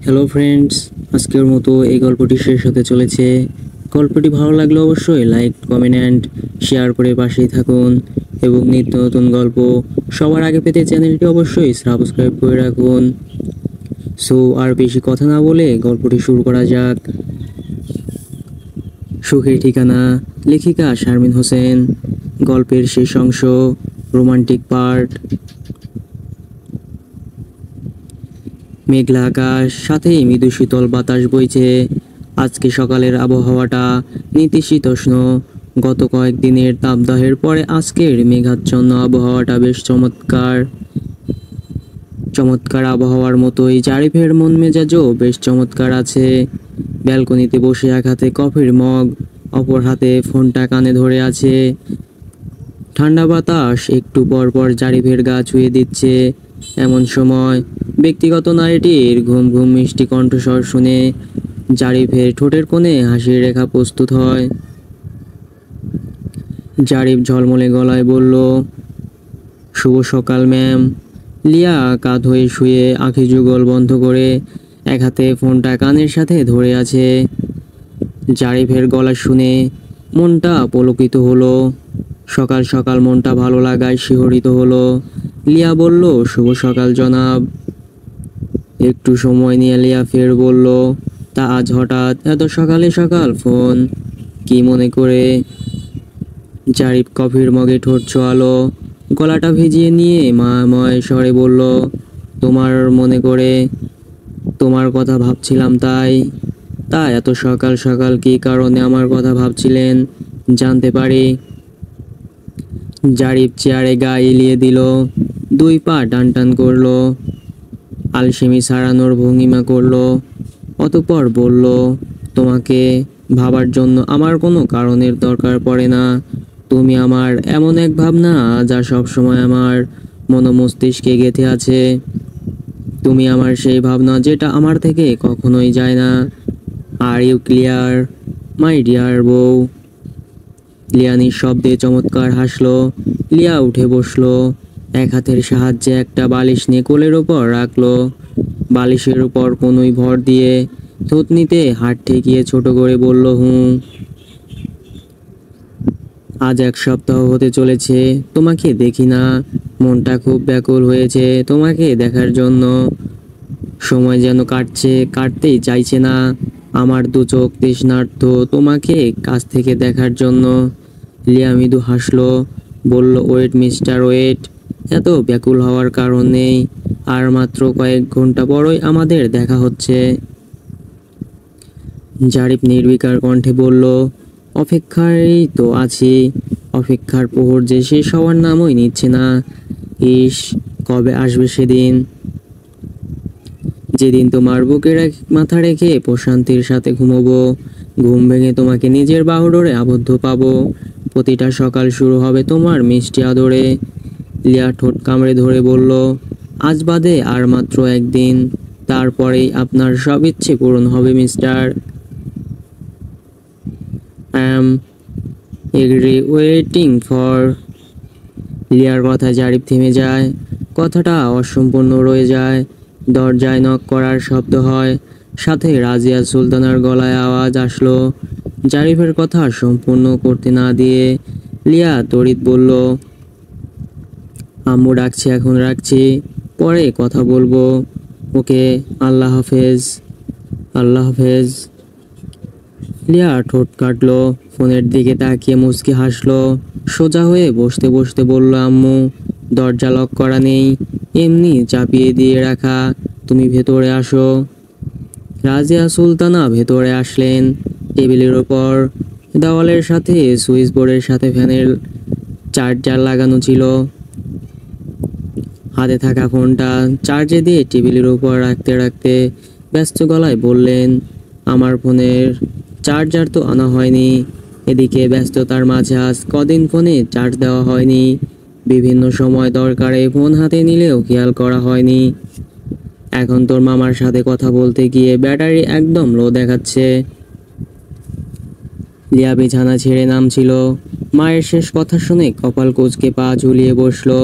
Hello friends, আজকের মতো এই গল্পটি শেষ হতে চলেছে। গল্পটি ভালো লাগলে অবশ্যই লাইক, কমেন্ট অ্যান্ড শেয়ার করে পাশেই থাকুন এবং নিত্য নতুন গল্প সবার আগে পেতে চ্যানেলটি অবশ্যই সাবস্ক্রাইব করে রাখুন। সো আর বেশি কথা না বলে গল্পটি শুরু করা যাক। সুখের ঠিকানা, লেখিকা শারমিন হোসেন। গল্পের শেষ অংশ, রোমান্টিক পার্ট। মেঘলা আকাশ, সাথেই মৃদু শীতল বাতাস বইছে। আজকে সকালের আবহাওয়াটা নাতিশীতোষ্ণ। গত কয়েকদিনের তাপদাহের পরে আজকের মেঘাচ্ছন্ন আবহাওয়াটা বেশ চমৎকার আবহাওয়ার মতোই জারিফের মন মেজাজও বেশ চমৎকার আছে। ব্যালকনিতে বসে এক হাতে কফির মগ, অপর হাতে ফোনটা কানে ধরে আছে। ঠান্ডা বাতাস একটু পর পর জারিফের গা ছুঁয়ে দিচ্ছে। এমন সময় ব্যক্তিগত নারীটির ঘুম ঘুম মিষ্টি কণ্ঠস্বর শুনে জারিফের ঠোঁটের কোণে হাসির রেখা প্রস্তুত হয়। জারিফ ঝলমলে গলায় বলল, শুভ সকাল ম্যাম। লিয়া কাঁধ হয়ে শুয়ে আঁখি যুগল বন্ধ করে এক হাতে ফোনটা কানের সাথে ধরে আছে। জারিফের গলা শুনে মনটা পুলকিত হলো। সকাল সকাল মনটা ভালো লাগায় শিহরিত হলো। লিয়া বলল, শুভ সকাল জনাব। একটু সময় নিয়ে লিয়া ফের বলল, তা আজ হঠাৎ এত সকালে সকাল ফোন, কি মনে করে? জারিফ কফির মগে ঠোঁট ছোঁয়ালো, গলাটা ভিজিয়ে নিয়ে মায়াময় স্বরে বলল, তোমার মনে করে, তোমার কথা ভাবছিলাম তাই। তা এত সকাল সকাল কি কারণে আমার কথা ভাবছিলেন জানতে পারি? জারিফ চেয়ারে গা এলিয়ে দিল, দুই পা টান টান করলো, আলসেমি সারানোর ভঙ্গিমা করলো। অতঃপর বলল, তোমাকে ভাবার জন্য আমার কোনো কারণের দরকার পড়ে না। তুমি আমার এমন এক ভাবনা যা সবসময় আমার মস্তিষ্কে গেঁথে আছে। তুমি আমার সেই ভাবনা যেটা আমার থেকে কখনোই যায় না। Are you clear my dear বউ? লিয়া নিঃশব্দে চমৎকার হাসলো। লিয়া উঠে বসলো, এক হাতের সাহায্যে একটা বালিশ নিয়ে কোলের ওপর রাখলো। বালিশের উপর কোনোই ভর দিয়ে থুতনিতে হাত ঠেকিয়ে ছোট করে বলল, আজ এক সপ্তাহ হতে চলেছে তোমাকে দেখি না। মনটা খুব ব্যাকুল হয়েছে তোমাকে দেখার জন্য। সময় যেন কাটতেই চাইছে না। আমার দু চোখ তৃষ্ণার্ত তোমাকে কাছ থেকে দেখার জন্য। লিয়া মৃদু হাসলো, বলল, ওয়েট মিস্টার ওয়েট, এত ব্যাকুল হওয়ার কারণ নেই। আর মাত্র কয়েক ঘন্টা পরই আমাদের দেখা হচ্ছে। জারিফ নির্বিকার কণ্ঠে বলল, অপেক্ষায় তো আছি। অপেক্ষার প্রহর যে শেষ হওয়ার নামই নিচ্ছে না। ইস, কবে আসবে সেদিন, যেদিন তোমার বুকে মাথা রেখে প্রশান্তির সাথে ঘুমোবো। ঘুম ভেঙে তোমাকে নিজের বাহুডোরে আবদ্ধ পাবো। প্রতিটা সকাল শুরু হবে তোমার মিষ্টি আদরে। লিয়া ঠোঁট কামড়ে ধরে বলল, আজ বাদে আর মাত্র একদিন, তারপরেই আপনার সব ইচ্ছে পূরণ হবে mister. I am agree waiting for. লিয়ার কথা জারিফ থেমে যায়। কথাটা অসম্পূর্ণ রয়ে যায়। দরজায় নক করার শব্দ হয়, সাথে রাজিয়া সুলতানার গলায় আওয়াজ আসলো। জারিফের কথা সম্পূর্ণ করতে না দিয়ে লিয়া তড়িৎ বলল, আম্মু ডাকছে, এখন রাখছি, পরে কথা বলবো। ওকে, আল্লাহ হাফেজ। আল্লাহ হাফেজ। লিয়া ঠোঁট কাটলো, ফোনের দিকে তাকিয়ে মুচকি হাসলো। সোজা হয়ে বসতে বসতে বলল, আম্মু, দরজা লক করা নেই, এমনি চাপিয়ে দিয়ে রাখা, তুমি ভেতরে আসো। রাজিয়া সুলতানা ভেতরে আসলেন। টেবিলের ওপর দেওয়ালের সাথে সুইচ বোর্ডের সাথে ফ্যানের চার্জার লাগানো ছিল। হাতে থাকা ফোনটা চার্জে দিয়ে টেবিলের উপর রাখতে রাখতে ব্যস্ত গলায় বললেন, আমার ফোনের চার্জার তো আনা হয়নি। এদিকে ব্যস্ততার মাঝে আজ কদিন ফোনে চার্জ দেওয়া হয়নি। বিভিন্ন সময় দরকারে ফোন হাতে নিলেও খেয়াল করা হয়নি। এখন তোর মামার সাথে কথা বলতে গিয়ে ব্যাটারি একদম লো দেখাচ্ছে। লিয়া বিছানা ছেড়ে নামছিল। মায়ের শেষ কথা শুনে কপাল কুঁচকে পা ঝুলিয়ে বসলো।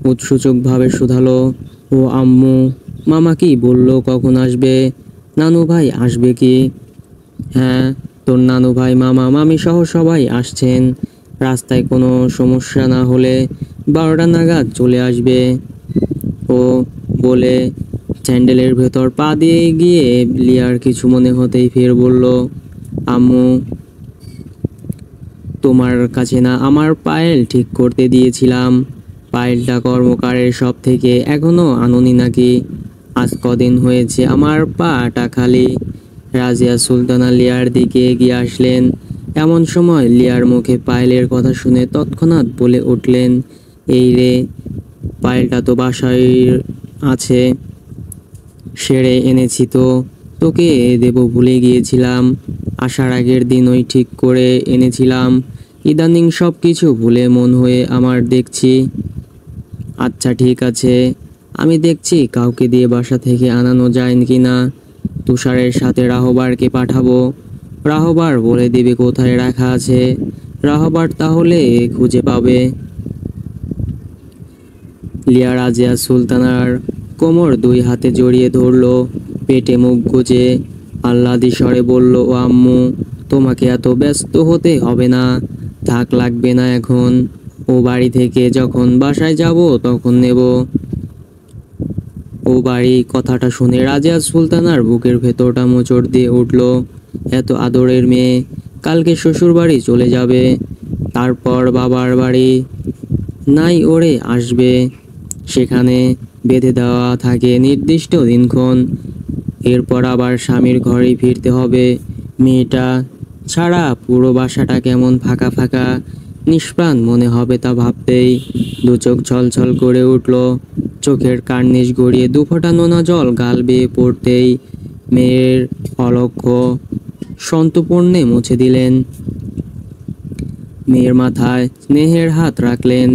উৎসুচকভাবে শুধালো, ও আম্মু, মামা কি বললো কখন আসবে? নানু ভাই আসবে কি? হ্যাঁ, তোর নানু ভাই, মামা, মামি সহ সবাই আসছেন। রাস্তায় কোনো সমস্যা না হলে 12টা নাগাদ চলে আসবে। ও বলে স্যান্ডেলের ভেতর পা দিয়ে গিয়ে লিয়ার কিছু মনে হতেই ফের বলল, আম্মু, তোমার কাছে না আমার পায়েল ঠিক করতে দিয়েছিলাম। পায়েলটা কর্মকারের সব থেকে এখনো আনোনি নাকি? আজ কদিন হয়েছে আমার পাটা খালি। রাজিয়া সুলতানা লিয়ার দিকে এগিয়ে আসলেন। এমন সময় লিয়ার মুখে পায়েলের কথা শুনে তৎক্ষণাৎ বলে উঠলেন, এই রে, পায়েলটা তো বাসায় আছে, সেরে এনেছি তো, তোকে দেব ভুলে গিয়েছিলাম। আসার আগের দিনই ঠিক করে এনেছিলাম, ইদানিং সব কিছু ভুলে মন হয়ে আমার দেখছি। আচ্ছা ঠিক আছে, আমি দেখছি কাউকে দিয়ে বাসা থেকে আনানো যায় কি না। তুষারের সাথে রাহবারকে পাঠাবো, রাহবার বলে দিবে কোথায় রাখা আছে, রাহবার তাহলে খুঁজে পাবে। লিয়া রাজিয়া সুলতানার কোমর দুই হাতে জড়িয়ে ধরলো, পেটে মুখ গুজে আহ্লাদি স্বরে বলল, ও আম্মু, তোমাকে এত ব্যস্ত হতে হবে না, থাক, লাগবে না এখন। ও বাড়ি থেকে যখন বাসায় যাব তখন নেব। ও বাড়ি কথাটা শুনে রাজিয়া সুলতানার বুকের ভেতরটা মোচড় দিয়ে উঠল। এত আদরের মেয়ে কালকে শ্বশুর বাড়ি চলে যাবে, তারপর বাবার বাড়ি নাই ওরে আসবে, সেখানে বেঁধে দেওয়া থাকে নির্দিষ্ট দিনক্ষণ, এরপর আবার স্বামীর ঘরেই ফিরতে হবে। মেয়েটা ছাড়া পুরো বাসাটা কেমন ফাঁকা ফাঁকা, নিষ্প্রাণ মনে হবে তা ভাবতেই দু চোখ ছলছল করে উঠল। চোখের কার্নিশ গড়িয়ে দুফোঁটা নোনা জল গাল বেয়ে পড়তেই মেয়ের অলক্ষ্য সন্তপূর্ণে মুছে দিলেন। মেয়ের মাথায় স্নেহের হাত রাখলেন,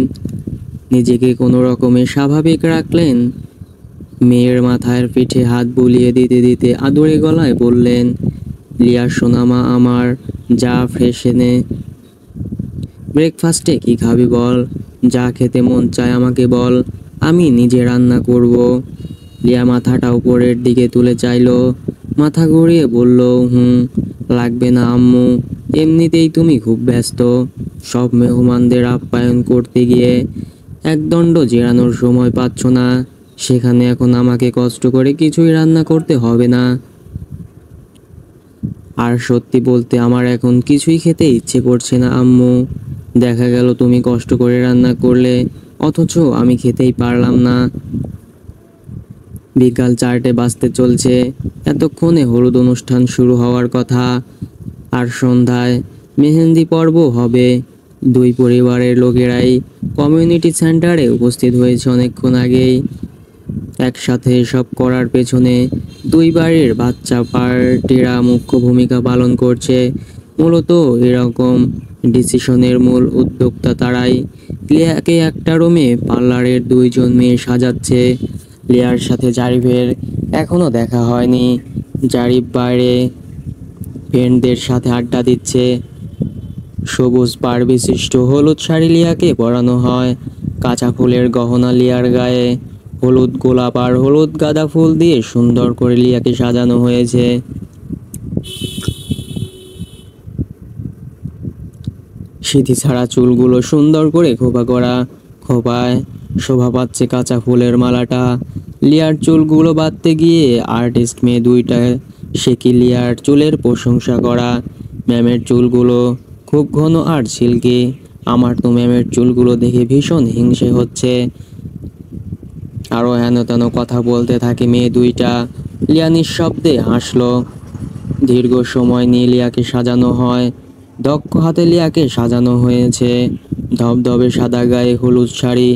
নিজেকে কোনো রকমে স্বাভাবিক রাখলেন। মেয়ের মাথার পিঠে হাত বুলিয়ে দিতে দিতে আদুরে গলায় বললেন, লিয়া সোনামা আমার, যা ফ্রেশ এনে। ব্রেকফাস্টে কি খাবি বল, যা খেতে মন চায় আমাকে বল, আমি নিজে রান্না করব। লিয়া মাথাটা উপরের দিকে তুলে চাইলো, মাথা ঘুরিয়ে বলল, লাগবে না আম্মু, এমনিতেই তুমি খুব ব্যস্ত, সব মেহমানদের আপ্যায়ন করতে গিয়ে একদণ্ড জিরানোর সময় পাচ্ছ না, সেখানে এখন আমাকে কষ্ট করে কিছুই রান্না করতে হবে না। আর সত্যি বলতে আমার এখন কিছুই খেতে ইচ্ছে করছে না আম্মু, দেখা গেল তুমি কষ্ট করে রান্না করলে অথচ আমি খেতেই পারলাম না। বিকাল 4টে বাজতে চলছে, এতক্ষণে হলুদ অনুষ্ঠান শুরু হওয়ার কথা, আর সন্ধ্যায় মেহেন্দি পর্ব হবে। দুই পরিবারের লোকেরাই কমিউনিটি সেন্টারে উপস্থিত হয়েছে অনেকক্ষণ আগেই। একসাথে এসব করার পেছনে দুই বাড়ির বাচ্চা পার্টিরা মুখ্য ভূমিকা পালন করছে। মূলত এরকম ডিসিশনের মূল উদ্যোক্তা তারাই। লিয়াকে একটা রুমে পার্লারের 2জন মেয়ে সাজাচ্ছে। লিয়ার সাথে জারিফের এখনো দেখা হয়নি। জারিফ বাইরে ফ্রেন্ডদের সাথে আড্ডা দিচ্ছে। সবুজ পাড় বিশিষ্ট হলুদ শাড়ি লিয়াকে পরানো হয়, কাঁচা ফুলের গহনা লিয়ার গায়ে, হলুদ গোলাপ আর হলুদ গাঁদা ফুল দিয়ে সুন্দর করে লিয়াকে সাজানো হয়েছে। সিঁথি ছাড়া চুলগুলো সুন্দর করে খোপা করা, খোপায় শোভা পাচ্ছে কাঁচা ফুলের মালাটা। লিয়ার চুলগুলো বাঁধতে গিয়ে আর্টিস্ট মেয়ে দুইটা সে লিয়ার চুলের প্রশংসা করা। ম্যামের চুলগুলো খুব ঘন আর সিল্কি, আমার তো ম্যামের চুলগুলো দেখে ভীষণ হিংসে হচ্ছে। আরও হেন তেন কথা বলতে থাকে মেয়ে দুইটা। লিয়া নিঃশব্দে হাসলো। দীর্ঘ সময় নিয়ে লিয়াকে সাজানো হয়, দক্ষ হাতে লিয়াকে সাজানো হয়েছে। ধবধবে সাদা গায়ে হলুদ শাড়ি,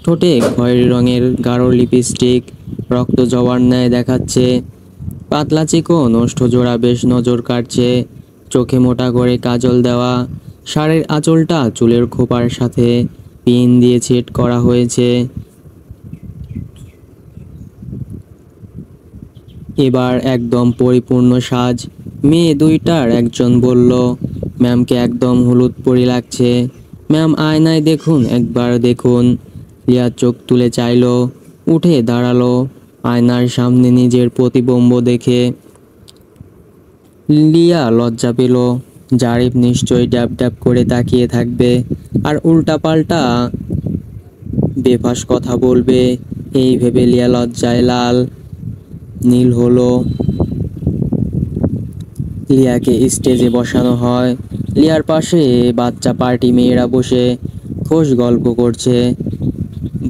ঠোঁটে খয়েরি রঙের গাঢ় লিপস্টিক রক্ত জবার ন্যায় দেখাচ্ছে। পাতলা চিকন ওষ্ঠজোড়া বেশ নজর কাটছে। চোখে মোটা করে কাজল দেওয়া, শাড়ির আঁচলটা চুলের খোপার সাথে পিন দিয়ে ছেট করা হয়েছে। এবার একদম পরিপূর্ণ সাজ। মেয়ে দুইটার একজন বলল, ম্যামকে একদম হলুদ পরি লাগছে, ম্যাম আয়নায় দেখুন, একবার দেখুন। লিয়া চোখ তুলে চাইলো, উঠে দাঁড়ালো, আয়নার সামনে নিজের প্রতিবিম্ব দেখে লিয়া লজ্জা পেল। জারিফ নিশ্চয়ই ড্যাব ড্যাব করে তাকিয়ে থাকবে আর উল্টাপাল্টা বেফাস কথা বলবে, এই ভেবে লিয়া লজ্জায় লাল নীল হলো। লিয়াকে স্টেজে বসানো হয়। লিয়ার পাশে বাচ্চা পার্টি মেয়েরা বসে খোশ গল্প করছে।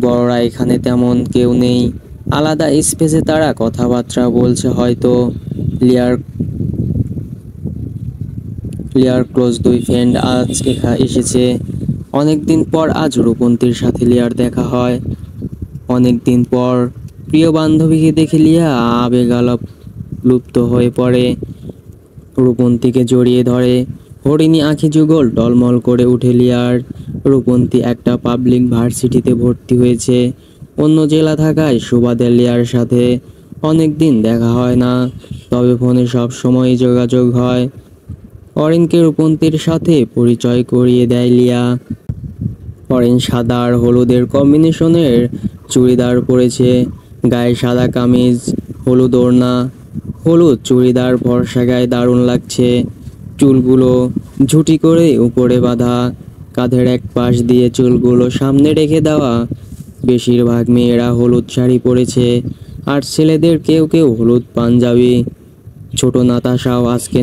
বড়রা এখানে তেমন কেউ নেই, আলাদা স্পেসে তারা কথাবার্তা বলছে হয়তো। লিয়ার লিয়ার ক্লোজ দুই ফ্রেন্ড আজ এসেছে। অনেকদিন পর আজ রূপন্তীর সাথে লিয়ার দেখা হয়। অনেকদিন পর প্রিয় বান্ধবীকে দেখে লিয়া আবেগালাপ লুপ্ত হয়ে পড়ে, রূপন্তীকে জড়িয়ে ধরে। হরিণী আঁখি যুগল টলমল করে উঠে লিয়ার। রূপন্তী একটা পাবলিক ভার্সিটিতে ভর্তি হয়েছে অন্য জেলা থাকায় সুবাদে লিয়ার সাথে অনেকদিন দেখা হয় না, তবে ফোনে সব সময় যোগাযোগ হয়। অরিনকে রূপন্তীর সাথে পরিচয় করিয়ে দেয় লিয়া। অরিন সাদা আর হলুদের কম্বিনেশনের চুড়িদার পরেছে, গায়ে সাদা কামিজ, হলুদ ওড়না। হলুদ চুড়িদার ফর্সা গায়ে দারুণ লাগছে। চুলগুলো ঝুটি করে উপরে বাঁধা, কাঁধের এক পাশ দিয়ে চুলগুলো সামনে রেখে দেওয়া। বেশিরভাগ মেয়েরা হলুদ শাড়ি পরেছে আর ছেলেদের কেউ কেউ হলুদ পাঞ্জাবি। ছোট নাতাশাও আজকে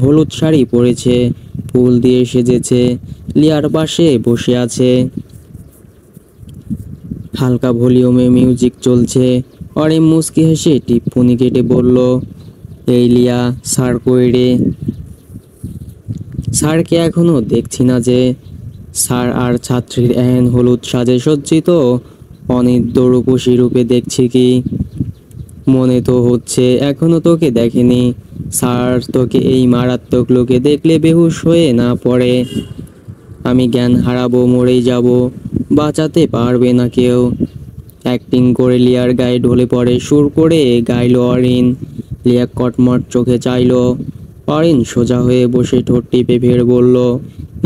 হলুদ শাড়ি পরেছে, ফুল দিয়ে সেজেছে। লিয়ার পাশে বসে আছে। হালকা ভলিউমে মিউজিক চলছে। অরিন মুচকি হেসে টিপ্পনি কেটে বলল, এই লিয়া, স্যার কই রে? স্যারকে এখনো দেখছি না যে। স্যার আর ছাত্রীর এহেন হলুদ সাজে সজ্জিত অনিদ্য রূপসী রূপে দেখছি কি? মনে তো হচ্ছে এখনো তোকে দেখেনি। স্যার তোকে এই মারাত্মক লোকে দেখলে বেহুশ হয়ে না পড়ে? আমি জ্ঞান হারাবো, মরেই যাব, বাঁচাতে পারবে না কেউ। অ্যাক্টিং করে লিয়ার গায়ে ঢলে পড়ে সুর করে গাইল অরিন। লিয়া কটমট চোখে চাইল। অরিন সোজা হয়ে বসে ঠোঁট টিপে ফের বলল,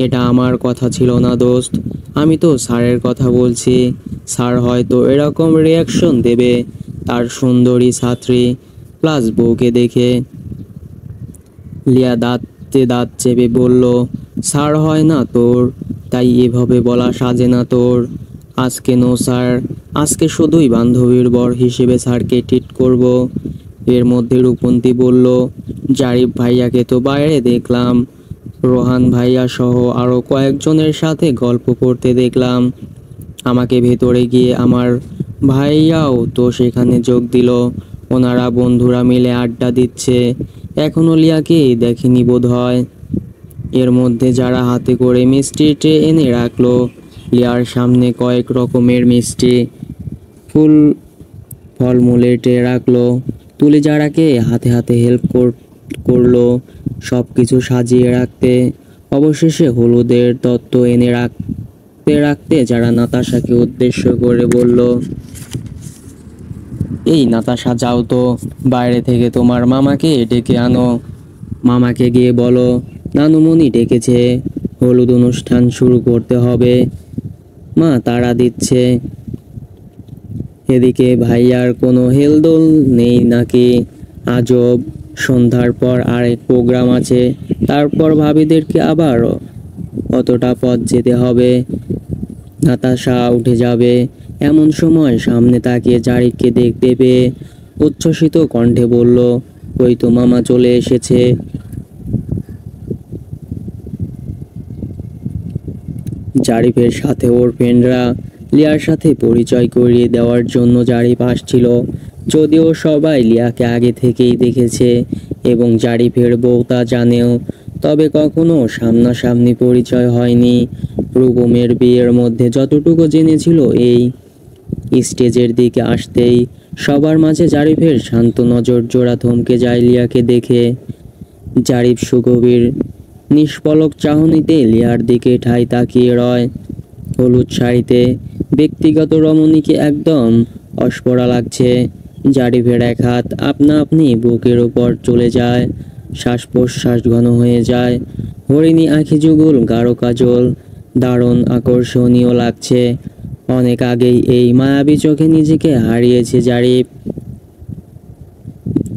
এটা আমার কথা ছিল না দোস্ত, আমি তো স্যারের কথা বলছি। স্যার হয়তো এরকম রিয়াকশন দেবে তার সুন্দরী ছাত্রী প্লাস বউকে দেখে। লিয়া দাঁতে দাঁত চেপে বলল, স্যার হয় না তোর, তাই এভাবে বলা সাজে না তোর। আজকে নো স্যার, আজকে শুধুই বান্ধবীর বর হিসেবে স্যারকে ট্রিট করব। এর মধ্যে রূপন্তী বলল, জারিফ ভাইয়াকে তো বাইরে দেখলাম, রোহান ভাইয়া সহ আরো কয়েকজনের সাথে গল্প করতে দেখলাম। আমাকে ভেতরে গিয়ে আমার ভাইয়াও তো সেখানে যোগ দিল, ওনারা বন্ধুরা মিলে আড্ডা দিচ্ছে। এখনো লিয়াকে দেখেনি বোধ হয়। এর মধ্যে যারা হাতে করে মিষ্টি ট্রে এনে রাখলো। লিয়ার সামনে কয়েক রকমের মিষ্টি, ফুল ফলমূলের ট্রে রাখলো। তুলে যারাকে হাতে হাতে হেল্প করলো সব কিছু সাজিয়ে রাখতে। অবশেষে হলুদের তত্ত্ব এনে রাখতে রাখতে যারা নাতাশাকে উদ্দেশ্য করে বলল, এই নাতাশা যাও তো, বাইরে থেকে তোমার মামাকে ডেকে আনো। মামাকে গিয়ে বলো নানুমণি ডেকেছে, হলুদ অনুষ্ঠান শুরু করতে হবে। মা তাড়া দিচ্ছে। এদিকে ভাইয়ার কোনো হেলদোল নেই নাকি? আজব, সন্ধ্যার পর আরেক প্রোগ্রাম আছে, তারপর ভাবিদেরকে আবার অতটা পথ যেতে হবে। নাতাশা উঠে যাবে এমন সময় সামনে তাকিয়ে জারিফকে দেখতে পেয়ে উচ্ছ্বসিত কণ্ঠে বলল, ওই তো মামা চলে এসেছে। জারিফের সাথে ওর ফ্রেন্ডরা লিয়ার সাথে পরিচয় করিয়ে দেওয়ার জন্য জারিফ আসছিল। যদিও সবাই লিয়াকে আগে থেকেই দেখেছে এবং জারিফের বউ তা জানেও, তবে কখনো সামনাসামনি পরিচয় হয়নি। রূপমের বিয়ের মধ্যে যতটুকু জেনেছিল এই। স্টেজের দিকে আসতেই সবার মাঝে জারিফের শান্ত নজর জোড়া থমকে যায় লিয়াকে দেখে। জারিফ সুগভীর নিষ্পলক চাহনিতে লিয়ার দিকে ঠাই তাকিয়ে রয়। হলুদ শাড়িতে ব্যক্তিগত রমণীকে একদম অস্পরা লাগছে। জারিফের এক হাত আপনা আপনি বুকের ওপর চলে যায়, শ্বাস প্রশ্বাস ঘন হয়ে যায়। হরিণী আঁখি যুগল গাঢ় কাজল, দারুণ আকর্ষণীয় লাগছে। অনেক আগেই এই মায়াবী চোখে নিজেকে হারিয়েছে জারিফ।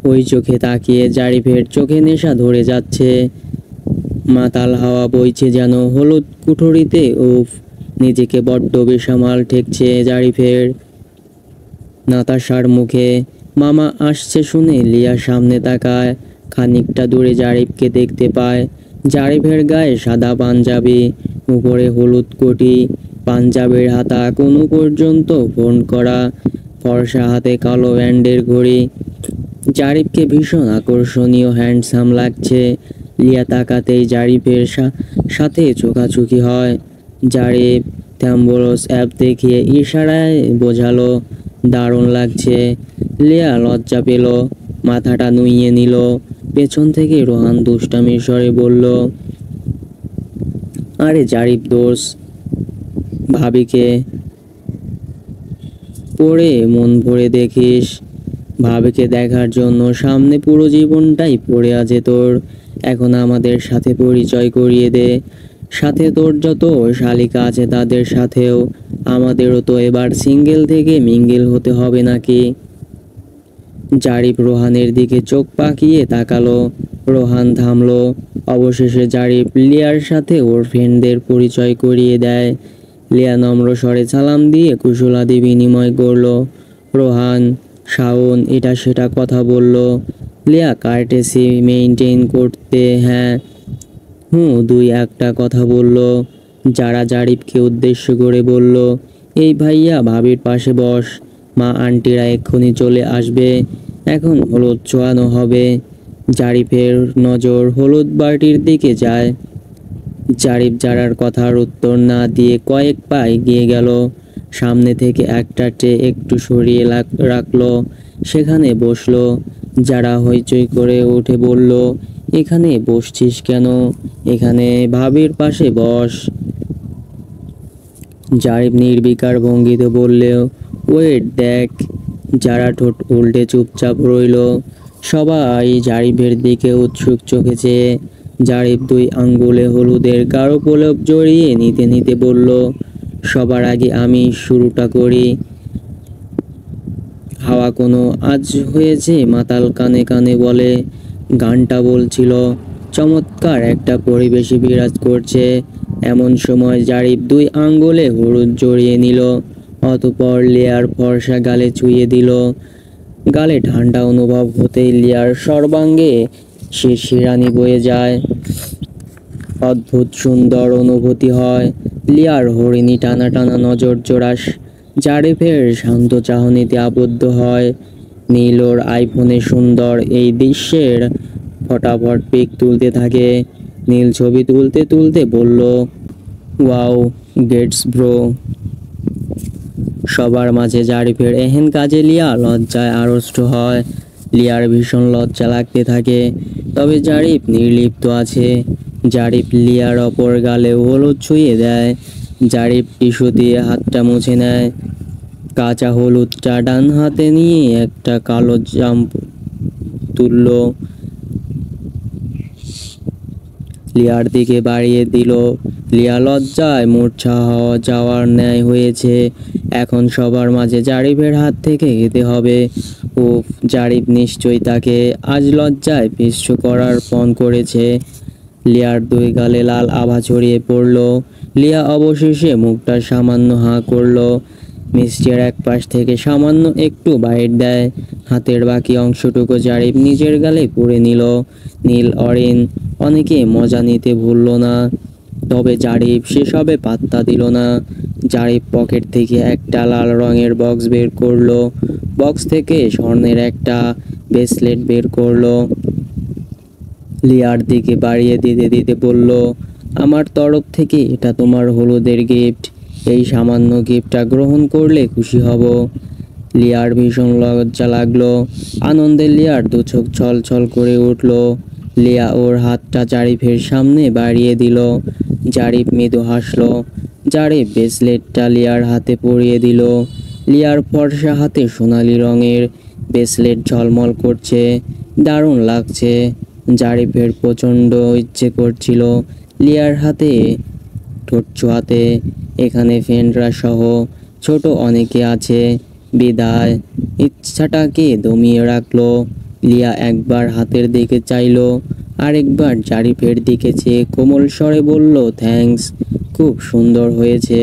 ওই চোখে তাকিয়ে জারিফের চোখে নেশা ধরে যাচ্ছে। মাতাল হাওয়া বইছে যেন হলুদ কুঠরিতে। উফ, নিজেকে বড্ড বেসামাল ঠেকছে জারিফের। নাতাশার মুখে মামা আসছে শুনে লিয়া সামনে তাকায়। খানিকটা দূরে জারিফকে দেখতে পায়। জারিফের গায়ে সাদা পাঞ্জাবি, উপরে হলুদ কোটি, পাঞ্জাবের হাতা কোনো পর্যন্ত ফোন করা, ফর্সা হাতে কালো ব্যান্ডের ঘড়ি। জারিফকে ভীষণ আকর্ষণীয়, হ্যান্ডসাম লাগছে। লিয়া তাকাতেই জারিফের সাথে চোখাচোখি হয়। জারিফ থ্যাম্বরস অ্যাপ দেখিয়ে ইশারায় বোঝালো দারুণ লাগছে। লিয়া লজ্জা পেল, মাথাটা নুইয়ে নিল। পেছন থেকে রোহান দুষ্টামির স্বরে বলল, আরে জারিফ দোষ, ভাবিকে পড়ে মন ভরে দেখিস। ভাবিকে দেখার জন্য সামনে পুরো জীবনটাই পড়ে আছে তোর। এখন আমাদের সাথে পরিচয় করিয়ে দে, সাথে তোর যত শালিকা আছে তাদের সাথেও। আমাদেরও তো এবার সিঙ্গেল থেকে মিঙ্গেল হতে হবে নাকি? জারিফ রোহানের দিকে চোখ পাকিয়ে তাকালো। রোহান থামলো। অবশেষে জারিফ লিয়ার সাথে ওর ফ্রেন্ডদের পরিচয় করিয়ে দেয়। লিয়া নম্র স্বরে সালাম দিয়ে কুশলাদি বিনিময় করলো। রোহান, শাওন এটা সেটা কথা বলল। লিয়া কার্টেসি মেইনটেইন করতে হ্যাঁ দুই একটা কথা বলল। যারা জারিফকে উদ্দেশ্য করে বলল, এই ভাইয়া ভাবির পাশে বস, মা আন্টিরা এক্ষুনি চলে আসবে, এখন হলুদ ছোঁয়ানো হবে। জারিফের নজর হলুদ বাটির দিকে যায়। জারিফ যারার কথার উত্তর না দিয়ে কয়েক পা এগিয়ে গেল। সামনে থেকে একটা ট্রে একটু সরিয়ে রাখলো, সেখানে বসলো। যারা হইচই করে উঠে বলল, এখানে বসছিস কেন? এখানে ভাবির পাশে বস। জারিফ নির্বিকার ভঙ্গিতে বললেও, ওয়েট দেখ। যারা ঠোঁট উল্টে চুপচাপ রইল। সবাই জারিফের দিকে উৎসুক চোখে চেয়ে। জারিফ দুই আঙ্গুলে হলুদের গাঢ় প্রলেপ জড়িয়ে নিতে নিতে বলল, সবার আগে আমি শুরুটা করি। হাওয়া কোনো আজ হয়েছে মাতাল কানে কানে বলে। গানটা বলছিল, চমৎকার একটা পরিবেশে বিরাজ করছে। এমন সময় জারিফ দুই আঙ্গুলে হলুদ জড়িয়ে নিল, অতঃপর লিয়ার ফর্সা গালে ছুঁয়ে দিল। গালে ঠান্ডা অনুভব হতেই লিয়ার সর্বাঙ্গে শিরশিরানি বয়ে যায়। অদ্ভুত সুন্দর অনুভূতি হয়। লিয়ার হরিণী টানা টানা নজর জোড়া জারিফের শান্ত চাহনিতে আবদ্ধ হয়। নীল ওর আইফোনে সুন্দর এই দৃশ্যের ফটাফট পিক তুলতে থাকে। নীল ছবি তুলতে তুলতে বলল, ওয়াও গেটস ব্রো। সবার মাঝে জারিফের এহেন কাজে লিয়া লজ্জায় আড়ষ্ট হয়। লিয়ার ভীষণ লজ্জা লাগতে থাকে, তবে জারিফ নির্লিপ্ত আছে। জারিফ লিয়ার অপর গালে হলুদ ছুঁয়ে দেয়। জারিফ টিস্যু দিয়ে হাতটা মুছে নেয়। কাঁচা হলুদটা ডান হাতে নিয়ে একটা কালো জাম্প তুলল, লিয়ার দিকে বাড়িয়ে দিল। লিয়া লজ্জায় মূর্ছা যাওয়ার ন্যায় হয়েছে। এখন সবার মাঝে জারিফের হাত থেকে খেতে হবে। উফ, জারিফ নিশ্চয়ই তাকে আজ লজ্জায় পিছু করার পণ করেছে। লিয়ার দুই গালে লাল আভা ছড়িয়ে পড়ল। লিয়া অবশেষে মুখটা সামান্য হাঁ করল। মিষ্টির এক পাশ থেকে সামান্য একটু বাইট দেয়। হাতের বাকি অংশটুকু জারিফ নিজের গালে পুরে নিল। নীল অরিন অনেকে মজা নিতে ভুলল না, তবে জারিফ সেসবে পাত্তা দিল না। জারিফ পকেট থেকে একটা লাল রঙের বক্স বের করলো। বক্স থেকে স্বর্ণের একটা ব্রেসলেট বের করলো। লিয়ার দিকে বাড়িয়ে দিতে দিতে বলল, আমার তরফ থেকে এটা তোমার হলুদের গিফট। এই সামান্য গিফটটা গ্রহণ করলে খুশি হব। লিয়ার ভীষণ লজ্জা লাগলো। আনন্দে লিয়ার দু চোখ ছল ছল করে উঠল। লিয়া ওর হাতটা জারিফের সামনে বাড়িয়ে দিল। জারিফ মৃদু হাসল। জারিফ ব্রেসলেটটা লিয়ার হাতে পরিয়ে দিল। লিয়ার ফর্সা হাতে সোনালি রঙের ব্রেসলেট ঝলমল করছে, দারুণ লাগছে। জারিফের প্রচণ্ড ইচ্ছে করছিল লিয়ার হাতে ঠোঁট ছোঁয়াতে। এখানে ফ্রেন্ডরা সহ ছোট অনেকে আছে, বিদায় ইচ্ছাটাকে দমিয়ে রাখলো। লিয়া একবার হাতের দিকে চাইলো, আরেকবার জারিফের দিকে চেয়ে কোমল স্বরে বলল, থ্যাঙ্কস, খুব সুন্দর হয়েছে।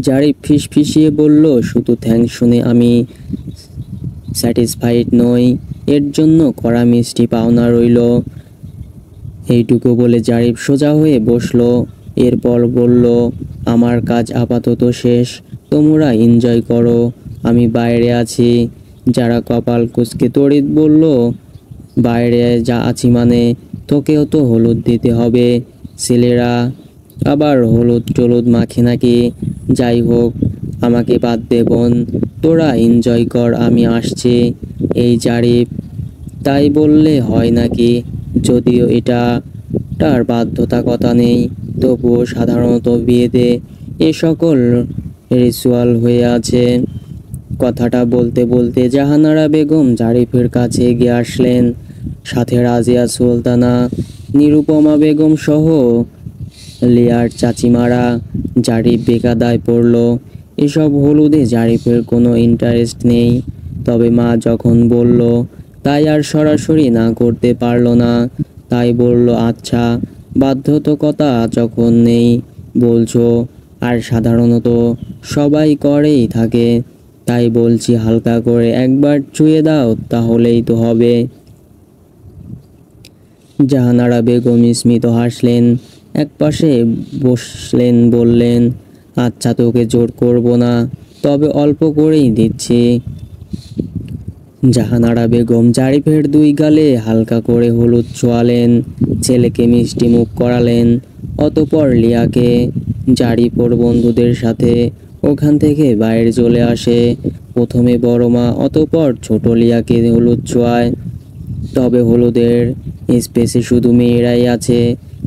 জারিফ ফিসফিসিয়ে বলল, শুধু থ্যাঙ্কস শুনে আমি স্যাটিসফাইড নই, এর জন্য কড়া মিষ্টি পাওনা রইল। এইটুকু বলে জারিফ সোজা হয়ে বসলো। এরপর বলল, আমার কাজ আপাতত শেষ, তোমরা এনজয় করো, আমি বাইরে আছি। যারা কপাল কুঁচকে তড়িৎ বলল, বাইরে যা আছি মানে তোকেও তো হলুদ দিতে হবে, ছেলেরা আবার হলুদ টলুদ মাখে নাকি? যাই হোক, আমাকে বাদ দে বোন, তোরা এনজয় কর, আমি আসছি। এই জারিফ, তাই বললে হয় নাকি? যদিও তার বাধ্যতা কথা নেই, তবুও সাধারণত বিয়েতে এ সকল রিচুয়াল হয়ে আছে। কথাটা বলতে বলতে জাহানারা বেগম জারিফের কাছে এগিয়ে আসলেন, সাথে রাজিয়া সুলতানা, নিরুপমা বেগম সহ লিয়ার চাচিমারা। জারিফ বেকায়দায় পড়ল। এসব হলুদে জারিফের কোনো ইন্টারেস্ট নেই, তবে মা যখন বলল তাই আর সরাসরি না করতে পারল না। তাই বলল, আচ্ছা, বাধ্যবাধকতা যখন নেই বলছো, আর সাধারণত সবাই করেই থাকে, তাই বলছি হালকা করে একবার ছুঁয়ে দাও, তাহলেই তো হবে। জাহানারা বেগম স্মিত হাসলেন, একপাশে বসলেন, বললেন, আচ্ছা, তোকে জোর করব না, তবে অল্প করেই দিচ্ছি। জাহানারা বেগম জারিফের দুই গালে হালকা করে হলুদ ছোঁয়ালেন, ছেলেকে মিষ্টি মুখ করালেন। অতঃপর লিয়াকে। জারিফ ওর বন্ধুদের সাথে ওখান থেকে বাইরে চলে আসে। প্রথমে বড় মা, অতঃপর ছোট লিয়াকে হলুদ ছোঁয়ায়। তবে হলুদের স্পেসে শুধু মেয়েরাই আছে,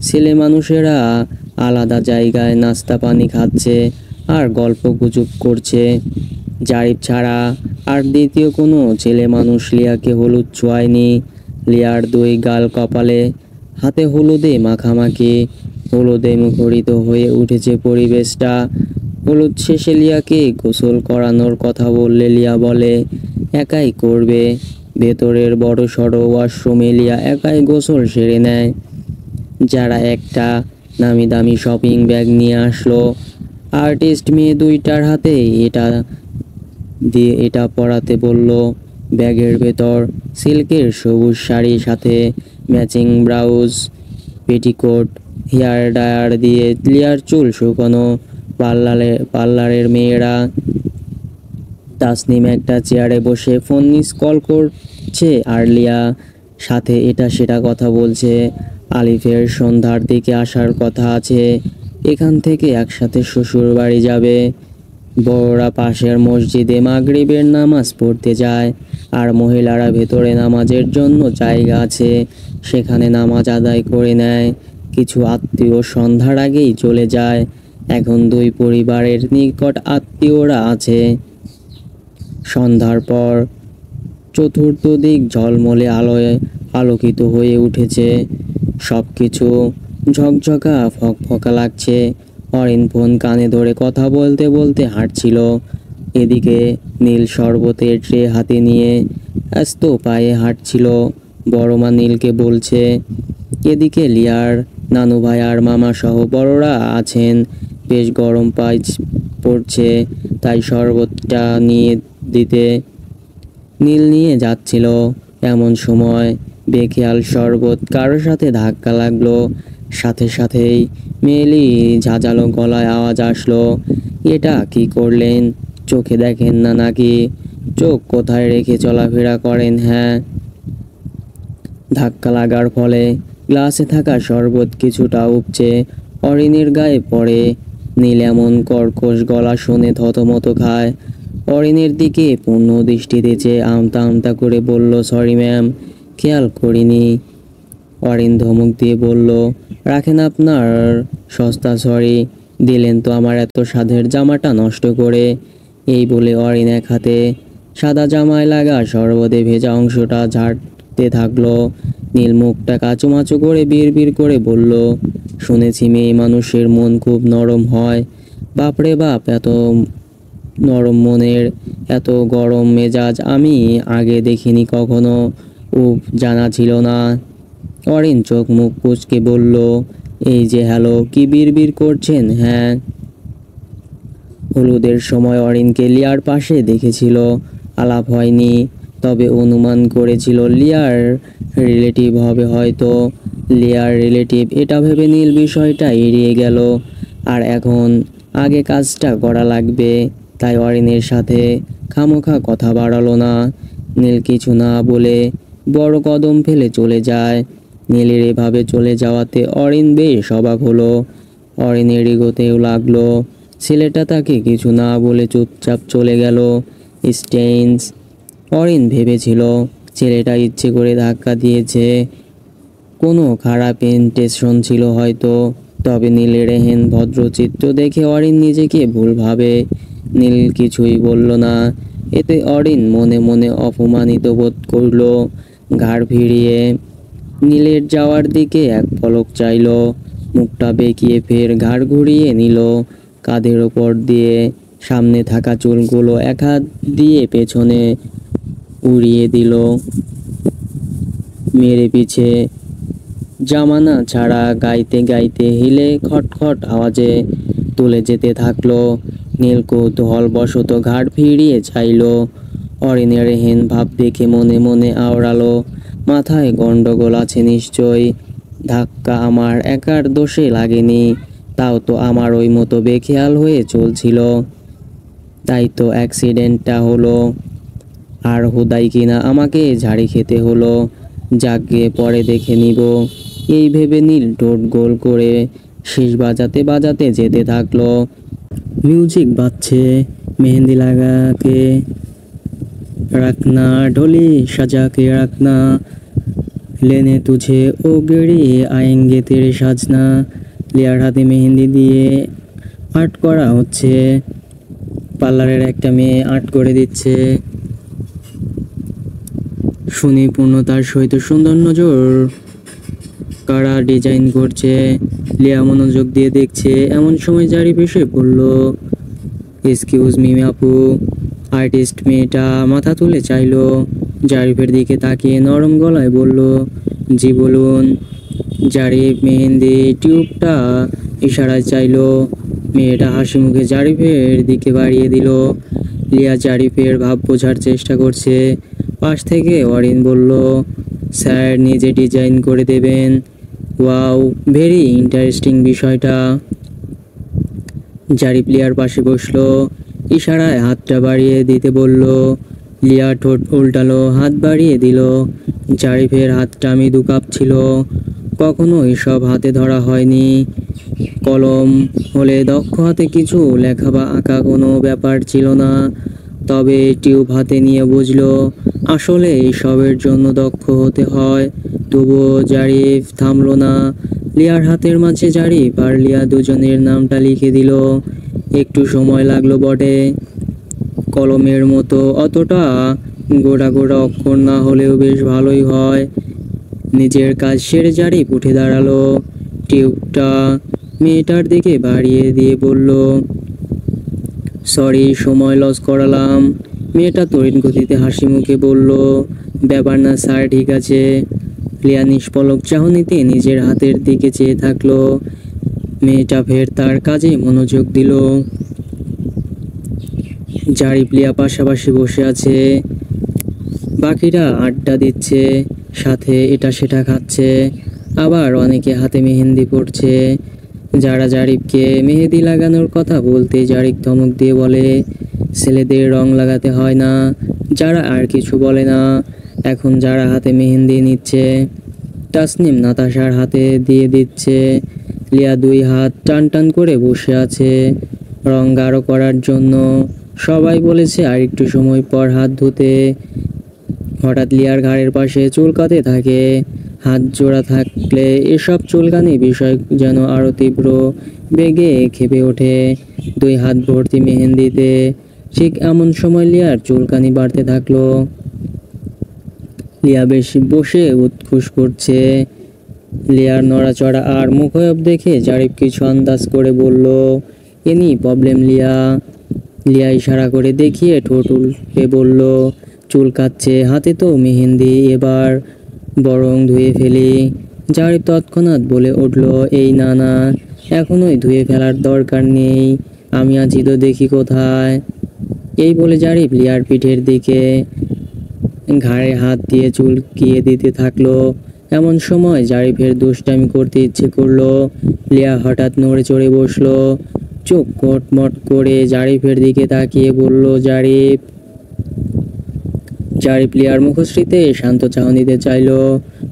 ছেলে মানুষেরা আলাদা জায়গায় নাস্তা পানি খাচ্ছে আর গল্প গুজব করছে। জারিফ ছাড়া আর দ্বিতীয় কোনো ছেলে মানুষ লিয়াকে হলুদ ছোঁয়ায়নি। লিয়ার দুই গাল কপালে হাতে হলুদে মাখামাখি, হলুদে মুখরিত হয়ে উঠেছে পরিবেশটা। হলুদ শেষে লিয়াকে গোসল করানোর কথা বললে লিয়া বলে একাই করবে। ভেতরের বড় সড়ো ওয়াশরুমে লিয়া একাই গোসল সেরে নেয়। যারা একটা নামি দামি শপিং ব্যাগ নিয়ে আসলো। আর্টিস্ট মেয়ে দুইটার হাতে এটা পরাতে বলল। ব্যাগের ভেতর সিল্কের সবুজ শাড়ি, সাথে matching blouse, petticoat, hair dryer দিয়ে লিয়ার চুল শুকানো। পার্লারের মেয়েরা। তাসনিম একটা চেয়ারে বসে ফোন মিস কল করছে, আর লিয়া সাথে এটা সেটা কথা বলছে। আলিফের সন্ধ্যার দিকে আসার কথা আছে, এখান থেকে একসাথে শ্বশুর বাড়ি যাবে। বড়রা পাশের মসজিদে মাগরিবের নামাজ পড়তে যায়, আর মহিলারা ভেতরে নামাজের জন্য জায়গা আছে, সেখানে নামাজ আদায় করে নেয়। কিছু আত্মীয় সন্ধ্যার আগেই চলে যায়। এখন দুই পরিবারের নিকট আত্মীয়রা আছে। সন্ধ্যার পর চতুর্থ দিক ঝলমলে আলোয় আলোকিত হয়ে উঠেছে। সবকিছু ঝকঝকা ফকফকা লাগছে। অরিন ফোন কানে ধরে কথা বলতে বলতে হাঁটছিল। এদিকে নীল শরবতের ট্রে হাতে নিয়ে আস্ত পায়ে হাঁটছিল। বড় মা নীলকে বলছে। এদিকে লিয়ার নানু ভাই আর মামা সহ বড়রা আছেন। বেশ গরম পড়ছে, তাই শরবতটা নিয়ে দিতে নীল নিয়ে যাচ্ছিল। এমন সময় বেখেয়াল শরবত কারোর সাথে ধাক্কা লাগলো। সাথে সাথেই মেয়েলি ঝাঁঝালো গলায় আওয়াজ আসলো, এটা কি করলেন? চোখে দেখেন না নাকি? চোখ কোথায় রেখে চলাফেরা করেন? হ্যাঁ। ধাক্কা লাগার ফলে গ্লাসে থাকা শরবত কিছুটা উপচে অরিনের গায়ে পড়ে। নীল এমন কর্কশ গলা শুনে থতমত খায়। অরিনের দিকে পূর্ণ দৃষ্টিতে চেয়ে আমতা আমতা করে বলল, সরি ম্যাম, খেয়াল করিনি। অরিন ধমক দিয়ে বলল, রাখেন আপনার সস্তা সরি, দিলেন তো আমার এত স্বাদের জামাটা নষ্ট করে। এই বলে অরিন এক হাতে সাদা জামায় লাগা শরবতে ভেজা অংশটা ঝাড়তে থাকলো। নীল মুখটা কাচুমাচু করে বিড়বিড় করে বলল, শুনেছি মেয়ে মানুষের মন খুব নরম হয়। বাপরে বাপ, এত নরম মনের, এত গরম মেজাজ আমি আগে দেখিনি কখনো। জানা ছিল না। অরিন চোখ মুখ কুঁচকে বলল, এই যে হ্যালো, কি বিড়বিড় করছেন? হ্যাঁ। হলুদের সময় অরিনকে লিয়ার পাশে দেখেছিল, আলাপ হয়নি, তবে অনুমান করেছিল লিয়ার রিলেটিভ হবে হয়তো। লিয়ার রিলেটিভ এটা ভেবে নীল বিষয়টা এড়িয়ে গেল। আর এখন আগে কাজটা করা লাগবে, তাই অরিনের সাথে খামোখা কথা বাড়ালো না। নীল কিছু না বলে বড় কদম ফেলে চলে যায়। নীলের এভাবে চলে যাওয়াতে অরিন বেশ অবাক হলো। অরিনের এগোতেও লাগলো। ছেলেটা তাকে কিছু না বলে চুপচাপ চলে গেল। স্টেইনস। অরিন ভেবেছিল ছেলেটা ইচ্ছে করে ধাক্কা দিয়েছে, কোনো খারাপ ইন্টেনশন ছিল হয়তো। তবে নীলের এহেন ভদ্রচিত্র দেখে অরিন নিজেকে ভুল ভাবে। নীল কিছুই বলল না। এতে অরিন মনে মনে অপমানিত বোধ করল। ঘাড় ফিরিয়ে নীলের যাওয়ার দিকে এক পলক চাইল, মুখটা বেঁকিয়ে ফের ঘাড় ঘুরিয়ে নিল। কাঁধের ওপর দিয়ে সামনে থাকা চুলগুলো এক হাত দিয়ে পেছনে উড়িয়ে দিল, মেরে পিছে জামানা ছাড়া গাইতে গাইতে হিলে খটখট আওয়াজে তুলে যেতে থাকলো। নীল কৌতূহলবশত ঘাড় ফিরিয়ে চাইল। অরিনের হেন ভাব দেখে মনে মনে আওড়ালো, মাথায় গন্ডগোল আছে নিশ্চয়ই। ধাক্কা আমার একার দোষে লাগেনি, তাও তো আমার ওই মতো বেখেয়াল হয়ে চলছিল, তাই তো অ্যাক্সিডেন্টটা হলো। আর হুদাই কিনা আমাকে ঝাড়ি খেতে হলো। যাকগে, পরে দেখে নিব। এই ভেবে নীল ঠোঁট গোল করে শেষ বাজাতে বাজাতে যেতে থাকলো। মিউজিক বাজছে। মেহেন্দি লাগাকে রাখনা, ঢোলি সাজাকে রাখনা, লেনে তুঝে ও গেড়ি আয়েঙ্গে তেরে সাজনা। লিয়ার হাতে মেহেন্দি দিয়ে আর্ট করা হচ্ছে। পার্লারের একটা মেয়ে আর্ট করে দিচ্ছে। সুনিপুণতার সহিত সুন্দর নজর কারা ডিজাইন করছে। লিয়া মনোযোগ দিয়ে দেখছে। এমন সময় জারিফ এসে পড়ল। এক্সকিউজ মি আপু। আর্টিস্ট মেয়েটা মাথা তুলে চাইলো। জারিফের দিকে তাকিয়ে নরম গলায় বলল, জি বলুন। জারিফ মেহেন্দি টিউবটা ইশারায় চাইলো। মেয়েটা হাসি মুখে জারিফের দিকে বাড়িয়ে দিল। লিয়া জারিফের ভাব বোঝার চেষ্টা করছে। পাশ থেকে অরিন বলল, স্যার নিজে ডিজাইন করে দেবেন? ওয়াও, ভেরি ইন্টারেস্টিং বিষয়টা। জারিফ লিয়ার পাশে বসলো। ইশারায় হাতটা বাড়িয়ে দিতে বলল। লিয়া ঠোঁট উল্টালো, হাত বাড়িয়ে দিল। জারিফের হাতটা মৃদু কাঁপছিল। কখনো এসব হাতে ধরা হয়নি। কলম হলে দক্ষ হাতে কিছু লেখা বা আঁকা কোনো ব্যাপার ছিল না, তবে টিউব হাতে নিয়ে বুঝলো আসলে এসবের জন্য দক্ষ হতে হয়। তবুও জারিফ থামলো না। লিয়ার হাতের মাঝে জারিফ আর লিয়া দুজনের নামটা লিখে দিল। একটু সময় লাগলো বটে। কলমের মতো অতটা গোড়া গোড়া অক্ষর না হলেও বেশ ভালোই হয়। নিজের কাজ সেরে জারিফ উঠে দাঁড়ালো। টিউবটা মেয়েটার দিকে বাড়িয়ে দিয়ে বলল, সরি, সময় লস করালাম। মেয়েটা তড়িৎ গতিতে হাসি মুখে বলল, ব্যাপার না স্যার, ঠিক আছে। লিয়া নিষ্পলক চাহনিতে নিজের হাতের দিকে চেয়ে থাকলো। মেয়েটা ফের তার কাজে মনোযোগ দিল। জারিফ লিয়া পাশাপাশি বসে আছে। বাকিরা আড্ডা দিচ্ছে, সাথে এটা সেটা খাচ্ছে। আবার অনেকে হাতে মেহেন্দি পড়ছে। যারা জারিফকে মেহেদি লাগানোর কথা বলতে জারিফ ধমক দিয়ে বলে, ছেলেদের রং লাগাতে হয় না। যারা আর কিছু বলে না। এখন যারা হাতে মেহেন্দি নিচ্ছে, তাসনিম নাতাশার হাতে দিয়ে দিচ্ছে। লিয়া দুই হাত টান টান করে বসে আছে রং গাঢ় করার জন্য। সবাই বলেছে আর একটু সময় পর হাত ধুতে। হঠাৎ লিয়ার ঘাড়ের পাশে চুলকাতে থাকে। হাত জোড়া থাকলে এসব চুলকানি বিষয় যেন আরো তীব্র বেগে খেপে ওঠে। দুই হাত ভর্তি মেহেন্দিতে। ঠিক এমন সময় লিয়ার চুলকানি বাড়তে থাকলো। লিয়া বেশি বসে উৎকুশ করছে। লিয়ার নড়াচড়া আর মুখায়ব দেখে জারিফ কিছু আন্দাজ করে বলল, এনি প্রবলেম লিয়া। লিয়া ইশারা করে দেখিয়ে ঠোঁট উল্টে বলল, চুল কাচ্ছে, হাতে তো মেহেন্দি, এবার বরং ধুয়ে ফেলি। জারিফ তৎক্ষণাৎ বলে উঠল, এই না না, এখনই ধুয়ে ফেলার দরকার নেই, আমি আজ ঈদও দেখি কোথায়। এই বলে জারিফ লিয়ার পিঠের দিকে ঘাড়ে হাত দিয়ে চুলকিয়ে দিতে থাকলো। এমন সময় জারিফের দুষ্টামি করতে ইচ্ছে করলো। লিয়া হঠাৎ নড়ে চড়ে বসলো, চোখ কটমট করে জারিফের দিকে তাকিয়ে বলল, জারিফ। জারিফ লিয়ার মুখশ্রীতে শান্ত চাহনি দিতে চাইল,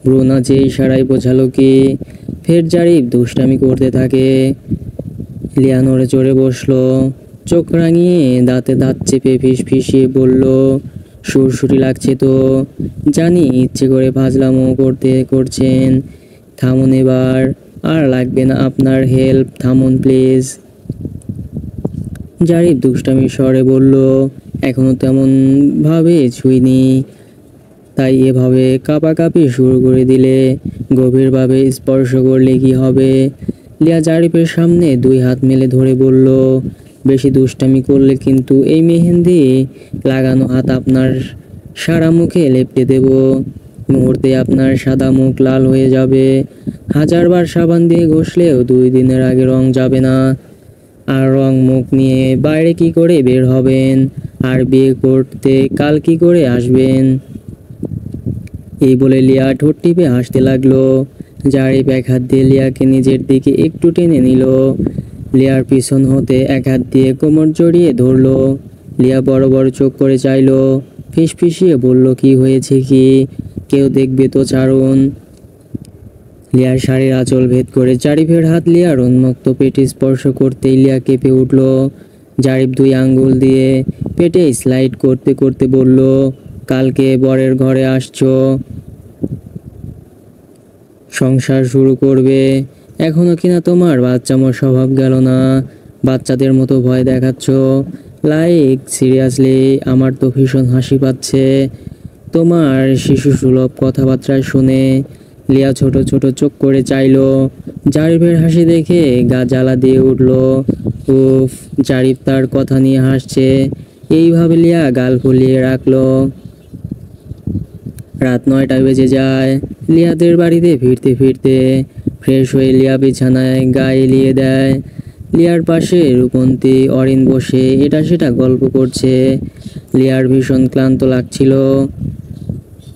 ভ্রু নাচে ইশারায় বোঝালো কি। ফের জারিফ দুষ্টামি করতে থাকে। লিয়া নড়ে চড়ে বসলো, চোখ রাঙিয়ে দাঁতে দাঁত চেপে ফিসফিসিয়ে বলল, সুরসুরি লাগছে তো, জানি ইচ্ছে করে ফাজলামো করছেন, থামুন এবার, আর লাগবে না আপনার হেল্প, থামুন প্লিজ। জারিফ দুষ্টামির স্বরে বলল, এখনো তেমন ভাবে ছুঁইনি, তাই এভাবে কাঁপাকাঁপি শুরু করে দিলে, গভীরভাবে স্পর্শ করলে কি হবে? লিয়া জারিফের সামনে দুই হাত মেলে ধরে বলল, বেশি দুষ্টামি করলে কিন্তু এই মেহেন্দি লাগানো হাত আপনার সারা মুখে লেপটে দেব, মুহূর্তে আপনার সাদা মুখ লাল হয়ে যাবে, হাজারবার সাবান দিয়ে ঘষলেও 2 দিনের আগে রং যাবে না। আর রং মুখ নিয়ে বাইরে কি করে বের হবেন, আর বিয়ে করতে কাল কি করে আসবেন? এই বলে লিয়া ঠোঁট টিপে হাসতে লাগলো। জারিফ এক হাত দিয়ে লিয়াকে নিজের দিকে একটু টেনে নিল, লিয়ার পিছন হতে এক হাত দিয়ে কোমর জড়িয়ে ধরলো। লিয়া বড় বড় চোখ করে চাইলো, ফিসফিসিয়ে বলল, কি হয়েছে কি, কেউ দেখবে তো, ছাড়ুন। লিয়ার শাড়ির আঁচল ভেদ করে জারিফের হাত লিয়ার উন্মুক্ত পেটে স্পর্শ করতেই লিয়া কেঁপে উঠল। জারিফ 2 আঙ্গুল দিয়ে পেটে স্লাইড করতে করতে বলল, কালকে বরের ঘরে আসছো, সংসার শুরু করবে, এখনো কিনা তোমার বাচ্চামো স্বভাব গেল না, বাচ্চাদের মতো ভয় দেখাচ্ছ। লাইক সিরিয়াসলি, আমার তো ভীষণ হাসি পাচ্ছে তোমার শিশু সুলভ কথাবার্তা শুনে। লিয়া ছোট ছোট চোখ করে চাইল। জারিফের হাসি দেখে গা জ্বালা দিয়ে উঠল। উফ, জারিফ তার কথা নিয়ে হাসছে, এইভাবে লিয়া গাল ফুলিয়ে রাখলো। রাত 9টা বেজে যায়। লিয়াদের বাড়িতে ফিরতে ফিরতে ফ্রেশ হয়ে লিয়া বিছানায় গা এলিয়ে দেয়। লিয়ার পাশে রূপন্তী অরিন বসে এটা সেটা গল্প করছে। লিয়ার ভীষণ ক্লান্ত লাগছিল।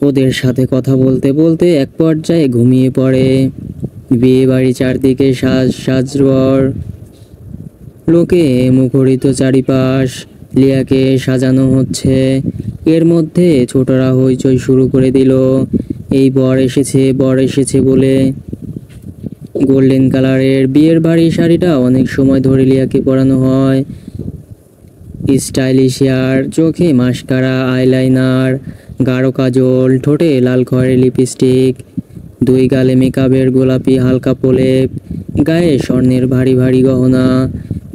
ওদের সাথে কথা বলতে বলতে এক পর্যায়ে ঘুমিয়ে পড়ে। বিয়ে বাড়ি চারদিকে সাজরর লোকে মুখরিত চারিপাশ। লিয়াকে সাজানো হচ্ছে। এর মধ্যে ছোটরা হইচই শুরু করে দিল, এই বর এসেছে বলে। গোল্ডেন কালারের বিয়ের বাড়ি শাড়িটা অনেক সময় ধরে লিয়াকে পরানো হয়। স্টাইলিশ হেয়ার, চোখে মাস্কারা, আইলাইনার, গাঢ় কাজল, ঠোঁটে লাল খয়েরি লিপস্টিক, 2 গালে মেকআপের গোলাপি হালকা প্রলেপ, গায়ে স্বর্ণের ভারী ভারী গহনা।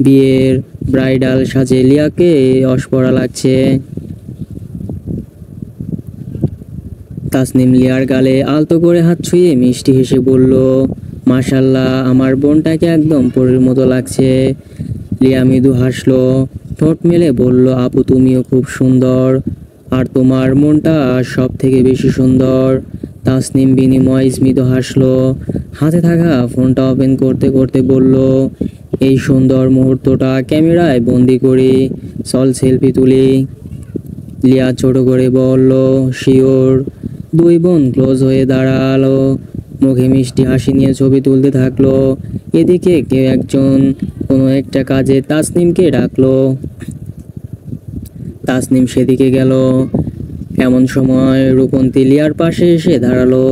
বিয়ের ব্রাইডাল সাজে লিয়াকে অস্পরা লাগছে। তাসনিম লিয়ার গালে আলতো করে হাত ছুঁয়ে মিষ্টি হেসে বলল, মাশাল্লাহ, আমার বোনটাকে একদম পরীর মতো লাগছে। লিয়া মৃদু হাসলো, ঠোঁট মেলে বলল, আপু তুমিও খুব সুন্দর, আর তোমার মনটা সব থেকে বেশি সুন্দর। তাসনিম বিনিময় স্মিত হাসলো, হাতে থাকা ফোনটা ওপেন করতে করতে বলল, এই সুন্দর মুহূর্তটা ক্যামেরায় বন্দি করি, চল সেলফি তুলি। লিয়া ছোট করে বলল, শিওর। 2 বোন ক্লোজ হয়ে দাঁড়ালো, মুখে মিষ্টি হাসি নিয়ে ছবি তুলতে থাকলো। এদিকে কেউ একজন কোনো একটা কাজে তাসনিমকে ডাকলো। তাসনিম সেদিকে গেল। এমন সময় রূপন্তী লিয়ার পাশে এসে দাঁড়ালো।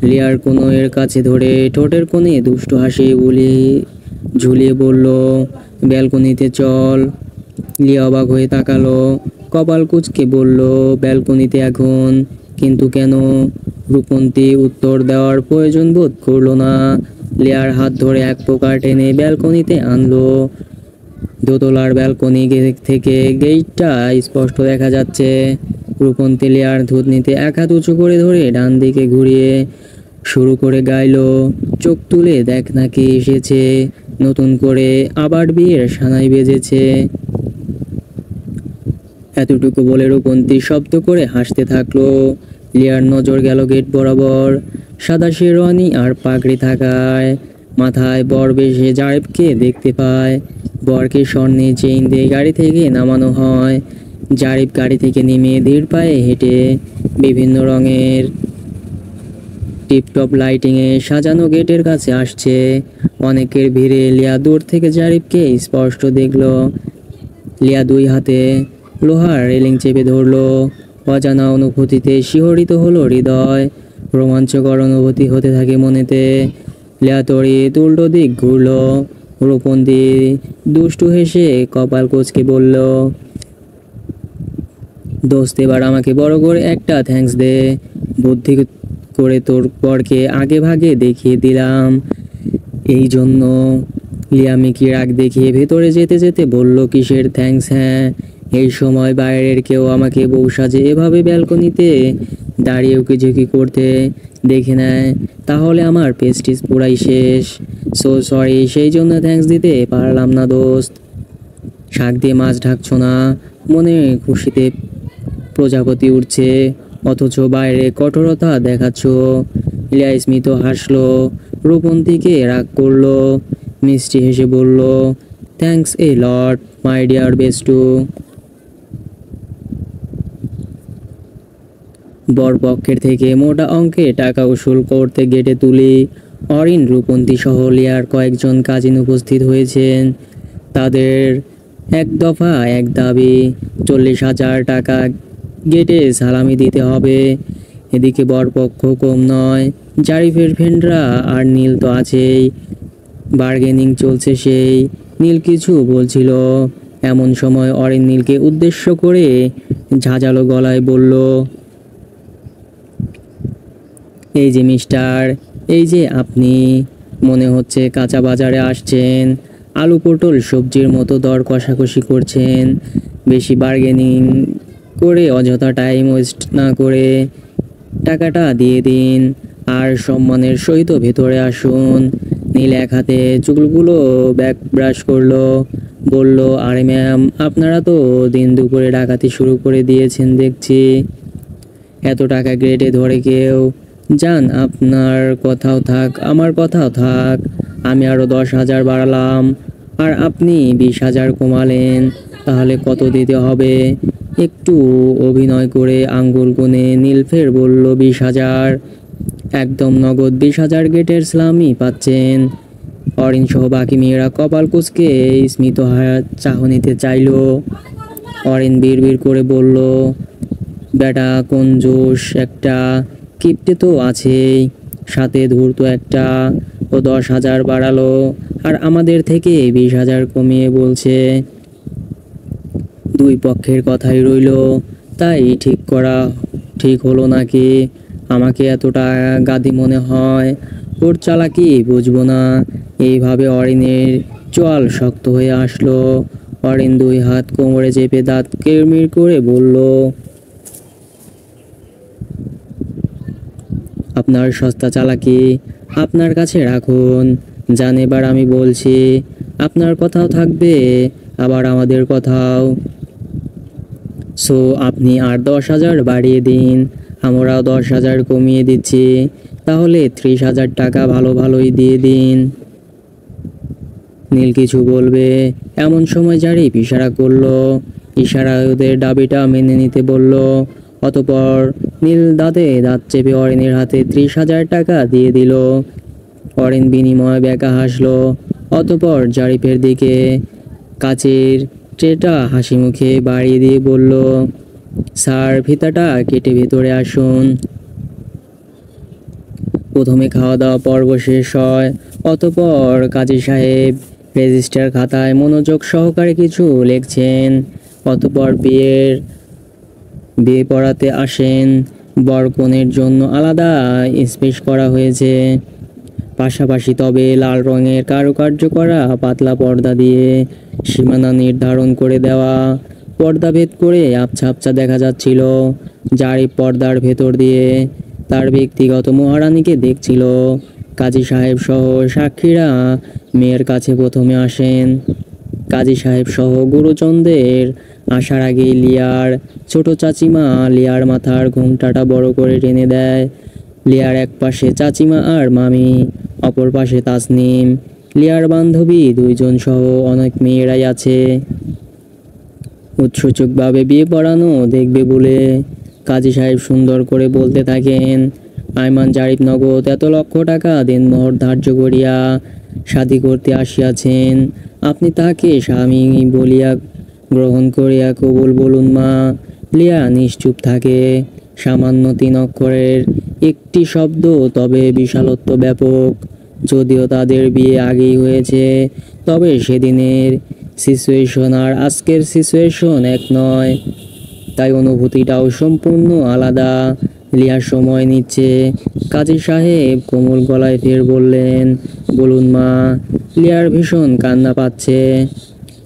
লিয়ার কোণের কাছে ধরে ঠোঁটের কোণে দুষ্টু হাসি ঝুলিয়ে বলল, ব্যালকনিতে চল। লিয়া অবাক হয়ে তাকালো, কপাল কুঁচকে বলল, ব্যালকনিতে এখন? কিন্তু কেন? রূপন্তী উত্তর দেওয়ার প্রয়োজন বোধ করলো না। লিয়ার হাত ধরে এক প্রকার টেনে ব্যালকনিতে আনলো। দোতলার ব্যালকনি থেকে গেটটা স্পষ্ট দেখা যাচ্ছে। রূপন্তী লিয়ার ধুতনিতে এক হাত উঁচু করে ধরে ডান দিকে ঘুরিয়ে শুরু করে গাইলো, চোখ তুলে দেখ না কে এসেছে, নতুন করে আবার বিয়ের সানাই বেজেছে। এতটুকু বলে রূপন্তী শব্দ করে হাসতে থাকলো। লিয়ার নজর গেল গেট বরাবর। সাদা শেরওয়ানি আর পাগড়ি থাকায় মাথায় বর বেশে জারিফকে দেখতে পায়। বরকে স্বর্ণে চেইন দিয়ে গাড়ি থেকে নামানো হয়। জারিফ গাড়ি থেকে নেমে ধীর পায়ে হেঁটে বিভিন্ন রঙের টিপটপ লাইটিংয়ে সাজানো গেটের কাছে আসছে। অনেকের ভিড়ে লিয়া দূর থেকে জারিফকে স্পষ্ট দেখলো। লিয়া দুই হাতে লোহার রেলিং চেপে ধরলো। অজানা অনুভূতিতে শিহরিত হলো হৃদয়। রোমাঞ্চকর অনুভূতি হতে থাকে মনেতে। লিয়া তড়িৎ উল্টো দিক ঘুরলো। রূপন্তী দুষ্টু হেসে কপাল কুঁচকে বলল, দোস্ত এবার আমাকে বড় করে একটা থ্যাঙ্কস দে। বুদ্ধি করে তোর বরকে আগে ভাগে দেখিয়ে দিলাম এই জন্য। লিয়া মিকি রাগ দেখিয়ে ভেতরে যেতে যেতে বলল, কিসের থ্যাঙ্কস? হ্যাঁ, এই সময় বাইরের কেউ আমাকে বউ সাজে এভাবে ব্যালকনিতে দাঁড়িয়ে উকিঝুঁকি করতে দেখে নেয়, তাহলে আমার প্রেস্টিজ পুরাই শেষ। সো সরি, সেই জন্য থ্যাঙ্কস দিতে পারলাম না দোস্ত। শাক দিয়ে মাছ ঢাকছো না, মনে খুশিতে প্রজাপতি উঠছে, অথচ বাইরে কঠোরতা দেখাচ্ছ। লিয়া স্মিত হাসলো। রূপন্তীকে রাগ করলো। মিষ্টি হেসে বলল, thanks a lot my dear বেস্টু। বরপক্ষের থেকে মোটা অঙ্কে টাকা উসুল করতে গেটে তুলি অরিন, রূপন্তী সহ লিয়ার কয়েকজন কাজিন উপস্থিত হয়েছেন। তাদের এক দফা এক দাবি, 40,000 টাকা গেটে সালামি দিতে হবে। এদিকে বরপক্ষ কম নয়, জারিফের ফ্রেন্ডরা আর নীল তো আছেই। বার্গেনিং চলছে সেই। নীল কিছু বলছিল, এমন সময় অরিন নীলকে উদ্দেশ্য করে ঝাঁঝালো গলায় বলল, এই যে মিস্টার, এই যে আপনি, মনে হচ্ছে কাঁচা বাজারে আসছেন, আলু পটল সবজির মতো দর কষাকষি করছেন। বেশি বার্গেনিং করে অযথা টাইম ওয়েস্ট না করে টাকাটা দিয়ে দিন আর সম্মানের সহিত ভেতরে আসুন। নীল এক হাতে চুলগুলো ব্যাক ব্রাশ করলো, বলল, আরে ম্যাম, আপনারা তো দিন দুপুরে ডাকাতি শুরু করে দিয়েছেন দেখছি। এত টাকা গ্রেডে ধরে কেউ? যান, আপনার কথাও থাক আমার কথাও থাক। আমি আরও 10,000 বাড়ালাম আর আপনি 20,000 কমালেন, তাহলে কত দিতে হবে? একটু অভিনয় করে আঙ্গুল গুনে নীল ফের বলল, 20,000। একদম নগদ 20,000 গেটের সালামি পাচ্ছেন। অরিন সহ বাকি মেয়েরা কপাল কুঁচকে স্মিত চাহনিতে চাইল। অরিন বিড়বিড় করে বলল, বেটা কঞ্জুস একটা, কিপটে তো আছেই, সাথে ধূর্ত একটা। ও 10,000 বাড়ালো আর আমাদের থেকে 20,000 কমিয়ে বলছে। দুই পক্ষের কথাই রইল, তাই ঠিক করা ঠিক হলো নাকি? আমাকে এতটা গাদি মনে হয়, ওর চালাকি বুঝবো না। এইভাবে অরিনের চোয়াল শক্ত হয়ে আসলো। অরিন দুই হাত কোমরে চেপে দাঁত কিরমির করে বলল, আপনার সস্তা চালাকি আপনার কাছে রাখুন। জান, এবার আমি বলছি, আপনার কথাও থাকবে আবার আমাদের কথাও। সো আপনি আর 10,000 বাড়িয়ে দিন, আমরাও 10,000 কমিয়ে দিচ্ছি, তাহলে 30,000 টাকা ভালো ভালোই দিয়ে দিন। নীল কিছু বলবে এমন সময় জারিফ ইশারা করলো। ইশারায় ওদের দাবিটা মেনে নিতে বলল। অতঃপর নীল দাঁতে দাঁত চেপে অরিনের হাতে 30,000 টাকা দিয়ে দিল। অরিন বিনিময়ে বেঁকা হাসলো। অতঃপর জারিফের দিকে কাচের ট্রেটা হাসি মুখে বাড়িয়ে দিয়ে বলল, স্যার, ফিতাটা কেটে ভেতরে আসুন। প্রথমে খাওয়া দাওয়া পর্ব শেষ হয়। অতঃপর কাজী সাহেব রেজিস্টার খাতায় মনোযোগ সহকারে কিছু লিখছেন। অতঃপর বিয়ে পড়াতে আসেন। বরকনের জন্য আলাদা স্পেস করা হয়েছে, পাশাপাশি তবে লাল রঙের কারুকার্য করা পাতলা পর্দা দিয়ে সীমানা নির্ধারণ করে দেওয়া। পর্দা ভেদ করে আবছা আবছা দেখা যাচ্ছিল। জারিফ পর্দার ভেতর দিয়ে তার ব্যক্তিগত মহারানীকে দেখছিল। কাজী সাহেব সহ সাক্ষীরা মেয়ের কাছে প্রথমে আসেন। কাজী সাহেব সহ গুরুচন্দ্রের আসার আগেই লিয়ার ছোট চাচিমা লিয়ার মাথার ঘোমটাটা বড় করে টেনে দেয়। লিয়ার এক পাশে চাচিমা আর মামি, অপর পাশে তাসনিম, লিয়ার বান্ধবী দুইজন সহ অনেক মেয়েরাই আছে। উৎসুকভাবে বিয়ে পড়ানো দেখবে বলে কাজী সাহেব সুন্দর করে বলতে থাকেন। আয়মান জারিফ নগদ এত লক্ষ টাকা দেনমোহর ধার্য করিয়া শাদী করতে আসিয়াছেন। আপনি তাহাকে স্বামী বলিয়া গ্রহণ করিয়া কবুল বলুন মা। লিয়া নিশ্চুপ থাকে। সামান্য 3 অক্ষরের একটি শব্দ, তবে বিশালত্ব ব্যাপক। যদিও তাদের বিয়ে আগেই হয়েছে, তবে সেদিনের সিচুয়েশন আর আজকের সিচুয়েশন এক নয়, তাই অনুভূতিটাও সম্পূর্ণ আলাদা। লিয়া সময় নিচ্ছে। কাজী সাহেব কোমল গলায় ফের বললেন, বলুন মা। লিয়ার ভীষণ কান্না পাচ্ছে।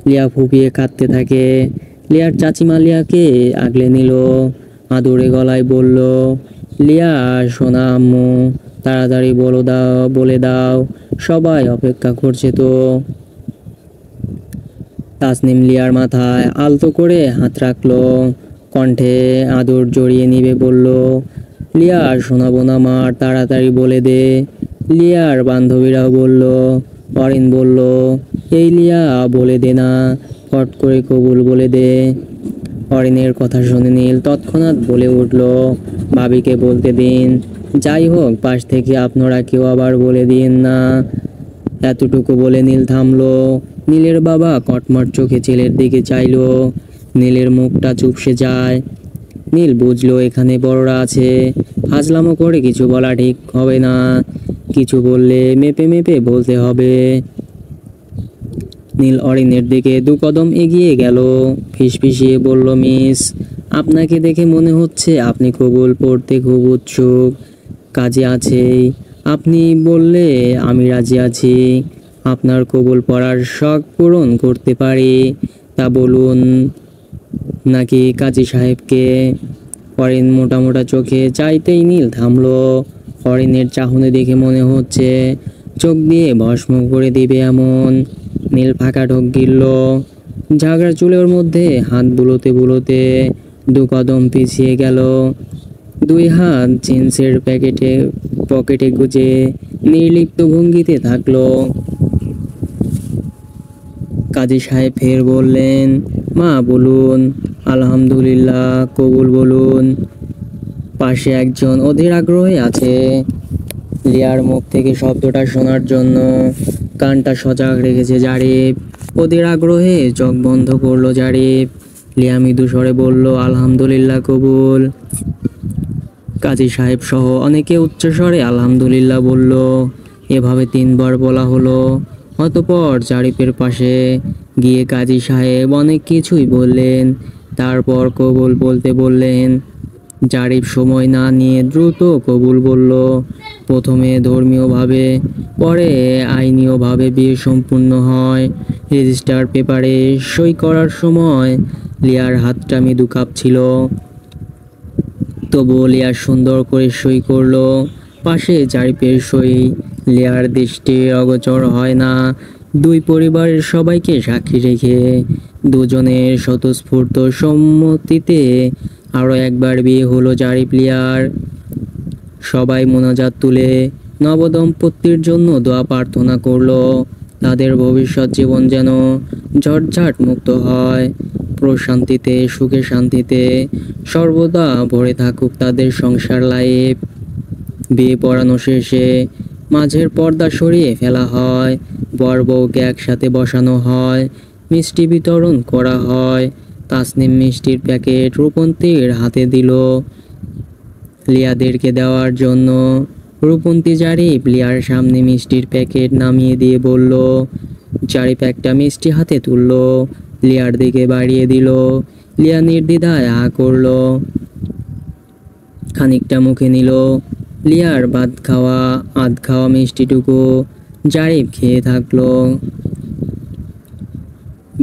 লিয়া ফুপিয়ে কাঁদতে থাকে। লিয়ার চাচিমা লিয়াকে আগলে নিল, আদুরে গলায় বলল, লিয়া সোনা আম্মু, তাড়াতাড়ি বলে দাও, সবাই অপেক্ষা করছে তো। তাসনিম লিয়ার মাথায় আলতো করে হাত রাখলো, কণ্ঠে আদর জড়িয়ে নিবে বলল, লিয়া শোনাবো না মার, তাড়াতাড়ি বলে দে। লিয়ার বান্ধবীরাও বলল। অরিন বলল, এই লিয়া বলে দে না, ফট করে কবুল বলে দে। অরিনের কথা শুনে নীল তৎক্ষণাৎ বলে উঠল, ভাবিকে বলতে দিন। যাই হোক, পাশ থেকে আপনারা কেউ আবার বলে দিন না। এতটুকু বলে নীল থামলো। নীলের বাবা কটমট চোখে ছেলের দিকে চাইল। নীলের মুখটা চুপসে যায়। নীল বুঝলো এখানে বড়রা আছে, ফাজলামো করে কিছু বলা ঠিক হবে না। কিছু বললে মেপে মেপে বলতে হবে। নীল অরিনের দিকে 2 কদম এগিয়ে গেল। ফিসফিসিয়ে বলল, মিস, আপনাকে দেখে মনে হচ্ছে আপনি কবুল পড়তে খুব উৎসুক। কাজে আছেই, আপনি বললে আমি রাজি আছি। আপনার কবুল পড়ার শখ পূরণ করতে পারি, তা বলুন নাকি কাজী সাহেবকে। অরিন মোটা মোটা চোখে চাইতেই নীল থামলো। অরিনের চাহনি দেখে মনে হচ্ছে চোখ দিয়ে ভস্ম করে দিবে এমন। নীল ফাঁকা ঢোক গিলল। ঝাগড়া চুলের মধ্যে হাত বুলোতে বুলোতে 2 কদম পিছিয়ে গেল। 2 হাত জিন্সের পকেটে গুজে নির্লিপ্ত ভঙ্গিতে থাকলো। কাজী সাহেব ফের বললেন, মা বলুন। আলহামদুলিল্লাহ, কবুল বলুন। পাশে একজন অধীর আগ্রহে আছে। লিয়ার মুখ থেকে শব্দটা শোনার জন্য কানটা সজাগ রেখেছে জারিফ। অধীর আগ্রহে চোখ বন্ধ করলো জারিফ। লিয়া মৃদু স্বরে বলল, আলহামদুলিল্লাহ, কবুল। কাজী সাহেব সহ অনেকে উচ্চস্বরে আলহামদুলিল্লাহ বলল। এভাবে 3 বার বলা হলো। অতঃপর জারিফের পাশে গিয়ে কাজী সাহেব অনেক কিছুই বললেন। তারপর কবুল বলতে বললেন। জারিফ সময় না নিয়ে দ্রুত কবুল বলল। প্রথমে ধর্মীয়ভাবে, পরে আইনীয়ভাবে বিয়ে সম্পূর্ণ হয়। রেজিস্টার পেপারে সই করার সময় লিয়ার হাতটা মৃদু কাঁপছিল, তবুও লিয়া সুন্দর করে সই করলো। পাশে জারিফের সই লিয়ার দৃষ্টি অগোচর হয় না। 2 পরিবারের সবাইকে সাক্ষী রেখে দুজনের স্বতঃস্ফূর্ত সম্মতিতে আরো একবার বিয়ে হলো জারিফ লিয়ার। সবাই মোনাজাত তুলে নবদম্পতির জন্য দোয়া প্রার্থনা করলো। তাদের ভবিষ্যৎ জীবন যেন ঝটঝাট মুক্ত হয়, প্রশান্তিতে, সুখে শান্তিতে সর্বদা ভরে থাকুক তাদের সংসার লাইফ। বিয়ে পড়ানো শেষে মাঝের পর্দা সরিয়ে ফেলা হয়। বর বউকে একসাথে বসানো হয়, মিষ্টি বিতরণ করা হয়। তাসনিম মিষ্টির প্যাকেট রূপন্তীর হাতে দিল লিয়াদেরকে দেওয়ার জন্য। রূপন্তী জারিফ লিয়ার সামনে মিষ্টির প্যাকেট নামিয়ে দিয়ে বলল। জারিফ একটা মিষ্টি হাতে তুলল, লিয়ার দিকে বাড়িয়ে দিল। লিয়া নির্দ্বিধায় আ করল, খানিকটা মুখে নিল। লিয়ার আধ খাওয়া মিষ্টিটুকু জারিফ খেয়ে থাকলো।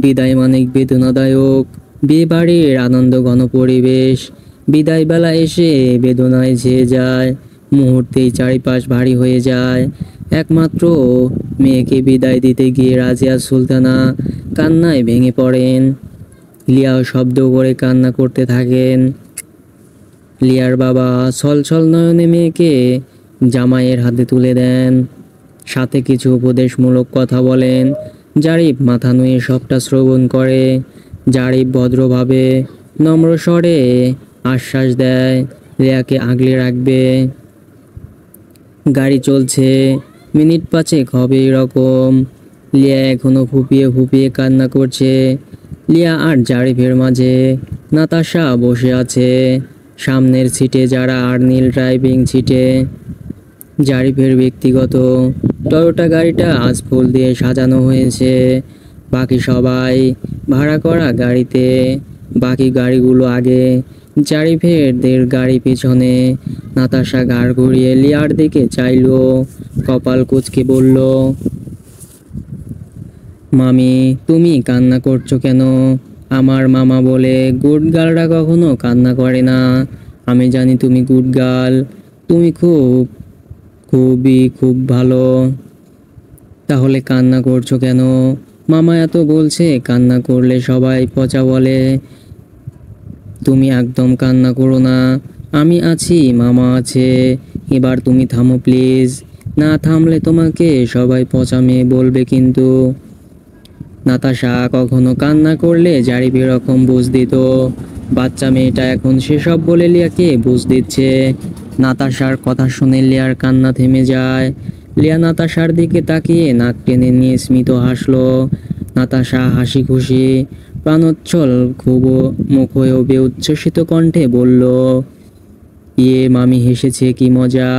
বিদায় মানে বেদনাদায়ক। বিয়ে বাড়ির আনন্দ ঘন পরিবেশ বিদায় বেলা এসে বেদনায় ঝেয়ে যায়। মুহূর্তেই চারিপাশ ভারী হয়ে যায়। একমাত্র মেয়েকে বিদায় দিতে গিয়ে রাজিয়া সুলতানা কান্নায় ভেঙে পড়েন। লিয়াও শব্দ করে কান্না করতে থাকেন। লিয়ার বাবা ছলছল নয়নে মেয়েকে জামাইয়ের হাতে তুলে দেন, সাথে কিছু উপদেশমূলক কথা বলেন। জারিফ মাথা নুয়ে সবটা শ্রবণ করে। জারিফ ভদ্রভাবে নম্র স্বরে আশ্বাস দেয় লিয়াকে আগলে রাখবে। গাড়ি চলছে, মিনিট 5 হবে এরকম। লিয়া এখনো ফুপিয়ে ফুপিয়ে কান্না করছে। লিয়া আর জারিফের মাঝে নাতাশা বসে আছে, সামনের সিটে যারা আর নীল ড্রাইভিং সিটে। জারিফের ব্যক্তিগত টয়োটা গাড়িটা আজ ফুল দিয়ে সাজানো হয়েছে। বাকি সবাই ভাড়া করা গাড়িতে, বাকি গাড়িগুলো আগে। জারিফের গাড়ি পিছনে। নাতাশা ঘাড় ঘুরিয়ে লিয়ার দিকে চাইলো, কপাল কুঁচকে বলল, মামি তুমি কান্না করছো কেন? আমার মামা বলে গুড গার্লরা কখনো কান্না করে না। আমি জানি তুমি গুড গার্ল, তুমি খুব ভালো। তাহলে কান্না করছো কেন? মামা এত বলছে কান্না করলে সবাই পচা বলে। তুমি একদম কান্না করো না, আমি আছি, মামা আছে। এবার তুমি থামো প্লিজ, না থামলে তোমাকে সবাই পচা মেয়ে বলবে কিন্তু। নাতাশা কখনো কান্না করলে জারিফ এরকম বুঝ দিত। বাচ্চা মেয়েটা এখন সেসব বলে লিয়াকে বুঝ দিচ্ছে। নাতাশার কথা শুনে লিয়ার কান্না থেমে যায়। লিয়া নাতাশার দিকে তাকিয়ে নাক টেনে নিয়ে স্মিত হাসলো। নাতাশা হাসি খুশি প্রাণোচ্ছল খুব মুখ হয়ে উচ্ছ্বসিত কণ্ঠে বলল, ইয়ে মামি হেসেছে, কি মজা।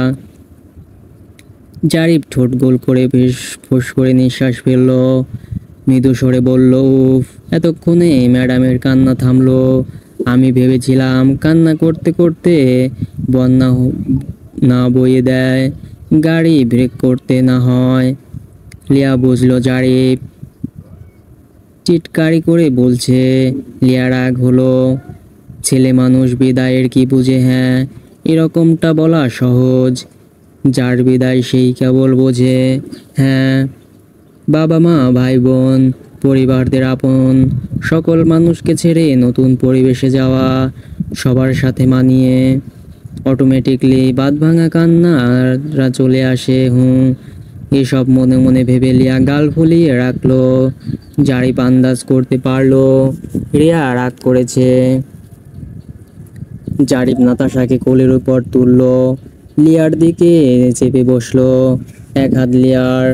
জারিফ ঠোঁট গোল করে বেশ ফোঁস করে নিঃশ্বাস ফেলল। মৃদু স্বরে বলল, উফ, এতক্ষণে ম্যাডামের কান্না থামলো। আমি ভেবেছিলাম কান্না করতে করতে বন্যা না বইয়ে দেয়, গাড়ি ব্রেক করতে না হয়। লিয়া বুঝলো জারিফ চিৎকারি করে বলছে। লিয়া রাগ হলো। ছেলে মানুষ বিদায়ের কি বুঝে? হ্যাঁ, এরকমটা বলা সহজ, যার বিদায় সেই কেবল বোঝে। হ্যাঁ, বাবা মা ভাই বোন পরিবারদের আপন সকল মানুষকে ছেড়ে নতুন পরিবেশে যাওয়া, সবার সাথে মানিয়ে অটোমেটিকলি বাঁধভাঙা কান্নারা চলে আসে। এসব মনে মনে ভেবে লিয়া গাল ফুলিয়ে রাখলো। জারিফ আন্দাজ করতে পারলো রিয়া রাগ করেছে। জারিফ নাতাশাকে কোলের উপর তুললো, লিয়ার দিকে চেপে বসলো। এক হাত লিয়ার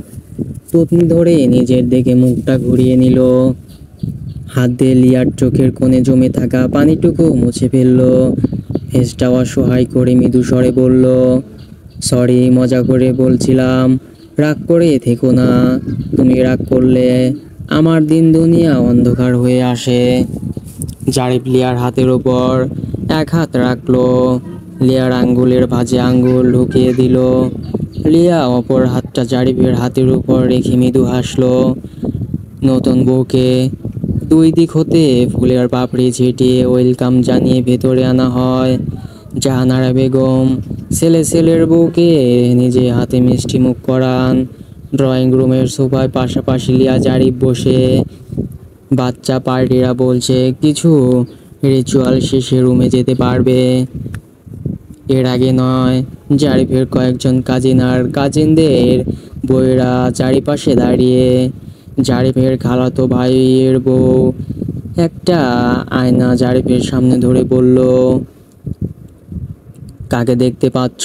থুতনি ধরে নিজের দিকে মুখটা ঘুরিয়ে নিল। হাত দিয়ে লিয়ার চোখের কোণে জমে থাকা পানিটুকু মুছে ফেললো। হেসটা অসহায় করে মৃদু স্বরে বলল, সরি, মজা করে বলছিলাম, রাগ করে থেকো না। তুমি রাগ করলে আমার দিন দুনিয়া অন্ধকার হয়ে আসে। জারিফ লিয়ার হাতের ওপর এক হাত রাখলো, লিয়ার আঙ্গুলের ভাঁজে আঙ্গুল ঢুকিয়ে দিল। লিয়া অপর হাতটা জারিফের হাতের উপর রেখে মৃদু হাসলো। নতুন বউকে 2 দিক হতে ফুলের পাপড়ি ছিটিয়ে ওয়েলকাম জানিয়ে ভেতরে আনা হয়। জাহানারা বেগম ছেলের বউকে নিজে হাতে মিষ্টি মুখ করান। ড্রয়িং রুমের সোফায় পাশাপাশি লিয়া জারিফ বসে। বাচ্চা পার্টিরা বলছে কিছু রিচুয়াল শেষে রুমে যেতে পারবে, এর আগে নয়। জারিফের কয়েকজন কাজিন আর কাজিনদের বউয়েরা চারিপাশে দাঁড়িয়ে। জারিফের খালাতো ভাইয়ের বউ একটা আয়না জারিফের সামনে ধরে বলল, কাকে দেখতে পাচ্ছ?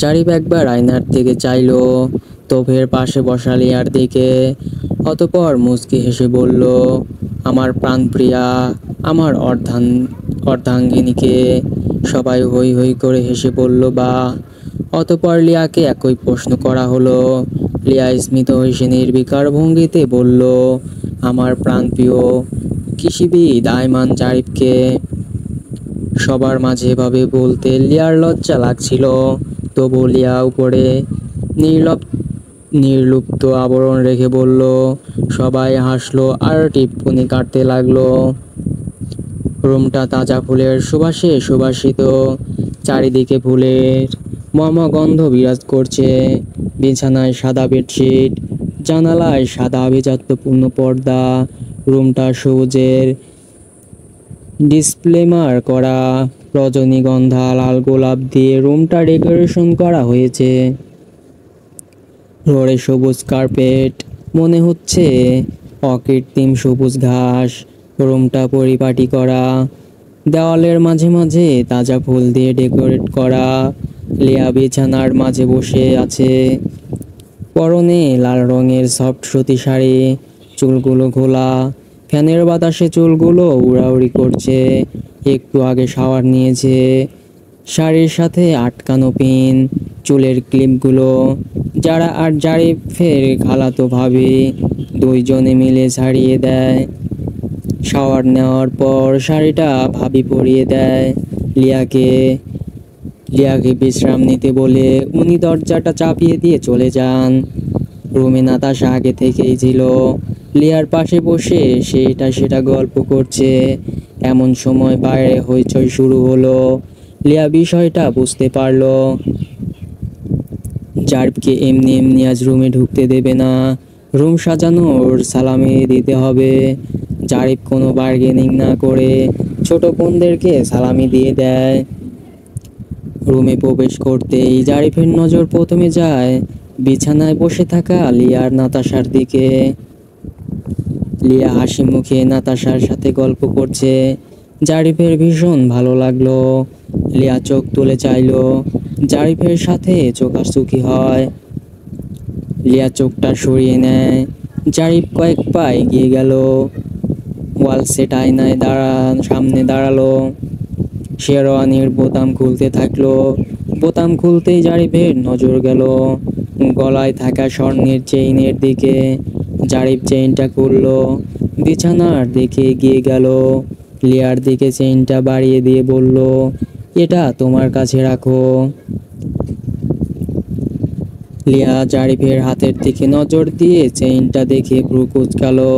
জারিফ একবার আয়নার দিকে চাইলো, তোফের পাশে বসা লিয়ার দিকে। অতঃপর মুচকি হেসে বলল, আমার প্রাণপ্রিয়া, আমার অর্ধাঙ্গিনীকে। সবাই হই হই করে হেসে বলল, বা। অতঃপর লিয়াকে একই প্রশ্ন করা হলো। লিয়া স্মিত হেসে নির্বিকার ভঙ্গিতে বলল, আমার প্রাণপ্রিয় কৃষিবিদ আয়মান জারিফকে। সবার মাঝে এভাবে বলতে লিয়ার লজ্জা লাগছিল, তবু লিয়া উপরে নির্লুপ্ত আবরণ রেখে বলল। সবাই হাসলো আর টিপ্পনি কাটতে লাগলো। রুমটা তাজা ফুলের সুবাসে সুবাসিত। চারিদিকে ফুলের গন্ধ বিরাজ করছে। বিছানায় সাদা বেডশিট, জানালায় সাদা আভিজাত্যপূর্ণ পর্দা। রুমটা সবুজের ডিসপ্লেমার করা রজনীগন্ধা লাল গোলাপ দিয়ে রুমটা ডেকোরেশন করা হয়েছে। ফ্লোরে সবুজ কার্পেট, মনে হচ্ছে অকৃত্রিম সবুজ ঘাস। রুমটা পরিপাটি করা, দেওয়ালের মাঝে মাঝে তাজা ফুল দিয়ে ডেকোরেট করা। লিয়া বিছানার মাঝে বসে আছে, পরনে লাল রঙের সফট সুতি শাড়ি, চুলগুলো খোলা, ফ্যানের বাতাসে চুলগুলো উড়াউড়ি করছে। একটু আগে শাওয়ার নিয়েছে। শাড়ির সাথে আটকানো পিন, চুলের ক্লিপগুলো। যারা আর জারিফের খালাতো ভাবি দুইজনে মিলে ছাড়িয়ে দেয়। শাওয়ার নেওয়ার পর শাড়িটা ভাবি পরিয়ে দেয় লিয়াকে। লিয়াকে বিশ্রাম নিতে বলে উনি দরজাটা চাপিয়ে দিয়ে চলে যান। রুমে নাতাশা আগে থেকেই ছিল, লিয়ার পাশে বসে সেটা গল্প করছে। এমন সময় বাইরে হইচই শুরু হলো। লিয়া বিষয়টা বুঝতে পারলো। জারিফকে এমনি এমনি আজ রুমে ঢুকতে দেবে না। রুম সাজানোর সালামি দিতে হবে। জারিফ কোনো বার্গেনিং না করে ছোট বোনদেরকে সালামি দিয়ে দেয়। রুমে প্রবেশ করতেই জারিফের নজর প্রথমে যায় বিছানায় বসে থাকা লিয়ার নাতাশার দিকে। লিয়া হাসি মুখে নাতাশার সাথে গল্প করছে। জারিফের ভীষণ ভালো লাগলো। লিয়া চোখ তুলে চাইলো, জারিফের সাথে চোখাচোখি হয়। লিয়া চোখটা সরিয়ে নেয়। জারিফ কয়েক পা এগিয়ে গেল, ওয়াল সেট আয়নায় সামনে দাঁড়ালো। শেরওয়ানির বোতাম খুলতে থাকলো। বোতাম খুলতেই জারিফের নজর গেল গলায় থাকা স্বর্ণের চেইনের দিকে। জারিফ চেইনটা খুললো, বিছানার দিকে এগিয়ে গেল। লিয়ার দিকে চেইনটা বাড়িয়ে দিয়ে বলল, এটা তোমার কাছে রাখো। লিয়া জারিফের হাতের দিকে নজর দিয়ে চেইনটা দেখে ভ্রু কুঁচকালো।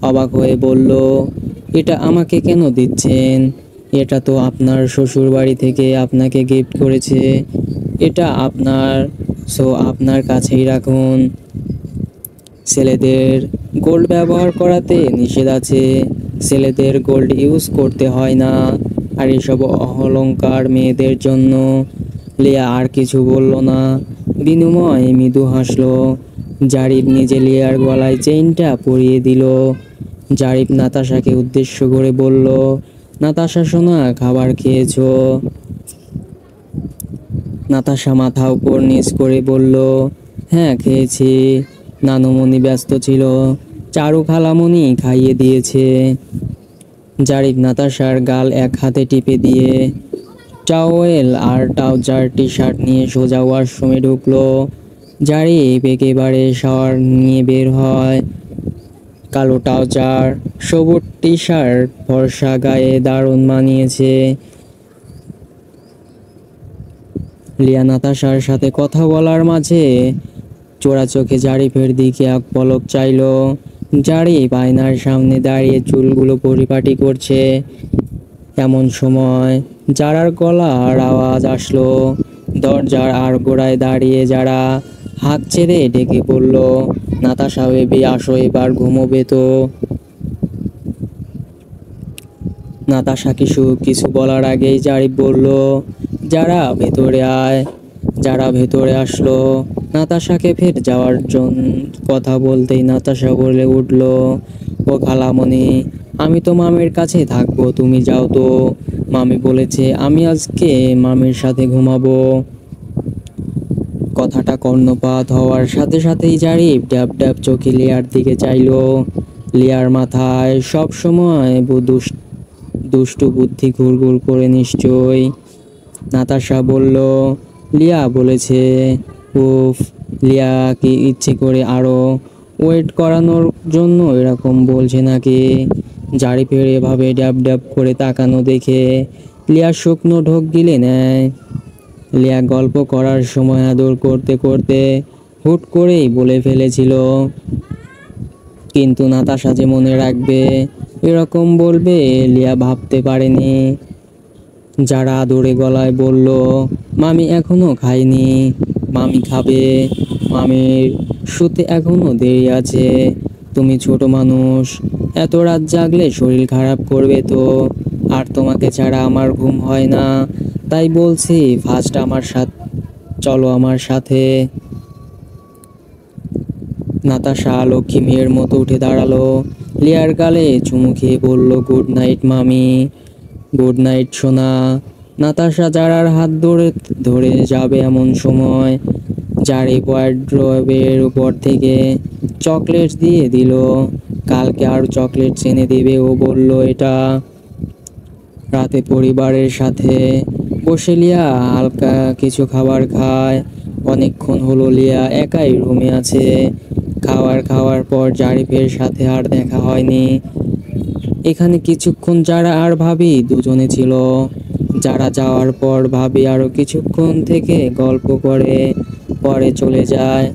অবাক হয়ে বলল, এটা আমাকে কেন দিচ্ছেন? এটা তো আপনার শ্বশুর বাড়ি থেকে আপনাকে গিফট করেছে। এটা আপনার, সো আপনার কাছেই রাখুন। ছেলেদের গোল্ড ব্যবহার করাতে নিষেধ আছে। ছেলেদের গোল্ড ইউজ করতে হয় না, আর এসব অলংকার মেয়েদের জন্য। লিয়া আর কিছু বলল না, বিনিময়ে মৃদু হাসলো। জারিফ নিজে লিয়ার গলায় চেইনটা পরিয়ে দিল। জারিফ নাতাশাকে উদ্দেশ্য করে বলল, নাতাশা সোনা, খাবার খেয়েছো? নাতাশা মাথা উপর নিচ করে বলল, হ্যাঁ খেয়েছি। নানুমণি ব্যস্ত ছিল, চারু খালামণি খাইয়ে দিয়েছে। জারিফ নাতাশার গাল এক হাতে টিপে দিয়ে টাওয়েল আর ট্রাউজার টি শার্ট নিয়ে সোজা ওয়াশরুমে ঢুকলো। জারিফ একেবারে শাওয়ার নিয়ে বের হয়। কালো ট্রাউজার, সবুজ টি শার্ট ফর্সা গায়ে দারুণ মানিয়েছে। লিয়া নাতাশার সাথে কথা বলার মাঝে চোরা চোখে জারিফের দিকে এক পলক চাইল। জারিফ আয়নার সামনে দাঁড়িয়ে চুলগুলো পরিপাটি করছে। এমন সময় যারার গলার আওয়াজ আসলো। দরজার আড়গোড়ায় দাঁড়িয়ে যারা হাত ছেড়ে ডেকে পড়ল, নাতাশা বেবি আসো, এবার ঘুমোবে তো। নাতাশা কিছু বলার আগেই জারিফ বলল, যারা ভেতরে আয়। যারা ভেতরে আসলো। নাতাশাকে ফের যাওয়ার জন্য কথা বলতেই নাতাশা বলে উঠল, ও খালামণি, আমি তো মামির কাছে থাকবো, তুমি যাও তো। মামি বলেছে আমি আজকে মামির সাথে ঘুমাবো। কথাটা কর্ণপাত হওয়ার সাথে সাথেই জারিফ ড্যাব ড্যাব চোখে লিয়ার দিকে চাইলো। লিয়ার মাথায় সব সময় দুষ্টু বুদ্ধি ঘুরঘুর করে নিশ্চয়ই। নাতাশা বলল, লিয়া বলেছে। উফ, লিয়া কি ইচ্ছে করে আরো ওয়েট করানোর জন্য এরকম বলছে নাকি? জারিফের এভাবে ড্যাব ড্যাব করে তাকানো দেখে লিয়া শুকনো ঢোক গিলে নেয়। লিয়া গল্প করার সময় আদর করতে করতে হুট করেই বলে ফেলেছিল, কিন্তু নাতাশা যে মনে রাখবে এরকম বলবে লিয়া ভাবতে পারেনি। যারা আদরে গলায় বলল, মামি এখনো খায়নি, মামি খাবে, মামির শুতে এখনো দেরি আছে। তুমি ছোট মানুষ, এত রাত জাগলে শরীর খারাপ করবে তো। আর তোমাকে ছাড়া আমার ঘুম হয় না, তাই বলছি ফার্স্ট আমার সাথে চলো আমার সাথে। নাতাশা লক্ষ্মী মেয়ের মতো উঠে দাঁড়ালো, লিয়ার গালে চুমু খেয়ে বলল, গুড নাইট মামি। গুড নাইট সোনা। নাতাশা জারার হাত ধরে ধরে যাবে এমন সময় জারি ওয়ার্ড্রোবের উপর থেকে চকলেট দিয়ে দিল। কালকে আর চকলেট এনে দেবে ও বলল। এটা রাতে পরিবারের সাথে বসে লিয়া হালকা কিছু খাবার খায়। অনেকক্ষণ হলো লিয়া একাই রুমে আছে। খাওয়ার পর জারিফের সাথে আর দেখা হয়নি। এখানে কিছুক্ষণ যারা আর ভাবি দুজনে ছিল। যারা যাওয়ার পর ভাবি আরো কিছুক্ষণ থেকে গল্প করে পরে চলে যায়।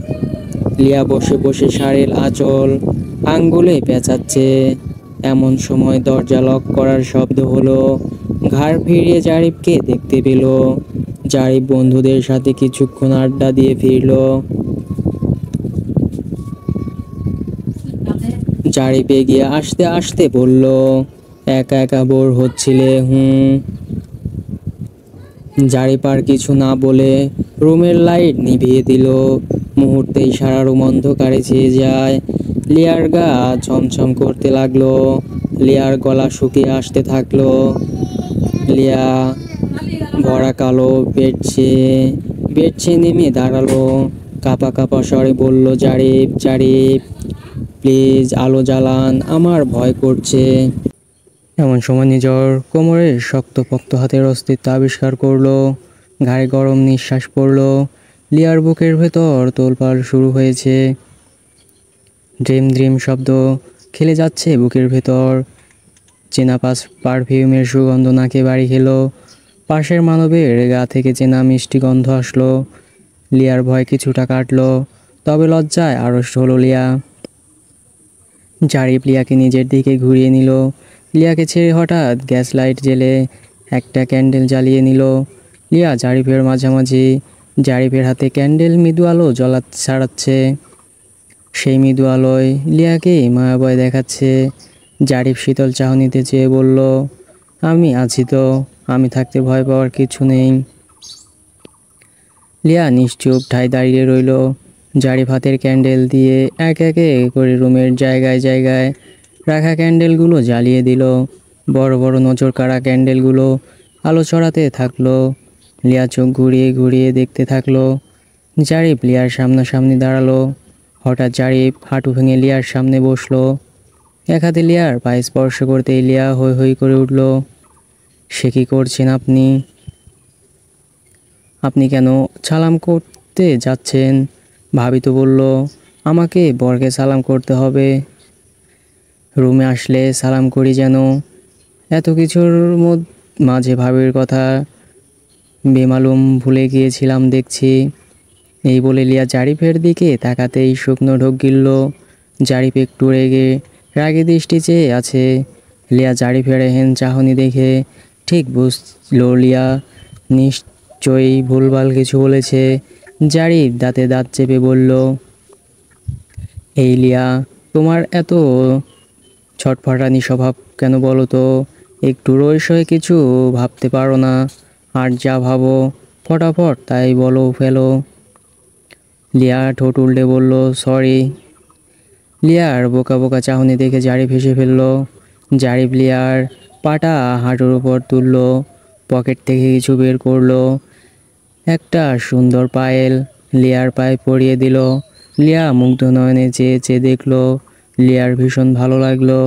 লিয়া বসে বসে শাড়ির আঁচল আঙ্গুলে পেঁচাচ্ছে। এমন সময় দরজা লক করার শব্দ হলো। ঘাড় ফিরিয়ে জারিফকে দেখতে পেল। জারিফ বন্ধুদের সাথে কিছুক্ষণ আড্ডা দিয়ে ফিরল। জারিফ এগিয়ে আসতে আসতে বলল, একা একা বোর হচ্ছিলে? জারিফ আর কিছু না বলে রুমের লাইট নিভিয়ে দিল। মুহূর্তেই সারা রুম অন্ধকারে ছেয়ে যায়। লিয়ার গা ছমছম করতে লাগলো। লিয়ার গলা শুকিয়ে আসতে থাকলো। লিয়া ভরা কালো বেডছে নেমে দাঁড়ালো। কাঁপা কাঁপা স্বরে বলল, জারিফ জারিফ প্লিজ আলো জ্বালান, আমার ভয় করছে। এমন সময় নিজের কোমরের শক্তপোক্ত হাতের অস্তিত্ব আবিষ্কার করলো। ঘাড়ে গরম নিঃশ্বাস পড়লো। লিয়ার বুকের ভেতর তোলপাড় শুরু হয়েছে। ড্রিম ড্রিম শব্দ খেলে যাচ্ছে বুকের ভেতর। চেনা পারফিউমের সুগন্ধ নাকে বাড়ি খেলো। পাশের মানবের গা থেকে চেনা মিষ্টি গন্ধ আসলো। লিয়ার ভয় কিছুটা কাটলো, তবে লজ্জায় আড়ষ্ট হলো লিয়া। জারিফ লিয়াকে নিজের দিকে ঘুরিয়ে নিল। লিয়াকে ছেড়ে হঠাৎ গ্যাস লাইট জেলে একটা ক্যান্ডেল জ্বালিয়ে নিল। লিয়া জারিফের মাঝামাঝি। জারিফের হাতে ক্যান্ডেল মৃদু আলো ছাড়াচ্ছে। সেই মৃদু আলোয় লিয়াকে মায়াবয় দেখাচ্ছে। জারিফ শীতল চাহনিতে চেয়ে বলল, আমি আছি তো, আমি থাকতে ভয় পাওয়ার কিছু নেই। লিয়া নিশ্চুপ ঠায় দাঁড়িয়ে রইল। জারিফ হাতের ক্যান্ডেল দিয়ে এক একে করে রুমের জায়গায় জায়গায় রাখা ক্যান্ডেলগুলো জ্বালিয়ে দিল। বড় বড় নজর কাড়া ক্যান্ডেলগুলো আলো ছড়াতে থাকলো। লিয়া চোখ ঘুরিয়ে ঘুরিয়ে দেখতে থাকলো। জারিফ লিয়ার সামনাসামনি দাঁড়ালো। হঠাৎ জারিফ হাঁটু ভেঙে লিয়ার সামনে বসলো। এক হাতে লিয়ার পায়ে স্পর্শ করতেই লিয়া হৈ হৈ করে উঠল। সে কি করছেন আপনি? আপনি কেন সালাম করতে যাচ্ছেন? ভাবি তো বলল আমাকে বরকে সালাম করতে হবে। রুমে আসলে সালাম করি যেন। এত কিছুর মাঝে ভাবির কথা বেমালুম ভুলে গিয়েছিলাম দেখছি। এই বলে লিয়া জারিফের দিকে তাকাতেই শুকনো ঢোক গিলল। জারিফ একটু রাগে দৃষ্টি চেয়ে আছে। লিয়া জারিফের এহেন চাহনি দেখে ঠিক বুঝলো লিয়া নিশ্চয়ই ভুলভাল কিছু বলেছে। জারিফ দাঁতে দাঁত চেপে বলল, এই লিয়া, তোমার এত ছটফটানি স্বভাব কেন বলো তো? একটু রইসয়ে কিছু ভাবতে পারো না? আর যা ভাবো ফটাফট তাই বলো ফেলো। লিয়া ঠোঁট উল্টে বলল, সরি। লিয়ার বোকা বোকা চাহনি দেখে জারিফ হেসে ফেলল। জারিফ লিয়ার পাটা হাঁটুর উপর তুলল। পকেট থেকে কিছু বের করলো। একটা সুন্দর পায়েল লিয়ার পায়ে পরিয়ে দিল। লিয়া মুগ্ধ নয়নে চেয়ে চেয়ে দেখলো। লিয়ার ভীষণ ভালো লাগলো।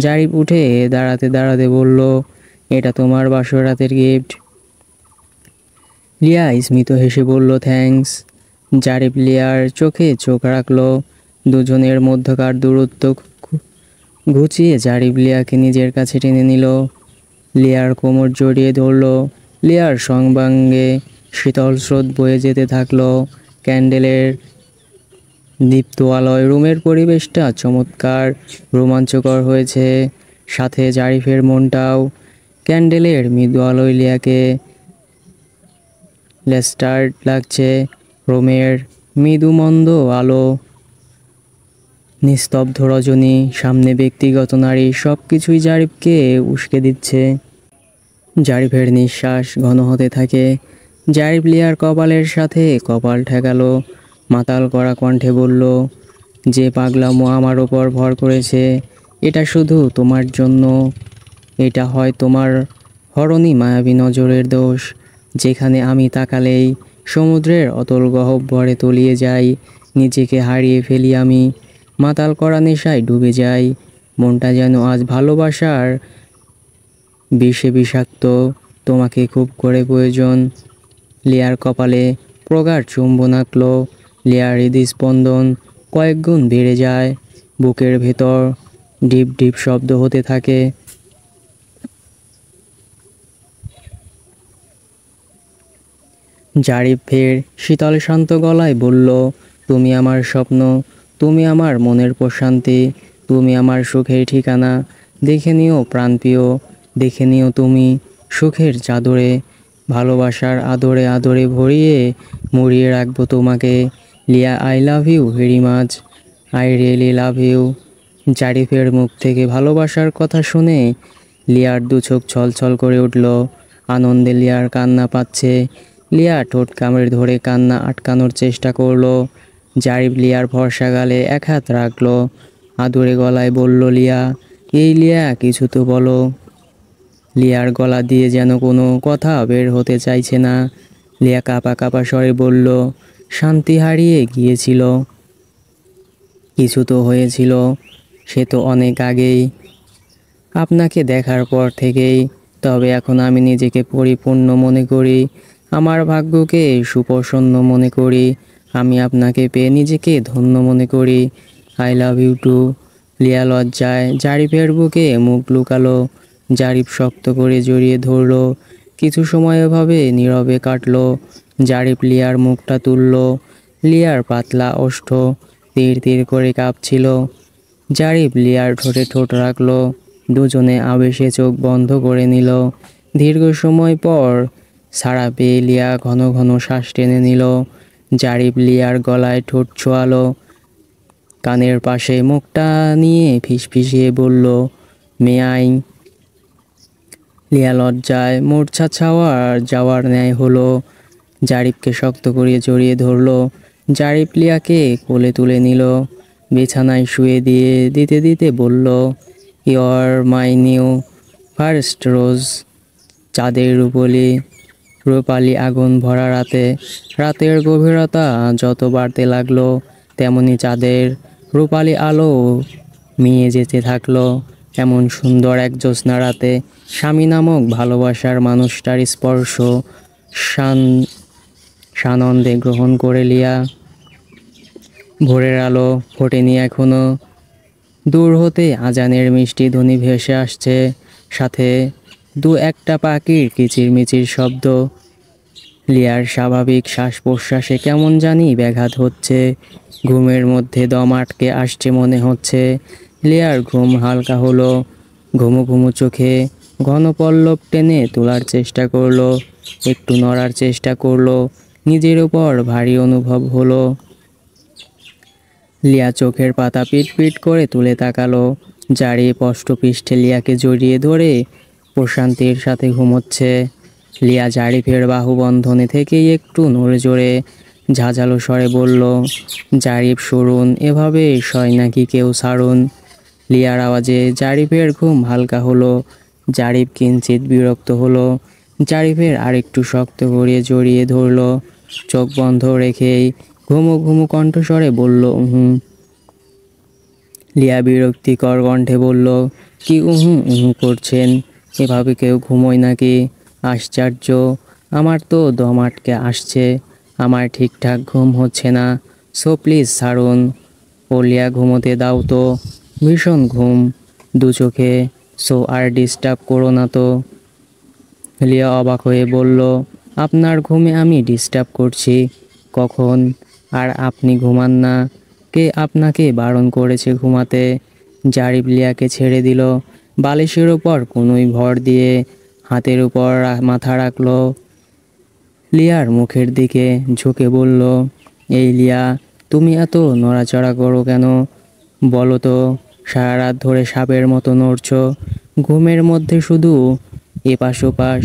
জারিফ উঠে দাঁড়াতে দাঁড়াতে বলল, এটা তোমার বাসর রাতের গিফট। লিয়া স্মিত হেসে বলল, থ্যাঙ্কস। জারিফ লিয়ার চোখে চোখ রাখলো। দুজনের মধ্যকার দূরত্ব ঘুচিয়ে জারিফ লিয়াকে নিজের কাছে টেনে নিল। লিয়ার কোমর জড়িয়ে ধরল। লিয়ার সঙ্গাঙ্গে শীতল স্রোত বয়ে যেতে থাকলো। ক্যান্ডেলের দীপ্ত আলোয় রুমের পরিবেশটা চমৎকার রোমাঞ্চকর হয়েছে। সাথে জারিফের মনটাও। ক্যান্ডেলের মৃদু আলোয় লিয়াকে লেস্টার্ড লাগছে। রুমের মৃদু মন্দ আলো, নিস্তব্ধ রজনী, সামনে ব্যক্তিগত নারী, সব কিছুই জারিফকে উস্কে দিচ্ছে। জারিফের নিঃশ্বাস ঘন হতে থাকে। জারিফ লিয়ার কপালের সাথে কপাল ঠেকালো, মাতাল করা কণ্ঠে বলল, যে পাগলামো আমার ওপর ভর করেছে, এটা শুধু তোমার জন্য। এটা হয় তোমার হরণী মায়াবী নজরের দোষ, যেখানে আমি তাকালেই সমুদ্রের অতল গহ্বরে তলিয়ে যাই, নিজেকে হারিয়ে ফেলি আমি, মাতাল করা নেশায় ডুবে যাই। মনটা যেন আজ ভালোবাসার বিষে বিষাক্ত, তোমাকে খুব করে প্রয়োজন। লিয়ার কপালে প্রগাঢ় চুম্বন আঁকল। লিয়ার হৃদস্পন্দন কয়েক গুণ বেড়ে যায়, বুকের ভেতর ডিপ ডিপ শব্দ হতে থাকে। জারিফ ফের শীতল শান্ত গলায় বলল, তুমি আমার স্বপ্ন, তুমি আমার মনের প্রশান্তি, তুমি আমার সুখের ঠিকানা। দেখে নিও প্রাণপ্রিয়, দেখে নিও তুমি সুখের চাদরে, ভালোবাসার আদরে আদরে ভরিয়ে মুড়িয়ে রাখবো তোমাকে। Liya, I love you very much, I really love you. জারিফের মুখ থেকে ভালোবাসার কথা শুনে লিয়ার দু চোখ ছলছল করে উঠল। আনন্দে লিয়ার কান্না পাচ্ছে। লিয়া ঠোঁট কামড়ে ধরে কান্না আটকানোর চেষ্টা করলো। জারিফ লিয়ার ফর্সা গালে এক হাত রাখলো, আদুরে গলায় বলল, লিয়া, এই লিয়া, কিছু তো বলো। লিয়ার গলা দিয়ে যেন কোনো কথা বের হতে চাইছে না। লিয়া কাঁপা কাঁপা স্বরে বলল, শান্তি হারিয়ে গিয়েছিল। কিছু তো হয়েছিল, সে তো অনেক আগেই, আপনাকে দেখার পর থেকেই। তবে এখন আমি নিজেকে পরিপূর্ণ মনে করি, আমার ভাগ্যকে সুপ্রসন্ন মনে করি। আমি আপনাকে পেয়ে নিজেকে ধন্য মনে করি। I love you too. Liya লজ্জায় জারিফের বুকে মুখ লুকালো। জারিফ শক্ত করে জড়িয়ে ধরলো। কিছু সময় এভাবে নীরবে কাটলো। জারিফ লিয়ার মুখটা তুলল। লিয়ার পাতলা ওষ্ঠ তীর তীর করে কাঁপছিল। জারিফ লিয়ার ঠোঁটে ঠোঁট রাখলো। দুজনে আবেশে চোখ বন্ধ করে নিল। দীর্ঘ সময় পর ছাড়া পেয়ে লিয়া ঘন ঘন শ্বাস টেনে নিল। জারিফ লিয়ার গলায় ঠোঁট ছোঁয়ালো, কানের পাশে মুখটা নিয়ে ফিসফিসিয়ে বলল, মে আই। লিয়া লজ্জায় মূর্ছা যাওয়ার ন্যায় হলো। জারিফকে শক্ত করে জড়িয়ে ধরলো। জারিফ লিয়াকে কোলে তুলে নিল, বিছানায় শুয়ে দিতে দিতে বলল, you are my new first rose. চাঁদের রূপালি আগুন ভরা রাতের গভীরতা যত বাড়তে লাগলো, তেমনি চাঁদের রূপালি আলো মিয়ে যেতে থাকলো। এমন সুন্দর এক জ্যোৎস্না রাতে স্বামী নামক ভালোবাসার মানুষটার স্পর্শ সানন্দে গ্রহণ করে লিয়া। ভোরের আলো ফোটেনি এখনো। দূর হতে আজানের মিষ্টি ধ্বনি ভেসে আসছে, সাথে দু একটা পাখির কিচিরমিচির শব্দ। লিয়ার স্বাভাবিক শ্বাস প্রশ্বাসে কেমন জানি ব্যাঘাত হচ্ছে। ঘুমের মধ্যে দম আটকে আসছে মনে হচ্ছে। লিয়ার ঘুম হালকা হলো। ঘুমু ঘুমু চোখে ঘন পল্লব টেনে তোলার চেষ্টা করলো, একটু নড়ার চেষ্টা করলো। নিজের উপর ভারী অনুভব হলো। লিয়া চোখের পাতা পিট পিট করে তুলে তাকালো। জারিফ অষ্টপৃষ্ঠে লিয়াকে জড়িয়ে ধরে প্রশান্তির সাথে ঘুমোচ্ছে। লিয়া জারিফের বাহুবন্ধনে থেকেই একটু নড়ে জোরে ঝাঁঝালো স্বরে বলল, জারিফ সরুন, এভাবে শয় নাকি কেউ, ছাড়ুন। লিয়ার আওয়াজে জারিফের ঘুম হালকা হলো। জারিফ কিঞ্চিত বিরক্ত হলো। জারিফের আরেকটু শক্ত করে জড়িয়ে ধরলো। চোখ বন্ধ রেখেই ঘুমু ঘুমু কণ্ঠস্বরে বলল, হুম। লিয়া বিরক্তিকর কণ্ঠে বলল, কি উহু উহু করছেন? এভাবে কেউ ঘুমোয় নাকি? আশ্চর্য, আমার তো দম আটকে আসছে, আমার ঠিকঠাক ঘুম হচ্ছে না। সো প্লিজ ছাড়ুন। ও লিয়া, ঘুমোতে দাও তো, ভীষণ ঘুম দু চোখে, সো আর ডিস্টার্ব করো না তো। লিয়া অবাক হয়ে বলল, আপনার ঘুমে আমি ডিস্টার্ব করছি কখন? আর আপনি ঘুমান না? কে আপনাকে বারণ করেছে ঘুমাতে? জারিফ লিয়াকে ছেড়ে দিল। বালিশের উপর কনুই ভর দিয়ে হাতের উপর মাথা রাখলো। লিয়ার মুখের দিকে ঝুঁকে বলল, এই লিয়া, তুমি এত নড়াচড়া করো কেন? বলো তো, সারা রাত ধরে সাপের মতো নড়ছো, ঘুমের মধ্যে শুধু এপাশ ওপাশ।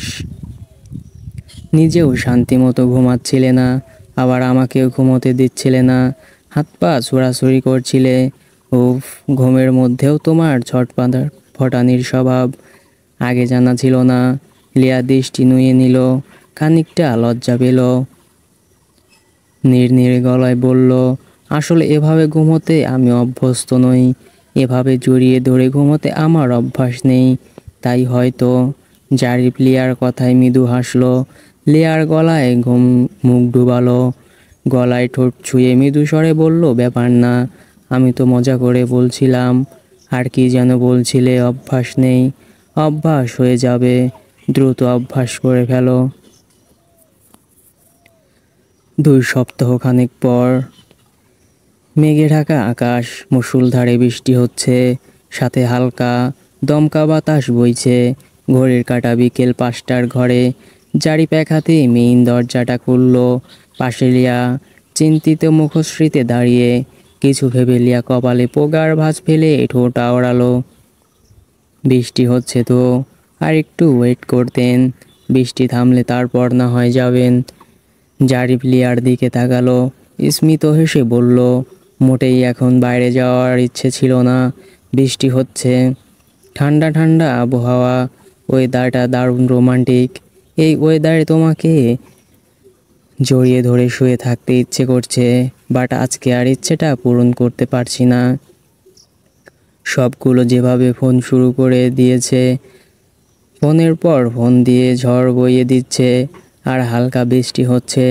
নিজেও শান্তিমতো ঘুমাচ্ছিলে না, আবার আমাকেও ঘুমোতে দিচ্ছিলে না। হাত পা ছোড়াছুড়ি করছিলে। উফ, ঘুমের মধ্যেও তোমার ছটফটানির ফটানির স্বভাব আগে জানা ছিল না। লিয়া দৃষ্টি নুয়ে নিল, খানিকটা লজ্জা পেল। নির্নির গলায় বলল, আসলে এভাবে ঘুমোতে আমি অভ্যস্ত নই। এভাবে জড়িয়ে ধরে ঘুমোতে আমার অভ্যাস নেই, তাই হয়তো। জারিফ লিয়ার কথায় মৃদু হাসল। লিয়ার গলায় ঘুম মুখ ডুবালো, গলায় ঠোঁট ছুঁয়ে মৃদু স্বরে বলল, ব্যাপার না, আমি তো মজা করে বলছিলাম। আর কি যেন বলছিলে? অভ্যাস নেই? অভ্যাস হয়ে যাবে, দ্রুত অভ্যাস করে ফেলো। 2 সপ্তাহ খানেক পর। মেঘে ঢাকা আকাশ, মুষলধারে বৃষ্টি হচ্ছে, সাথে হালকা দমকা বাতাস বইছে। ঘড়ির কাঁটা বিকেল 5টার ঘরে। জারিপ এক হাতে মেইন দরজাটা খুলল। পাশে লিয়া চিন্তিত মুখশ্রীতে দাঁড়িয়ে। কিছু ভেবে লিয়া কপালে পোগার ভাঁজ ফেলে ঠোঁট আওড়ালো। বৃষ্টি হচ্ছে তো, আর একটু ওয়েট করতেন। বৃষ্টি থামলে তারপর না হয় যাবেন। জারিফ লিয়ার দিকে তাকালো, স্মিত হেসে বলল, মোটেই এখন বাইরে যাওয়ার ইচ্ছে ছিল না। বৃষ্টি হচ্ছে, ঠান্ডা ঠান্ডা আবহাওয়া, ওয়েদারটা দারুণ রোমান্টিক। এই ওয়েদারে তোমাকে জড়িয়ে ধরে শুয়ে থাকতে ইচ্ছে করছে, বাট আজকে আর ইচ্ছেটা পূরণ করতে পারছি না। সবগুলো যেভাবে ফোন শুরু করে দিয়েছে, ফোনের পর ফোন দিয়ে ঝড় বইয়ে দিচ্ছে, আর হালকা বৃষ্টি হচ্ছে।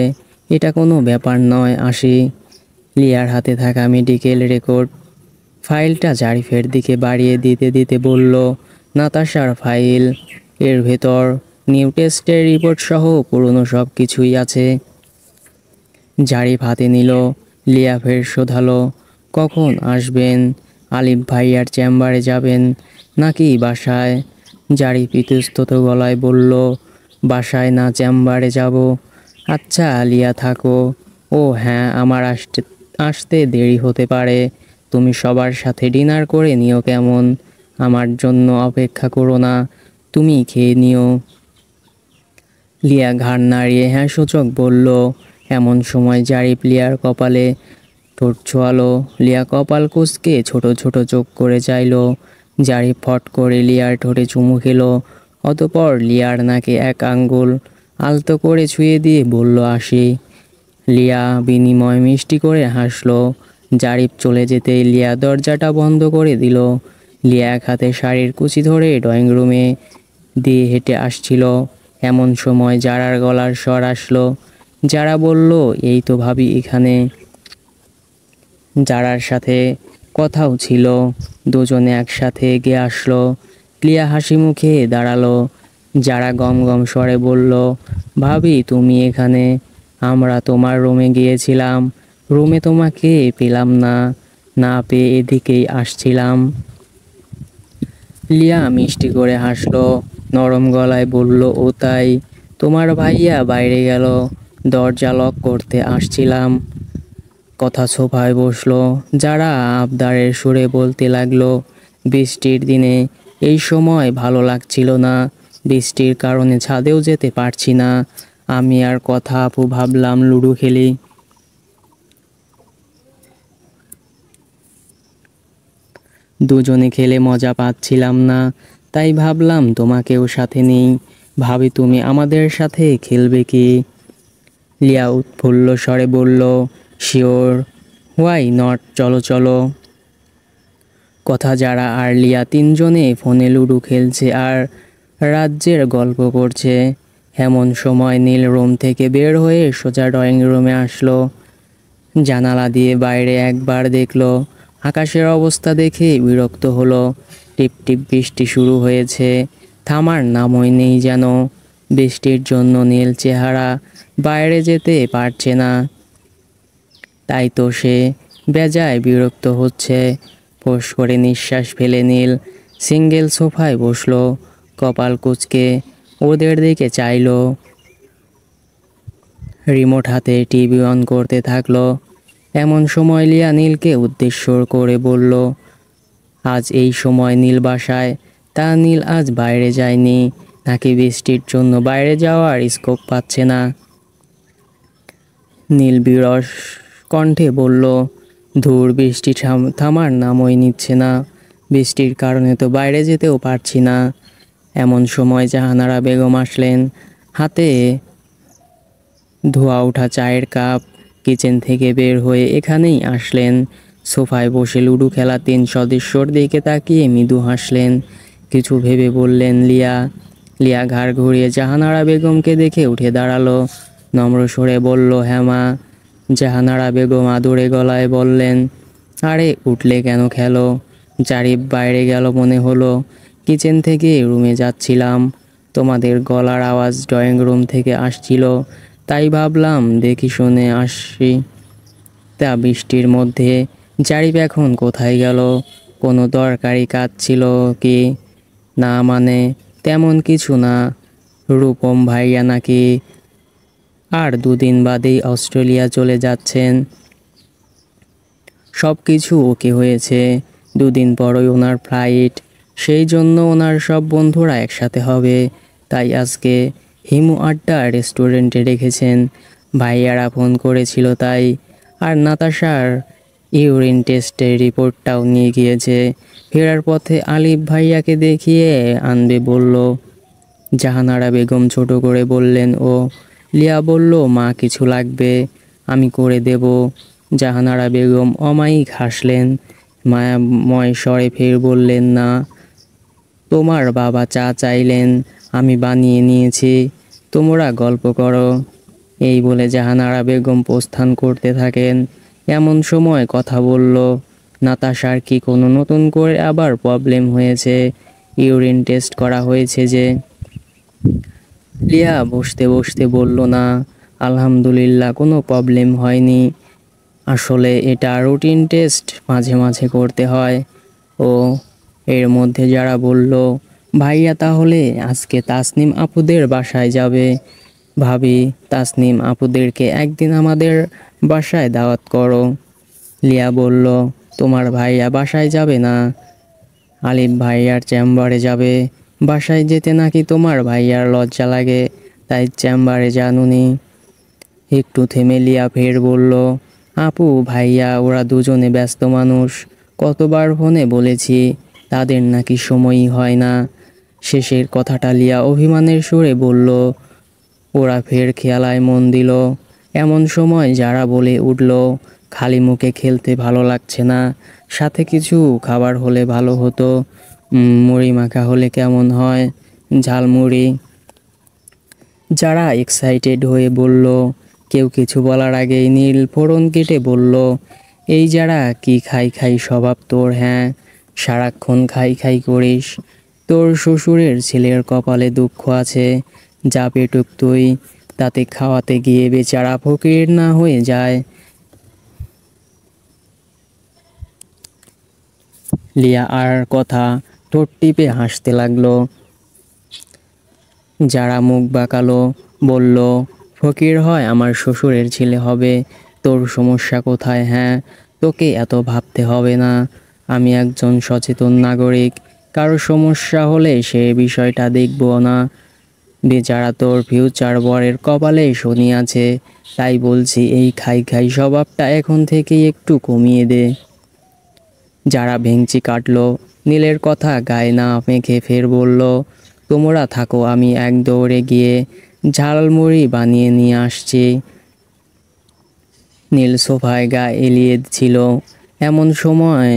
এটা কোনো ব্যাপার নয়, আসি। লিয়ার হাতে থাকা মেডিকেল রেকর্ড ফাইলটা জারিফের দিকে বাড়িয়ে দিতে দিতে বলল, নাতাশার ফাইল, এর ভেতর নিউ টেস্টের রিপোর্ট সহ পুরনো সব কিছুই আছে। জারিফ হাতে নিল। লিয়া ফের শোধালো, কখন আসবেন? আলিফ ভাইয়ার চেম্বারে যাবেন নাকি বাসায়? জারিফ ইতস্তত গলায় বলল, বাসায় না, চেম্বারে যাব। আচ্ছা লিয়া, থাকো। ও হ্যাঁ, আমার আসতে দেরি হতে পারে। তুমি সবার সাথে ডিনার করে নিও কেমন? আমার জন্য অপেক্ষা করো না, তুমি খেয়ে নিও। লিয়া ঘাড় নাড়িয়ে হ্যাঁ সূচক বলল। এমন সময় জারিফ লিয়ার কপালে ঠোঁট ছোঁয়ালো। লিয়া কপাল কুঁচকে ছোট ছোট চোখ করে চাইল। জারিফ ফট করে লিয়ার ঠোঁটে চুমু খেলো। অতঃপর লিয়ার নাকে এক আঙ্গুল আলতো করে ছুঁয়ে দিয়ে বলল, আসি। লিয়া বিনিময় মিষ্টি করে হাসলো। জারিফ চলে যেতেই লিয়া দরজাটা বন্ধ করে দিল। লিয়া এক হাতে শাড়ির কুচি ধরে ড্রয়িং রুমে দিয়ে হেঁটে আসছিল। এমন সময় জারার গলার স্বর আসলো। যারা বলল, এই তো ভাবি এখানে। জারার সাথে কথাও ছিল। দুজনে একসাথে এগিয়ে আসলো। লিয়া হাসি মুখে দাঁড়ালো। যারা গম গম স্বরে বলল, ভাবি তুমি এখানে? আমরা তোমার রুমে গিয়েছিলাম, রুমে তোমাকে পেলাম না, না পেয়ে এদিকেই আসছিলাম। লিয়া মিষ্টি করে হাসলো, নরম গলায় বলল, ও তাই? তোমার ভাইয়া বাইরে গেল, দরজা লক করতে আসছিলাম। কথা সোফায় বসলো। যারা আবদারের সুরে বলতে লাগলো, বৃষ্টির দিনে এই সময় ভালো লাগছিল না, বৃষ্টির কারণে ছাদেও যেতে পারছি না। আমি আর কথা আপু ভাবলাম লুডো খেলি। দুজনে খেলে মজা পাচ্ছিলাম না, তাই ভাবলাম তোমাকেও সাথে নেই। ভাবি তুমি আমাদের সাথে খেলবে কি? লিয়া উৎফুল্ল স্বরে বলল, শিওর, হোয়াই নট, চলো চলো। কথা যারা আর লিয়া তিনজনে ফোনে লুডো খেলছে আর রাজ্যের গল্প করছে। এমন সময় নীল রুম থেকে বের হয়ে সোজা ড্রয়িং রুমে আসলো। জানালা দিয়ে বাইরে একবার দেখলো। আকাশের অবস্থা দেখে বিরক্ত হলো। টিপ টিপ বৃষ্টি শুরু হয়েছে, থামার নামই নেই যেন। বৃষ্টির জন্য নীল চেহারা বাইরে যেতে পারছে না, তাই তো সে বেজায় বিরক্ত হচ্ছে। ফোঁস করে নিঃশ্বাস ফেলে নীল সিঙ্গেল সোফায় বসলো। কপাল কুঁচকে ওদের দিকে চাইলো। রিমোট হাতে টিভি অন করতে থাকলো। এমন সময় লিয়া নীলকে উদ্দেশ্য করে বলল, আজ এই সময় নীল বাসায়? তা নীল আজ বাইরে যায়নি, নাকি বৃষ্টির জন্য বাইরে যাওয়ার স্কোপ পাচ্ছে না? নীল বিরস কণ্ঠে বলল, ধুর, বৃষ্টি থামার নামই নিচ্ছে না। বৃষ্টির কারণে তো বাইরে যেতেও পারছি না। এমন সময় জাহানারা বেগম আসলেন, হাতে ধোয়া ওঠা চায়ের কাপ। কিচেন থেকে বের হয়ে এখানেই আসলেন। সোফায় বসে লুডো খেলা 3 সদস্যর দিকে তাকিয়ে মৃদু হাসলেন। কিছু ভেবে বললেন, লিয়া। লিয়া ঘাড় ঘুরিয়ে জাহানারা বেগমকে দেখে উঠে দাঁড়ালো। নম্র স্বরে বলল, হ্যাঁ মা। জাহানারা বেগম আদুরে গলায় বললেন, আরে উঠলে কেন? খেলো। জারিফ বাইরে গেল মনে হলো। কিচেন থেকে রুমে যাচ্ছিলাম, তোমাদের গলার আওয়াজ ড্রয়িং রুম থেকে আসছিল, তাই ভাবলাম দেখি শুনে আসি। তা বৃষ্টির মধ্যে জারিফ এখন কোথায় গেল? কোনো দরকারি কাজ ছিল কি? না মানে তেমন কিছু না। রূপম ভাইয়া নাকি আর 2 দিন বাদেই অস্ট্রেলিয়া চলে যাচ্ছেন। সব কিছু ওকে হয়েছে। 2 দিন পরই ওনার ফ্লাইট, সেই জন্য ওনার সব বন্ধুরা একসাথে হবে। তাই আজকে হিমু আড্ডা রেস্টুরেন্টে রেখেছেন। ভাইয়ারা ফোন করেছিল তাই। আর নাতাশার ইউরিন টেস্টের রিপোর্টটাও নিয়ে গিয়েছে। ফেরার পথে আলিফ ভাইয়াকে দেখিয়ে আনবে বলল। জাহানারা বেগম ছোট করে বললেন, ও। লিয়া বলল, মা কিছু লাগবে আমি করে দেব। জাহানারা বেগম অমায়িক হাসলেন। মায়াময় স্বরে ফের বললেন, না, তোমার বাবা চা চাইলেন, আমি বানিয়ে নিয়েছি, তোমরা গল্প করো। এই বলে জাহানারা বেগম প্রস্থান করতে থাকেন। এমন সময় কথা বলল, নাতাশার কি কোনো নতুন করে আবার প্রবলেম হয়েছে? ইউরিন টেস্ট করা হয়েছে যে? লিয়া বসতে বসতে বলল, না আলহামদুলিল্লাহ, কোনো প্রবলেম হয়নি। আসলে এটা রুটিন টেস্ট, মাঝে মাঝে করতে হয়। ও। এর মধ্যে যারা বলল, ভাইয়া তাহলে আজকে তাসনিম আপুদের বাসায় যাবে। ভাবি, তাসনিম আপুদেরকে একদিন আমাদের বাসায় দাওয়াত করো। লিয়া বলল, তোমার ভাইয়া বাসায় যাবে না? আলিফ ভাইয়ার চেম্বারে যাবে। বাসায় যেতে নাকি তোমার ভাইয়ার লজ্জা লাগে, তাই চেম্বারে জানুনি। একটু থেমে লিয়া ফের বলল, আপু ভাইয়া ওরা দুজনে ব্যস্ত মানুষ, কতবার ফোনে বলেছি, তাদের নাকি সময়ই হয় না। শেষের কথাটা লিয়া অভিমানের সুরে বলল। ওরা ফের খেলায় মন দিল। এমন সময় যারা বলে উঠল, খালি মুখে খেলতে ভালো লাগছে না, সাথে কিছু খাবার হলে ভালো হতো। মুড়ি মাখা হলে কেমন হয়? ঝালমুড়ি। যারা এক্সাইটেড হয়ে বলল। কেউ কিছু বলার আগেই নীল ফোড়ন কেটে বলল, এই যারা কি খাই খাই স্বভাব তোর? হ্যাঁ, সারাক্ষণ খাই খাই করিস। তোর শ্বশুরের ছেলের কপালে দুঃখ আছে, যা পেটুক তুই, তাতে খাওয়াতে গিয়ে বেচারা ফকির না হয়ে যায়। লিয়া আর কথা ঠোঁট টিপে হাসতে লাগলো। যারা মুখ বাঁকালো, বলল, ফকির হয় আমার শ্বশুরের ছেলে হবে, তোর সমস্যা কোথায়? হ্যাঁ, তোকে এত ভাবতে হবে না। আমি একজন সচেতন নাগরিক, কারো সমস্যা হলে সে বিষয়টা দেখব না। বেচারা তোর ফিউচার বরের কপালে শনি আছে, তাই বলছি এই খাই খাই স্বভাবটা এখন থেকেই একটু কমিয়ে দে। যারা ভেঙচি কাটলো। নীলের কথা গায়ে না মেখে ফের বলল, তোমরা থাকো, আমি এক দৌড়ে গিয়ে ঝালমুড়ি বানিয়ে নিয়ে আসছি। নীল সোফায় গা এলিয়ে ছিল। এমন সময়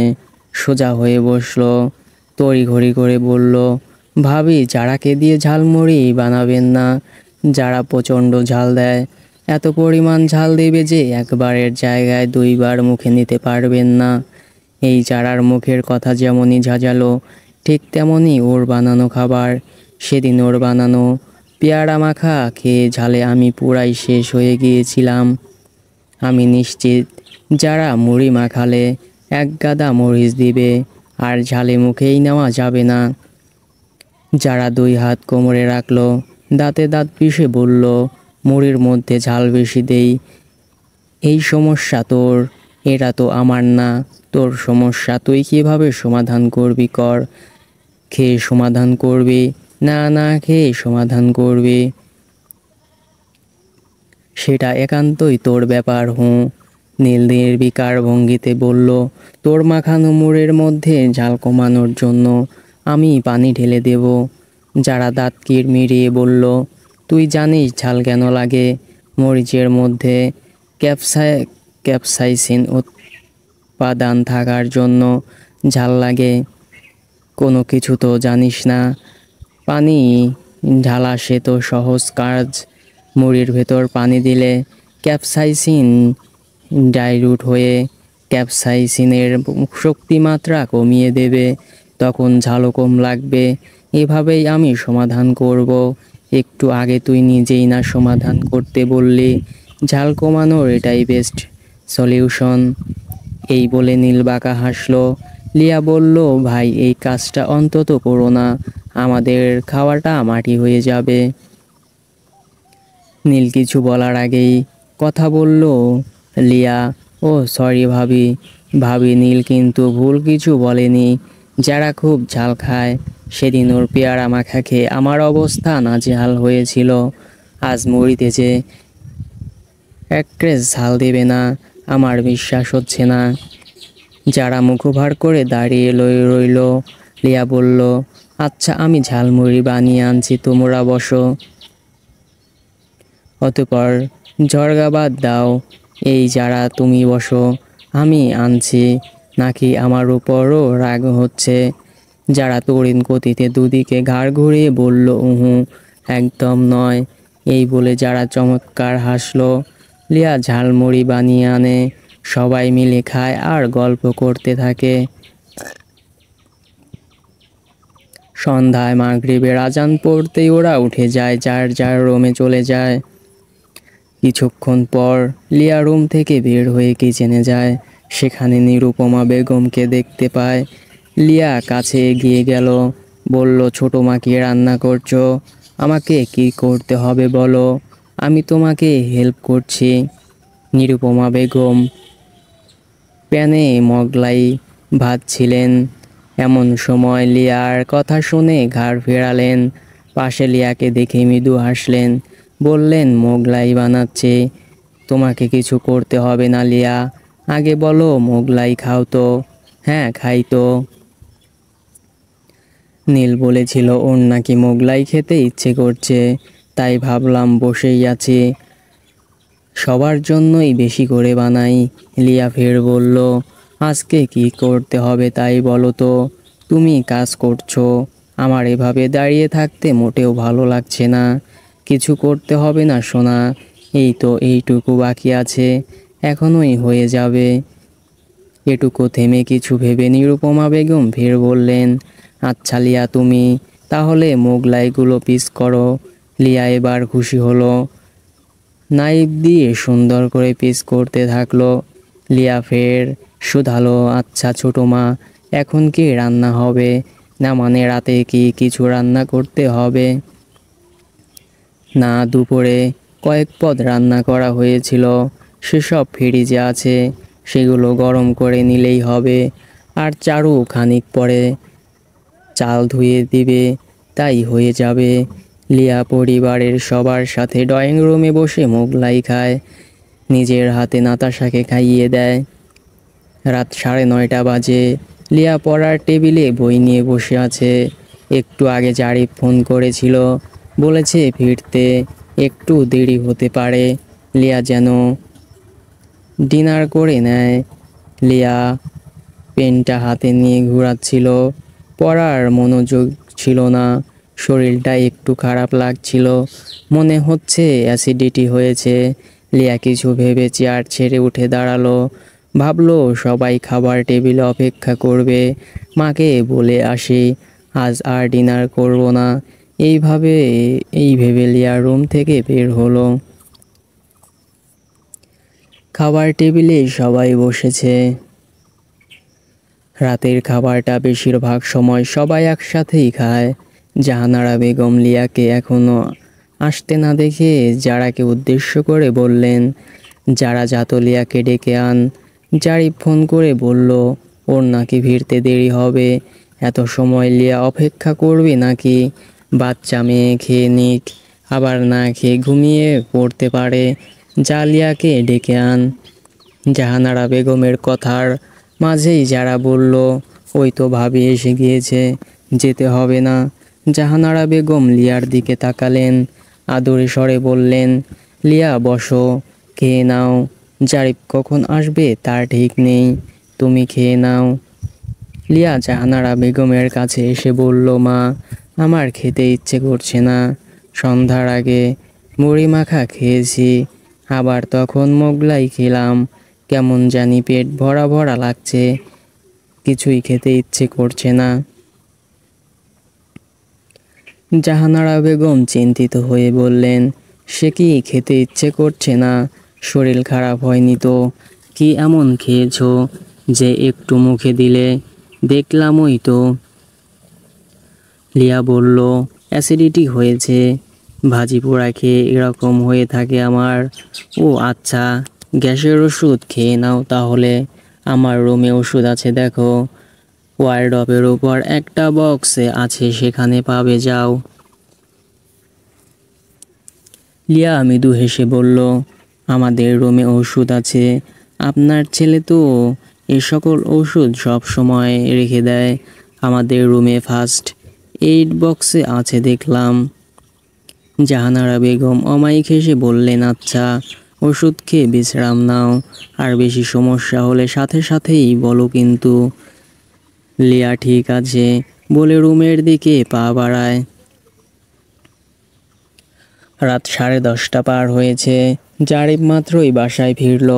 সোজা হয়ে বসলো, তড়িঘড়ি করে বলল, ভাবি যারাকে দিয়ে ঝালমুড়ি বানাবেন না, যারা প্রচণ্ড ঝাল দেয়। এত পরিমাণ ঝাল দেবে যে একবারের জায়গায় 2 বার মুখে নিতে পারবেন না। এই যারার মুখের কথা যেমনই ঝাঁঝালো, ঠিক তেমনই ওর বানানো খাবার। সেদিন ওর বানানো পেয়ারা মাখা খেয়ে ঝালে আমি পুরাই শেষ হয়ে গিয়েছিলাম। আমি নিশ্চিত যারা মুড়ি মাখালে 1 গাদা মরিচ দিবে, আর ঝালে মুখেই নেওয়া যাবে না। যারা 2 হাত কোমরে রাখলো, দাঁতে দাঁত পিষে বলল, মুড়ির মধ্যে ঝাল বেশি দেই। এই সমস্যা তোর, এটা তো আমার না। তোর সমস্যা তুই কিভাবে সমাধান করবি কর, খেয়ে সমাধান করবি, না না খেয়ে সমাধান করবে সেটা একান্তই তোর ব্যাপার। নীল নির্বিকার ভঙ্গিতে বলল, তোর মাখানো মুড়ের মধ্যে ঝাল কমানোর জন্য আমি পানি ঢেলে দেব। যারা দাঁত কিড়মিড়িয়ে বলল, তুই জানিস ঝাল কেন লাগে? মরিচের মধ্যে ক্যাপসাইসিন উপাদান থাকার জন্য ঝাল লাগে। কোনো কিছু তো জানিস না। পানি ঢালা সে তো সহজ কাজ। মুড়ির ভেতর পানি দিলে ক্যাপসাইসিন ডাইলুট হয়ে ক্যাপসাইসিনের শক্তিমাত্রা কমিয়ে দেবে, তখন ঝালও কম লাগবে। এভাবেই আমি সমাধান করব। একটু আগে তুই নিজেই না সমাধান করতে বললি? ঝাল কমানোর এটাই বেস্ট সলিউশন। এই বলে নীলবাঁকা হাসলো। লিয়া বলল, ভাই এই কাজটা অন্তত করো না, আমাদের খাওয়াটা মাটি হয়ে যাবে। নীল কিছু বলার আগেই কথা বলল লিয়া, ও সরি ভাবি। ভাবি নীল কিন্তু ভুল কিছু বলেনি। যারা খুব ঝাল খায়, সেদিন ওর পেয়ারা মাখা খেয়ে আমার অবস্থা নাজেহাল হয়েছিল। আজ মুড়িতে যে এক ট্রেস ঝাল দেবে না, আমার বিশ্বাস হচ্ছে না। যারা মুখভার করে দাঁড়িয়ে রইল। লিয়া বলল, আচ্ছা আমি ঝালমুড়ি বানিয়ে আনছি, তোমরা বসো। অতঃপর জর্গা বাদ দাও। এই যারা তুমি বসো, আমি আনছি। নাকি আমার উপরও রাগ হচ্ছে? যারা তরিন গতিতে দুদিকে ঘাড় ঘুরিয়ে বলল, উহু, একদম নয়। এই বলে যারা চমৎকার হাসলো। লিয়া ঝালমুড়ি বানিয়ে আনে, সবাই মিলে খায় আর গল্প করতে থাকে। সন্ধ্যায় মাগরিবের আজান পড়তেই ওরা উঠে যায়, যার যার রুমে চলে যায়। কিছুক্ষণ পর লিয়া রুম থেকে বের হয়ে কিচেনে যায়। সেখানে নিরুপমা বেগমকে দেখতে পায়। লিয়া কাছে এগিয়ে গেল, বলল, ছোট মা কি রান্না করছো? আমাকে কি করতে হবে বলো, আমি তোমাকে হেল্প করছি। নিরুপমা বেগম প্যানে মোগলাই ভাজছিলেন। এমন সময় লিয়ার কথা শুনে ঘাড় ফেরালেন। পাশে লিয়াকে দেখে মৃদু হাসলেন, বললেন, মোগলাই বানাচ্ছে, তোমাকে কিছু করতে হবে না লিয়া। আগে বলো মোগলাই খাও তো? হ্যাঁ খাই তো। নীল বলেছিল ওর নাকি মোগলাই খেতে ইচ্ছে করছে, তাই ভাবলাম বসেই আছি, সবার জন্যই বেশি করে বানাই। লিয়া ফের বলল, আজকে কি করতে হবে তাই বলো তো? তুমি কাজ করছো, আমার এভাবে দাঁড়িয়ে থাকতে মোটেও ভালো লাগছে না। কিছু করতে হবে না সোনা, এই তো এইটুকু বাকি আছে, এখনই হয়ে যাবে। এটুকু থেমে কিছু ভেবে নিরুপমা বেগম ফের বললেন, আচ্ছা লিয়া, তুমি তাহলে মোগলাইগুলো পিস করো। লিয়া এবার খুশি হলো, নাইফ দিয়ে সুন্দর করে পিস করতে থাকলো। লিয়া ফের শুধালো, আচ্ছা ছোটো মা, এখন কি রান্না হবে? না মানে রাতে কি কিছু রান্না করতে হবে? না, দুপুরে কয়েক পদ রান্না করা হয়েছিল, সেসব ফ্রিজে আছে, সেগুলো গরম করে নিলেই হবে। আর চারু খানিক পরে চাল ধুয়ে দিবে, তাই হয়ে যাবে। লিয়া পরিবারের সবার সাথে ড্রয়িং রুমে বসে মোগলাই খায়, নিজের হাতে নাতাশাকে খাইয়ে দেয়। রাত 9:30 বাজে। লিয়া পড়ার টেবিলে বই নিয়ে বসে আছে। একটু আগে জারিফ ফোন করেছিল, বলেছে ফিরতে একটু দেরি হতে পারে। লিয়া যেন ডিনার করে নেয়। লিয়া পেনটা হাতে নিয়ে ঘোরাচ্ছিল, পড়ার মনোযোগ ছিল না। শরীরটা একটু খারাপ লাগছিল, মনে হচ্ছে অ্যাসিডিটি হয়েছে। লিয়া কিছু ভেবে চেয়ার ছেড়ে উঠে দাঁড়ালো, ভাবলো সবাই খাবার টেবিলে অপেক্ষা করবে, মাকে বলে আসি আজ আর ডিনার করব না। এই ভেবে লিয়া রুম থেকে বের হলো। খাবার টেবিলে সবাই বসেছে। রাতের খাবারটা বেশিরভাগ সময় সবাই একসাথেই খায়। জাহানারা বেগম লিয়াকে এখনো আসতে না দেখে যারাকে উদ্দেশ্য করে বললেন, যারা যাত লিয়াকে ডেকে আন। জারিফ ফোন করে বলল, ওর নাকি ফিরতে দেরি হবে, এত সময় লিয়া অপেক্ষা করবে নাকি? বাচ্চা মেয়ে খেয়ে নিক, আবার না খেয়ে ঘুমিয়ে পড়তে পারে। জালিয়াকে ডেকে আন। জাহানারা বেগমের কথার মাঝেই যারা বলল, ওই তো ভাবি এসে গিয়েছে, যেতে হবে না। জাহানারা বেগম লিয়ার দিকে তাকালেন, আদরে স্বরে বললেন, লিয়া বসো, খেয়ে নাও। জারিফ কখন আসবে তার ঠিক নেই, তুমি খেয়ে নাও। লিয়া জাহানারা বেগমের কাছে এসে বলল, মা, আমার খেতে ইচ্ছে করছে না। সন্ধ্যার আগে মুড়ি মাখা খেয়েছি, আবার তখন মোগলাই খেলাম, কেমন জানি পেট ভরা ভরা লাগছে, কিছুই খেতে ইচ্ছে করছে না। জাহানারা বেগম চিন্তিত হয়ে বললেন, সে কি খেতে ইচ্ছে করছে না? শরীর খারাপ হয়নি তো? কি এমন খেয়েছো যে একটু মুখে দিলে? দেখলামই তো। লিয়া বলল, অ্যাসিডিটি হয়েছে, ভাজি পোড়া খেয়ে এরকম হয়ে থাকে আমার। ও আচ্ছা, গ্যাসের ওষুধ খেয়ে নাও তাহলে, আমার রুমে ওষুধ আছে দেখো, ওয়ার্ডরোবের উপর একটা বক্সে আছে, সেখানে পাবে, যাও। লিয়া মৃদু হেসে বলল, আমাদের রুমে ওষুধ আছে, আপনার ছেলে তো এ সকল ওষুধ সব সময় রেখে দেয়, আমাদের রুমে ফার্স্ট এইড বক্সে আছে দেখলাম। জাহানারা বেগম অমায়িক হেসে বললেন, আচ্ছা, ওষুধ খেয়ে বিশ্রাম নাও, আর বেশি সমস্যা হলে সাথে সাথেই বলো কিন্তু। লিয়া ঠিক আছে বলে রুমের দিকে পা বাড়ায়। রাত 10:30 পার হয়েছে। জারিফ মাত্রই বাসায় ফিরল।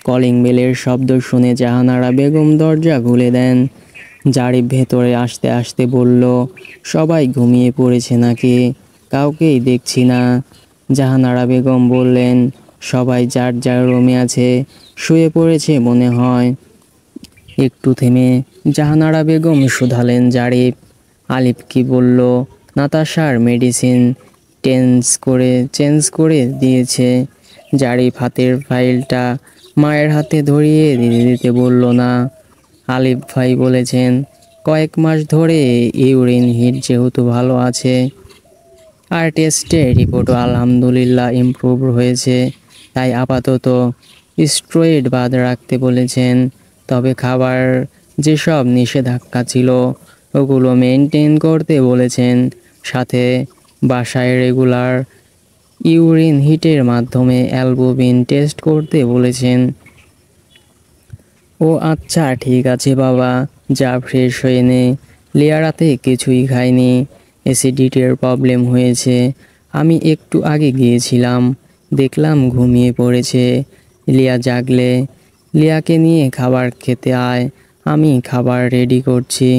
কলিং বেলের শব্দ শুনে জাহানারা বেগম দরজা খুলে দেন। জারিফ ভেতরে আসতে আসতে বলল, সবাই ঘুমিয়ে পড়েছে নাকি? কাউকেই দেখছি না। জাহানারা বেগম বললেন, সবাই যার যার রুমে আছে, শুয়ে পড়েছে মনে হয়। একটু থেমে জাহানারা বেগম শুধালেন, জারিফ, আলিফ কি বলল? নাতাশার মেডিসিন চেঞ্জ করে দিয়েছে। জারিফ হাতের ফাইলটা মায়ের হাতে ধরিয়ে দিতে বলল, না, আলিফ ভাই বলেছেন কয়েক মাস ধরে ইউরিন হিট যেহেতু ভালো আছে, আর টেস্টে রিপোর্টও আলহামদুলিল্লাহ ইমপ্রুভ হয়েছে, তাই আপাতত স্টেরয়েড বাদ রাখতে বলেছেন। তবে খাবার যেসব নিষেধাজ্ঞা ছিল ওগুলো মেনটেন করতে বলেছেন, সাথে বাসায় রেগুলার ইউরিন হিটের মাধ্যমে অ্যালবুমিন টেস্ট করতে বলেছেন। ও আচ্ছা, ঠিক আছে বাবা, যা ফ্রেশ হয়ে নে। লিয়া রাতে কিছুই খায়নি, অ্যাসিডিটির প্রবলেম হয়েছে। আমি একটু আগে গিয়েছিলাম, দেখলাম ঘুমিয়ে পড়েছে। লিয়া জাগলে লিয়াকে নিয়ে খাবার খেতে আয়, আমি খাবার রেডি করছি।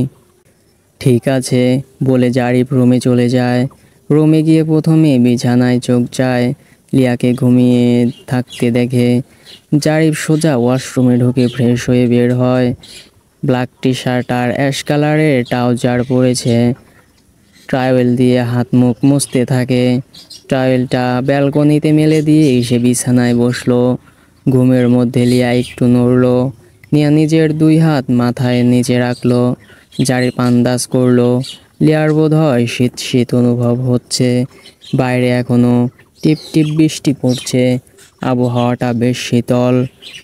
ঠিক আছে বলে জারিফ রুমে চলে যায়। রুমে গিয়ে প্রথমে বিছানায় চোখ যায়, লিয়াকে ঘুমিয়ে থাকতে দেখে। জারিফ সোজা ওয়াশরুমে ঢুকে ফ্রেশ হয়ে বের হয়। ব্ল্যাক টি শার্ট আর অ্যাশ কালারের ট্রাউজার পরেছে। টাওয়েল দিয়ে হাত মুখ মুছতে থাকে। টাওয়েলটা ব্যালকনিতে মেলে দিয়ে এসে বিছানায় বসলো। ঘুমের মধ্যে লিয়া একটু নড়ল। লিয়া নিজের 2 হাত মাথায় নিচে রাখলো। জারিফ আন্দাজ করলো লিয়ার বোধ হয় শীত শীত অনুভব হচ্ছে। বাইরে এখনো টিপ টিপ বৃষ্টি পড়ছে, আবহাওয়াটা বেশ শীতল।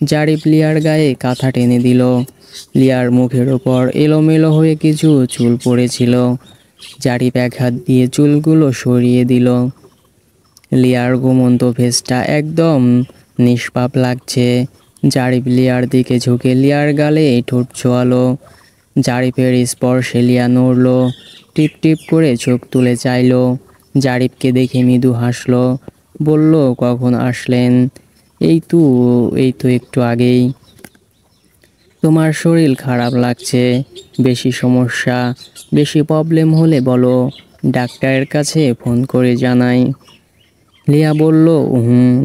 জারিফ লিয়ার গায়ে কাঁথা টেনে দিল। লিয়ার মুখের ওপর এলোমেলো হয়ে কিছু চুল পড়েছিল। জারিফ এক হাত দিয়ে চুলগুলো সরিয়ে দিল। লিয়ার ঘুমন্ত ফেসটা একদম নিষ্পাপ লাগছে। জারিফ লিয়ার দিকে ঝুঁকে লিয়ার গালে ঠোঁট ছোঁয়ালো। জারিফের স্পর্শে লিয়া নড়ল, টিপ টিপ করে চোখ তুলে চাইল। জারিফকে দেখে মৃদু হাসলো, বলল, কখন আসলেন? এই তো একটু আগেই। তোমার শরীর খারাপ লাগছে, বেশি সমস্যা, বেশি প্রবলেম হলে বলো, ডাক্তারের কাছে ফোন করে জানাই। লিয়া বলল,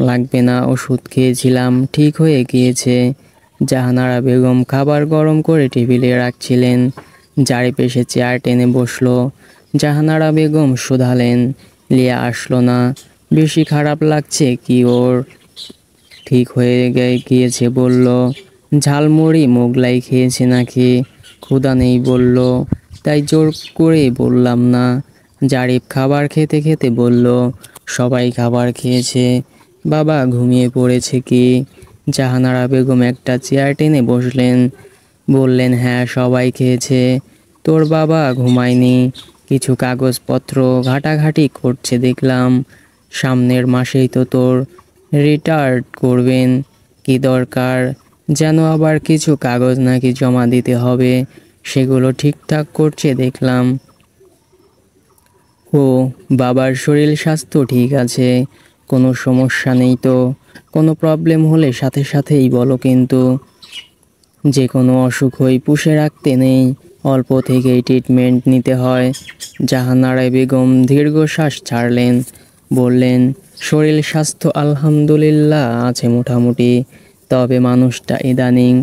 লাগবে না, ওষুধ খেয়েছিলাম, ঠিক হয়ে গিয়েছে। জাহানারা বেগম খাবার গরম করে টেবিলে রাখছিলেন। জারিফ এসে চেয়ার টেনে বসলো। জাহানারা বেগম শুধালেন, লিয়া আসলো না? বেশি খারাপ লাগছে কি ওর? ঠিক হয়ে গিয়েছে বলল। ঝালমুড়ি মোগলাই খেয়েছে নাকি? ক্ষুধা নেই বলল, তাই জোর করে বললাম না। জারিফ খাবার খেতে খেতে বলল, সবাই খাবার খেয়েছে, বাবা ঘুমিয়ে পড়েছে কি? জাহানারা বেগম একটা চেয়ার টেনে বসলেন, বললেন, হ্যাঁ সবাই খেয়েছে, তোর বাবা ঘুমায়নি, কিছু কাগজপত্র ঘাটাঘাটি করছে দেখলাম। সামনের মাসেই তো তোর রিটায়ার্ড করবেন, কি দরকার যেন আবার কিছু কাগজ নাকি জমা দিতে হবে, সেগুলো ঠিকঠাক করছে দেখলাম। ও, বাবার শরীর স্বাস্থ্য ঠিক আছে, কোনো সমস্যা নেই তো? কোনো প্রবলেম হলে সাথে সাথেই বলো কিন্তু। যে কোনো অসুখই পুষে রাখতে নেই, অল্প থেকেই ট্রিটমেন্ট নিতে হয়। জাহানারা বেগম দীর্ঘশ্বাস ছাড়লেন, বললেন, শরীর স্বাস্থ্য আলহামদুলিল্লাহ আছে মোটামুটি, তবে মানুষটা ইদানিং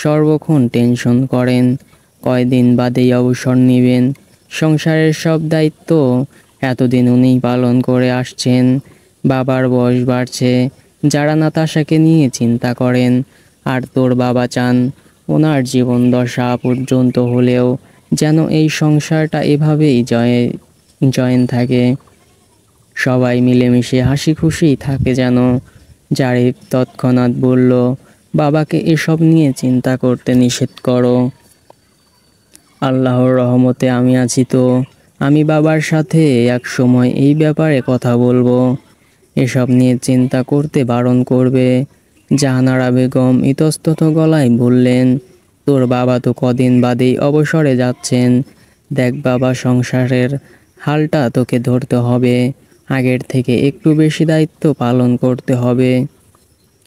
সর্বক্ষণ টেনশন করেন। কয়দিন বাদেই অবসর নেবেন, সংসারের সব দায়িত্ব এতদিন উনিই পালন করে আসছেন। বাবার বয়স বাড়ছে, যারা নাতাশাকে নিয়ে চিন্তা করেন, আর তোর বাবা চান ওনার জীবন দশা পর্যন্ত হলেও যেন এই সংসারটা এভাবেই জয়েন থাকে, সবাই মিলেমিশে হাসি খুশি থাকে যেন। জারিফ তৎক্ষণাৎ বলল, বাবাকে এসব নিয়ে চিন্তা করতে নিষেধ করো। আল্লাহর রহমতে আমি আছি তো, আমি বাবার সাথে এক সময় এই ব্যাপারে কথা বলবো, এসব নিয়ে চিন্তা করতে বারণ করবে। জাহানারা বেগম ইতস্তত গলায় বললেন, তোর বাবা তো কদিন বাদেই অবসরে যাচ্ছেন, দেখ বাবা, সংসারের হালটা তোকে ধরতে হবে, আগের থেকে একটু বেশি দায়িত্ব পালন করতে হবে।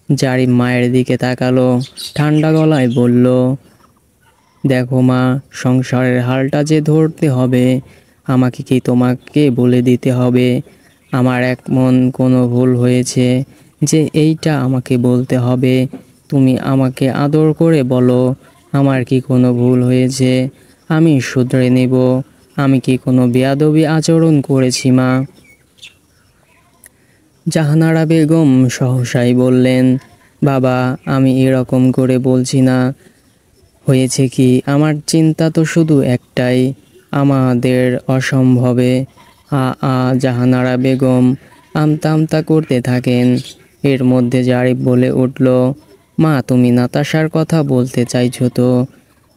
জারিফ মায়ের দিকে তাকালো, ঠান্ডা গলায় বলল, দেখো মা, সংসারের হালটা যে ধরতে হবে, আমাকে কি তোমাকে বলে দিতে হবে? আমার এমন কোনো ভুল হয়েছে যে এইটা আমাকে বলতে হবে? তুমি আমাকে আদর করে বলো, আমার কি কোনো ভুল হয়েছে? আমি শুধরে নেব। আমি কি কোনো বেয়াদবি আচরণ করেছি মা? জাহানারা বেগম সহসাই বললেন, বাবা, আমি এরকম করে বলছি না। হয়েছে কি, আমার চিন্তা তো শুধু একটাই, আমাদের অসম্ভবে। জাহানারা বেগম আমতা আমতা করতে থাকেন। এর মধ্যে জারিফ বলে উঠল, মা, তুমি নাতাশার কথা বলতে চাইছো তো?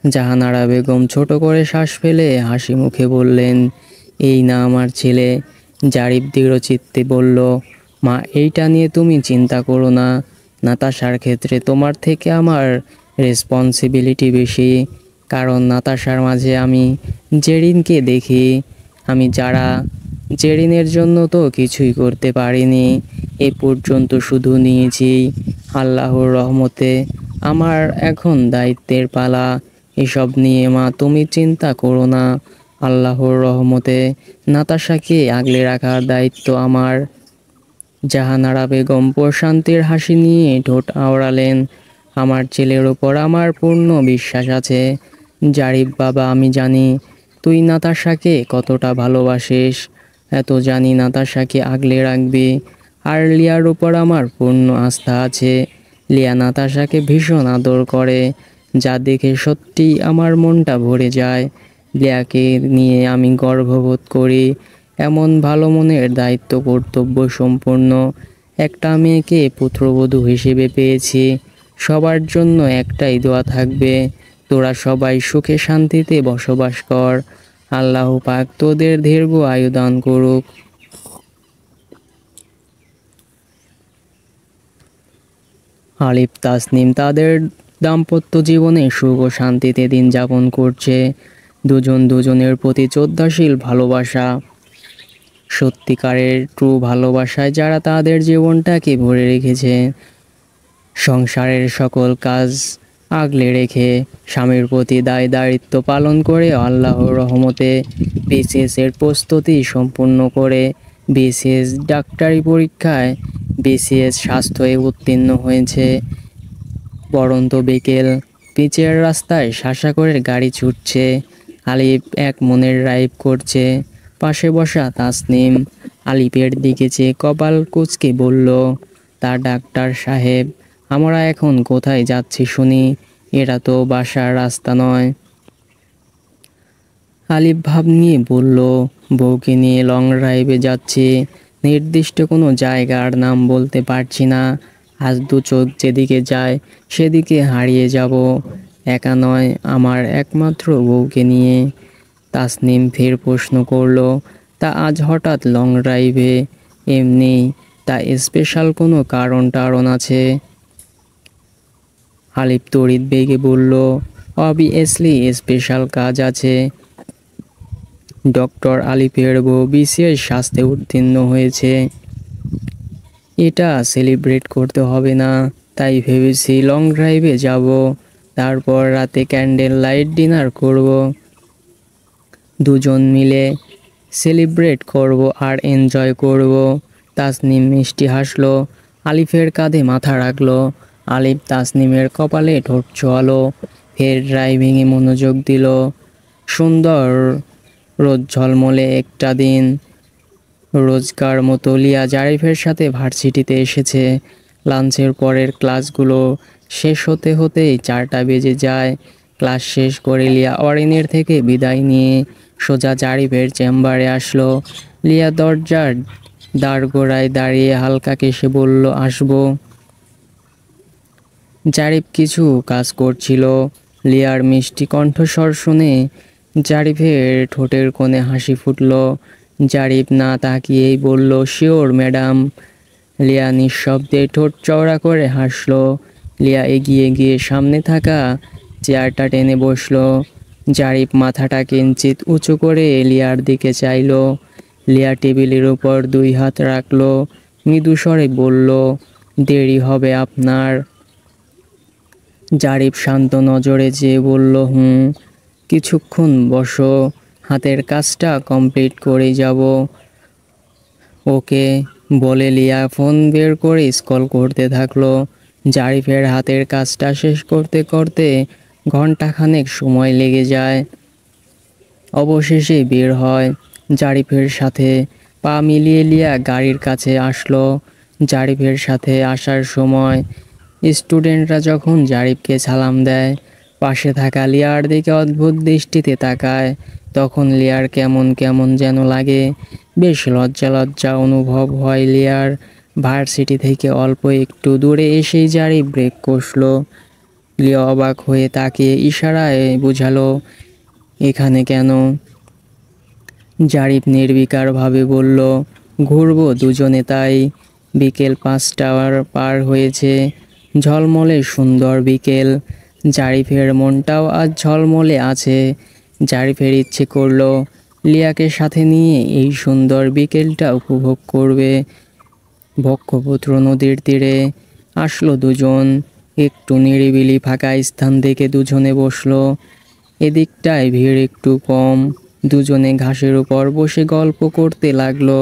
জাহানারা বেগম ছোট করে শ্বাস ফেলে হাসি মুখে বললেন, এই না আমার ছেলে। জারিফ দৃঢ়চিত্তে বলল, মা, এইটা নিয়ে তুমি চিন্তা করো না, নাতাশার ক্ষেত্রে তোমার থেকে আমার রেসপন্সিবিলিটি বেশি, কারণ নাতাশার মাঝে আমি জেরিনকে দেখি। আমি জেরিনের জন্য তো কিছুই করতে পারিনি, এ পর্যন্ত শুধু নিয়েছি। আল্লাহর রহমতে আমার এখন দায়িত্বের পালা, এসব নিয়ে মা তুমি চিন্তা করো না। আল্লাহর রহমতে নাতাশাকে আগলে রাখার দায়িত্ব আমার। জাহানারা বেগম প্রশান্তির হাসি নিয়ে ঠোঁট আওড়ালেন, আমার ছেলের ওপর আমার পূর্ণ বিশ্বাস আছে। জারিফ বাবা, আমি জানি তুই নাতাশাকে কতটা ভালোবাসিস, এত জানি নাতাশাকে আগলে রাখবি। আর লিয়ার ওপর আমার পূর্ণ আস্থা আছে। লিয়া নাতাশাকে ভীষণ আদর করে, যা দেখে সত্যি আমার মনটা ভরে যায়। লিয়াকে নিয়ে আমি গর্ববোধ করি। এমন ভালো মনের দায়িত্ব কর্তব্য সম্পন্ন একটা মেয়েকে পুত্রবধূ হিসেবে পেয়েছি। সবার জন্য একটাই দোয়া থাকবে, তোরা সবাই সুখে শান্তিতে বসবাস কর। আল্লাহ পাক তোদের দীর্ঘ আয়ু দান করুক। আলিফ তাসনিম তাদের দাম্পত্য জীবনে সুখ ও শান্তিতে দিন যাপন করছে। দুজন দুজনের প্রতি শ্রদ্ধাশীল ভালোবাসা, সত্যিকারের ট্রু ভালোবাসায় যারা তাদের জীবনটাকে ভরে রেখেছে। সংসারের সকল কাজ আগলে রেখে স্বামীর প্রতি দায়িত্ব পালন করে আল্লাহর রহমতে বিসিএস এর প্রস্তুতি সম্পূর্ণ করে বিসিএস ডাক্তারি পরীক্ষায় বিসিএস স্বাস্থ্যে উত্তীর্ণ হয়েছে। পড়ন্ত বিকেল, পিচের রাস্তায় শাসা করে গাড়ি ছুটছে। আলিফ এক মনের ড্রাইভ করছে, পাশে বসা তাসনিম আলিফের দিকে চেয়ে কপাল কুঁচকে বলল, তা ডাক্তার সাহেব, আমরা এখন কোথায় যাচ্ছি শুনি? এটা তো বাসার রাস্তা নয়। আলিফ ভাব নিয়ে বলল, বউকে নিয়ে লং ড্রাইভে যাচ্ছি, নির্দিষ্ট কোনো জায়গার নাম বলতে পারছি না। আজ দু চোখ যেদিকে যায় সেদিকে হারিয়ে যাব। একা নয়, আমার একমাত্র বউকে নিয়ে। তাসনিম ফের প্রশ্ন করলো, তা আজ হঠাৎ লং ড্রাইভে? এমনি। তা স্পেশাল কোনো কারণ আছে? আলিফ তড়িৎ বেগে বলল, অবভিয়াসলি স্পেশাল কাজ আছে। ডক্টর আলিফের বউ বিসিএস শাস্তে উত্তীর্ণ হয়েছে। এটা সেলিব্রেট করতে হবে না, তাই ভেবেছি লং ড্রাইভে যাব, তারপর রাতে ক্যান্ডেল লাইট ডিনার করব। দুজন মিলে সেলিব্রেট করব আর এনজয় করব। তাসনিম মিষ্টি হাসলো, আলিফের কাঁধে মাথা রাখলো। আলিফ তাসনিমের কপালে ঠোঁট ছোঁয়ালো, ফের ড্রাইভিংয়ে মনোযোগ দিল। সুন্দর রোদ ঝলমলে একটা দিন। রোজকার মতো লিয়া জারিফের সাথে ভার্সিটিতে এসেছে। লাঞ্চের পরের ক্লাসগুলো শেষ হতে হতেই 4টা বেজে যায়। ক্লাস শেষ করে লিয়া অরিনের থেকে বিদায় নিয়ে সোজা জারিফের চেম্বারে আসলো। লিয়া দরজার দাঁড়গোড়ায় দাঁড়িয়ে হালকা কেশে বলল, আসবো। জারিফ কিছু কাজ করছিল। লিয়ার মিষ্টি কণ্ঠস্বর শুনে জারিফের ঠোঁটের কোণে হাসি ফুটল। জারিফ না তাকিয়েই বলল, শিওর ম্যাডাম। লিয়া নিঃশব্দে ঠোঁট চওড়া করে হাসলো। লিয়া এগিয়ে গিয়ে সামনে থাকা চেয়ারটা টেনে বসলো। জারিফ মাথাটা কিঞ্চিত উঁচু করে লিয়ার দিকে চাইলো। লিয়া টেবিলের উপর 2 হাত রাখলো, মৃদু স্বরে বলল, দেরি হবে আপনার। জারিফ শান্ত নজরে চেয়ে বলল, কিছুক্ষণ বসো, হাতের কাজটা কমপ্লিট করে যাব। ওকে, বলে লিয়া ফোন বের করে স্ক্রল করতে থাকলো। জারিফের হাতের কাজটা শেষ করতে করতে ঘন্টাখানেক সময় লেগে যায়। অবশেষে বের হয়। জারিফের সাথে পা মিলিয়ে লিয়া গাড়ির কাছে আসলো। জারিফের সাথে আসার সময় স্টুডেন্টরা যখন জারিফকে সালাম দেয়, পাশে থাকা লিয়ার দিকে অদ্ভুত দৃষ্টিতে তাকায়, তখন লিয়ার কেমন কেমন যেন লাগে। বেশ লজ্জা লজ্জা অনুভব হয় লিয়ার। ভার্সিটি থেকে অল্প একটু দূরে এসেই জারিফ ব্রেক কষলো। লিয়া অবাক হয়ে তাকিয়ে ইশারায় বুঝালো, এখানে কেন? জারিফ নির্বিকারভাবে বলল, ঘুরবো দুজনে তাই। বিকেল 5টা পার হয়েছে। ঝলমলে সুন্দর বিকেল। জারিফের মনটাও আজ ঝলমলে আছে। জারিফের ইচ্ছে করলো লিয়াকে সাথে নিয়ে এই সুন্দর বিকেলটা উপভোগ করবে। বক্ষপুত্র নদীর তীরে আসলো দুজন। একটু নিরিবিলি ফাঁকা স্থান দেখে দুজনে বসলো। এদিকটায় ভিড় একটু কম। দুজনে ঘাসের উপর বসে গল্প করতে লাগলো।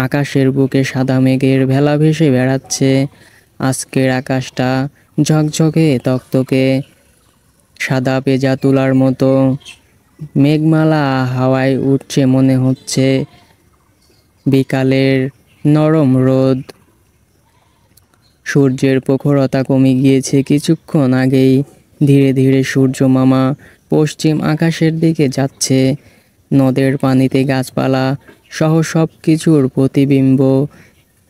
আকাশের বুকে সাদা মেঘের ভেলা ভেসে বেড়াচ্ছে। আজকের আকাশটা ঝকঝকে তকতকে, সাদা পেঁজা তুলার মতো। মেঘমালা হাওয়ায় উঠছে, মনে হচ্ছে বিকালের নরম রোদ। সূর্যের প্রখরতা কমে গিয়েছে কিছুক্ষণ আগেই। ধীরে ধীরে সূর্য মামা পশ্চিম আকাশের দিকে যাচ্ছে। নদের পানিতে গাছপালা সহ সব কিছুর প্রতিবিম্ব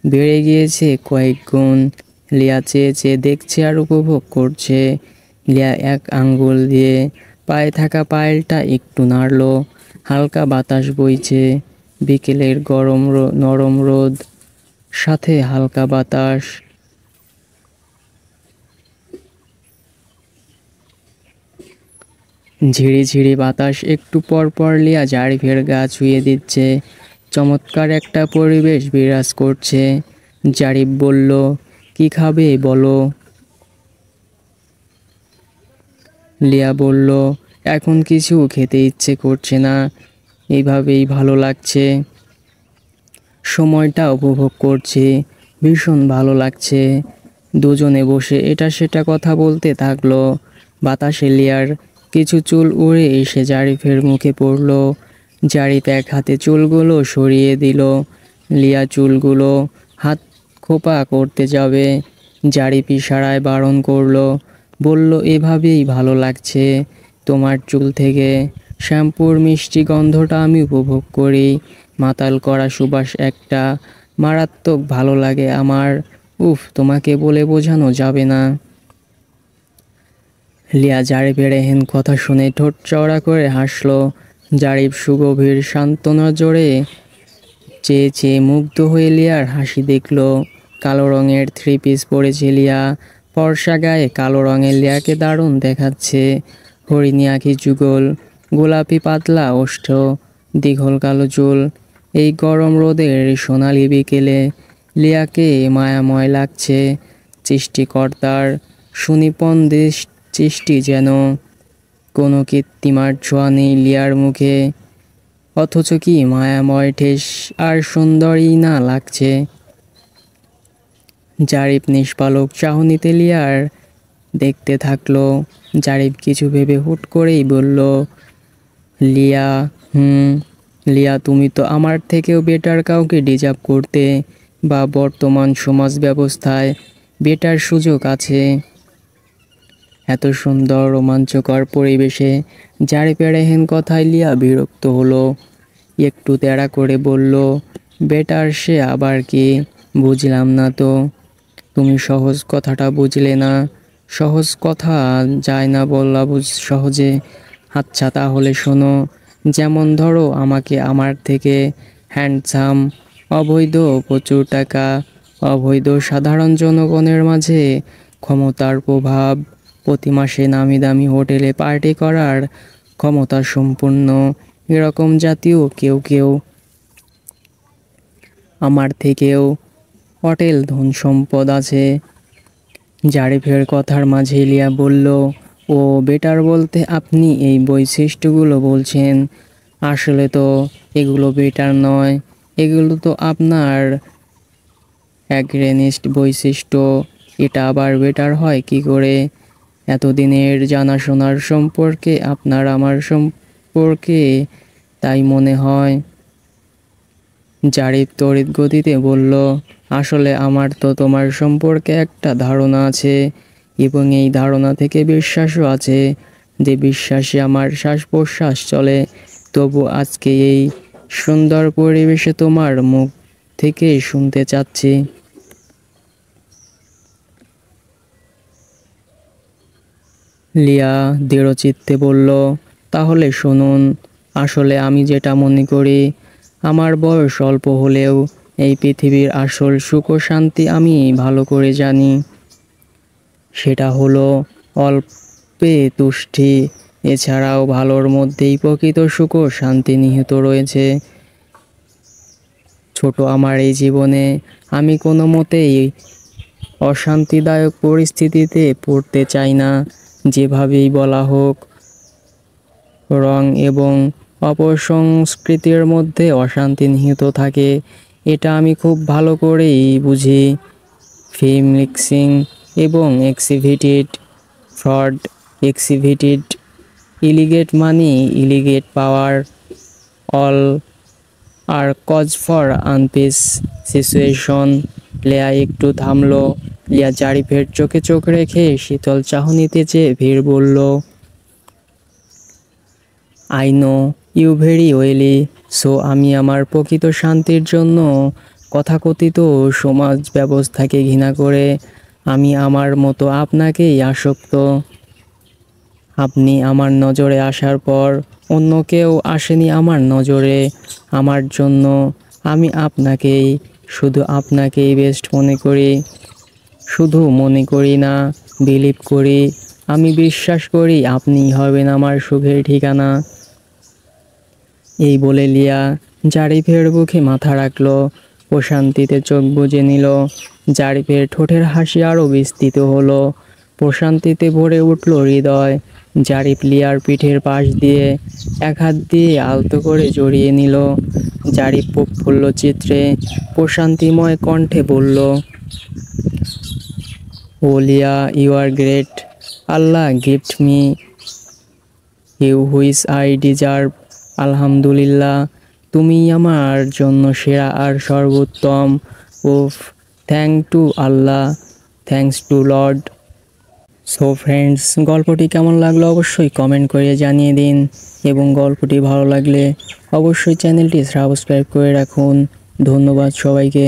বেড়ে গিয়েছে কয়েক গুণ। লিয়া চেয়ে চেয়ে দেখছে আর উপভোগ করছে। লিয়া এক আঙ্গুল দিয়ে পায়ে থাকা পায়েলটা একটু নাড়ল। হালকা বাতাস বইছে। বিকেলের গরম নরম রোদ, সাথে হালকা বাতাস। ঝিরিঝিরি বাতাস একটু পর পর লিয়া জারিফের গা ছুঁয়ে দিচ্ছে। চমৎকার একটা পরিবেশ বিরাজ করছে। জারিফ বলল, কি খাবে বলো? লিয়া বলল, এখন কিছু খেতে ইচ্ছে করছে না, এইভাবেই ভালো লাগছে। সময়টা উপভোগ করছি, ভীষণ ভালো লাগছে। দুজনে বসে এটা সেটা কথা বলতে থাকলো। বাতাসে লিয়ার কিছু চুল উড়ে এসে জারিফের মুখে পড়ল। জারিফ এক হাতে চুলগুলো সরিয়ে দিল। লিয়া চুলগুলো হাত খোপা করতে যাবে। জারিফ ইশারায় বারণ করলো, বলল, এভাবেই ভালো লাগছে তোমার চুল থেকে। শ্যাম্পুর মিষ্টি গন্ধটা আমি উপভোগ করি। মাতাল করা সুবাস একটা মারাত্মক ভালো লাগে আমার। উফ, তোমাকে বলে বোঝানো যাবে না। লিয়া জারিফের এহেন কথা শুনে ঠোঁট চওড়া করে হাসল। জারিফ সুগভীর শান্ত নজরে চেয়ে চেয়ে মুগ্ধ হয়ে লিয়ার হাসি দেখল। কালো রঙের থ্রি পিস পরেছে লিয়া। ফর্সা গায়ে কালো রঙের লিয়াকে দারুণ দেখাচ্ছে। হরিণী আঁখি যুগল, গোলাপি পাতলা ওষ্ঠ, দীঘল কালো চুল। এই গরম রোদের সোনালি বিকেলে লিয়াকে মায়াময় লাগছে। সৃষ্টিকর্তার সুনিপুণ সৃষ্টি, যেন কোনো কৃত্রিমার ছোঁয়া নেই লিয়ার মুখে। অথচ কি মায়াময় ঠেস আর সুন্দরই না লাগছে। জারিফ নিষ্পালক চাহনিতে লিয়ার দেখতে থাকলো। জারিফ কিছু ভেবে হুট করেই বলল, লিয়া, লিয়া, তুমি তো আমার থেকেও বেটার কাউকে ডিজার্ভ করতে, বা বর্তমান সমাজ ব্যবস্থায় বেটার সুযোগ আছে। এত সুন্দর রোমাঞ্চকর পরিবেশে জারিফের এহেন কথায় লিয়া বিরক্ত হলো। একটু তেড়া করে বলল, বেটার সে আবার কি? বুঝলাম না তো। তুমি সহজ কথাটা বুঝলে না। সহজ কথা যায় না বলা সহজে। আচ্ছা তাহলে শোনো। যেমন ধরো, আমাকে আমার থেকে হ্যান্ডসাম, অবৈধ প্রচুর টাকা, অবৈধ সাধারণ জনগণের মাঝে ক্ষমতার প্রভাব, প্রতি মাসে নামি দামি হোটেলে পার্টি করার ক্ষমতা সম্পূর্ণ এরকম জাতীয় কেউ কেউ আমার থেকেও অটেল ধন সম্পদ আছে। জারিফের কথার মাঝে লিয়া বলল, ও বেটার বলতে আপনি এই বৈশিষ্ট্যগুলো বলছেন। আসলে তো এগুলো বেটার নয়, এগুলো তো আপনার অ্যাগ্রেনিস্ট বৈশিষ্ট্য। এটা আবার বেটার হয় কি করে? এতদিনের জানাশোনার সম্পর্কে আপনার আমার সম্পর্কে তাই মনে হয়। জারিফ তড়িৎ গতিতে বলল, আসলে আমার তো তোমার সম্পর্কে একটা ধারণা আছে, এবং এই ধারণা থেকে বিশ্বাসও আছে, যে বিশ্বাসে আমার শ্বাস প্রশ্বাস চলে। তবু আজকে এই সুন্দর পরিবেশে তোমার মুখ থেকে শুনতে চাচ্ছি। লিয়া দৃঢ়চিত্তে বলল, তাহলে শুনুন। আসলে আমি যেটা মনে করি, আমার বয়স অল্প হলেও এই পৃথিবীর আসল সুখ ও শান্তি আমি ভালো করে জানি। সেটা হলো অল্পে তুষ্টি। এছাড়াও ভালোর মধ্যেই প্রকৃত সুখ ও শান্তি নিহিত রয়েছে। ছোট আমার এই জীবনে আমি কোনো মতেই অশান্তিদায়ক পরিস্থিতিতে পড়তে চাই না। যেভাবেই বলা হোক, রং এবং অপসংস্কৃতির মধ্যে অশান্তি নিহিত থাকে, এটা আমি খুব ভালো করেই বুঝি। ফিল্ম মিক্সিং এবং exhibited fraud, exhibited illegal money, illegal power, all are cause for unpeace situation. Liya একটু থামলো। লিয়া জারিফের চোখে চোখ রেখে শীতল চাহনিতে চেয়ে ভিড় বলল, I know you very well. So আমি আমার প্রকৃত শান্তির জন্য তথাকথিত সমাজ ব্যবস্থাকে ঘৃণা করে আমি আমার মতো আপনাকেই আসক্ত। আপনি আমার নজরে আসার পর অন্য কেউ আসেনি আমার নজরে। আমার জন্য আমি আপনাকেই, শুধু আপনাকেই বেস্ট মনে করি। শুধু মনে করি না, বিলিভ করি। আমি বিশ্বাস করি আপনিই হবেন আমার সুখের ঠিকানা। এই বলে লিয়া জারিফের বুকে মাথা রাখলো। প্রশান্তিতে চোখ বুজে নিল। জারিফের ঠোঁটের হাসি আরও বিস্তৃত হলো। প্রশান্তিতে ভরে উঠল হৃদয়। জারিফ লিয়ার পিঠের পাশ দিয়ে এক হাত দিয়ে আলতো করে জড়িয়ে নিল। জারিফ প্রফুল্ল চিত্রে প্রশান্তিময় কণ্ঠে বলল, ও Liya, you are great. Allah gift me you which I deserve. আলহামদুলিল্লাহ, তুমি আমার জন্য সেরা আর সর্বোত্তম। উফ, thank to Allah, thanks to lord. So friends, গল্পটি কেমন লাগলো অবশ্যই কমেন্ট করে জানিয়ে দিন এবং গল্পটি ভালো লাগলে অবশ্যই চ্যানেলটি সাবস্ক্রাইব করে রাখুন। ধন্যবাদ সবাইকে।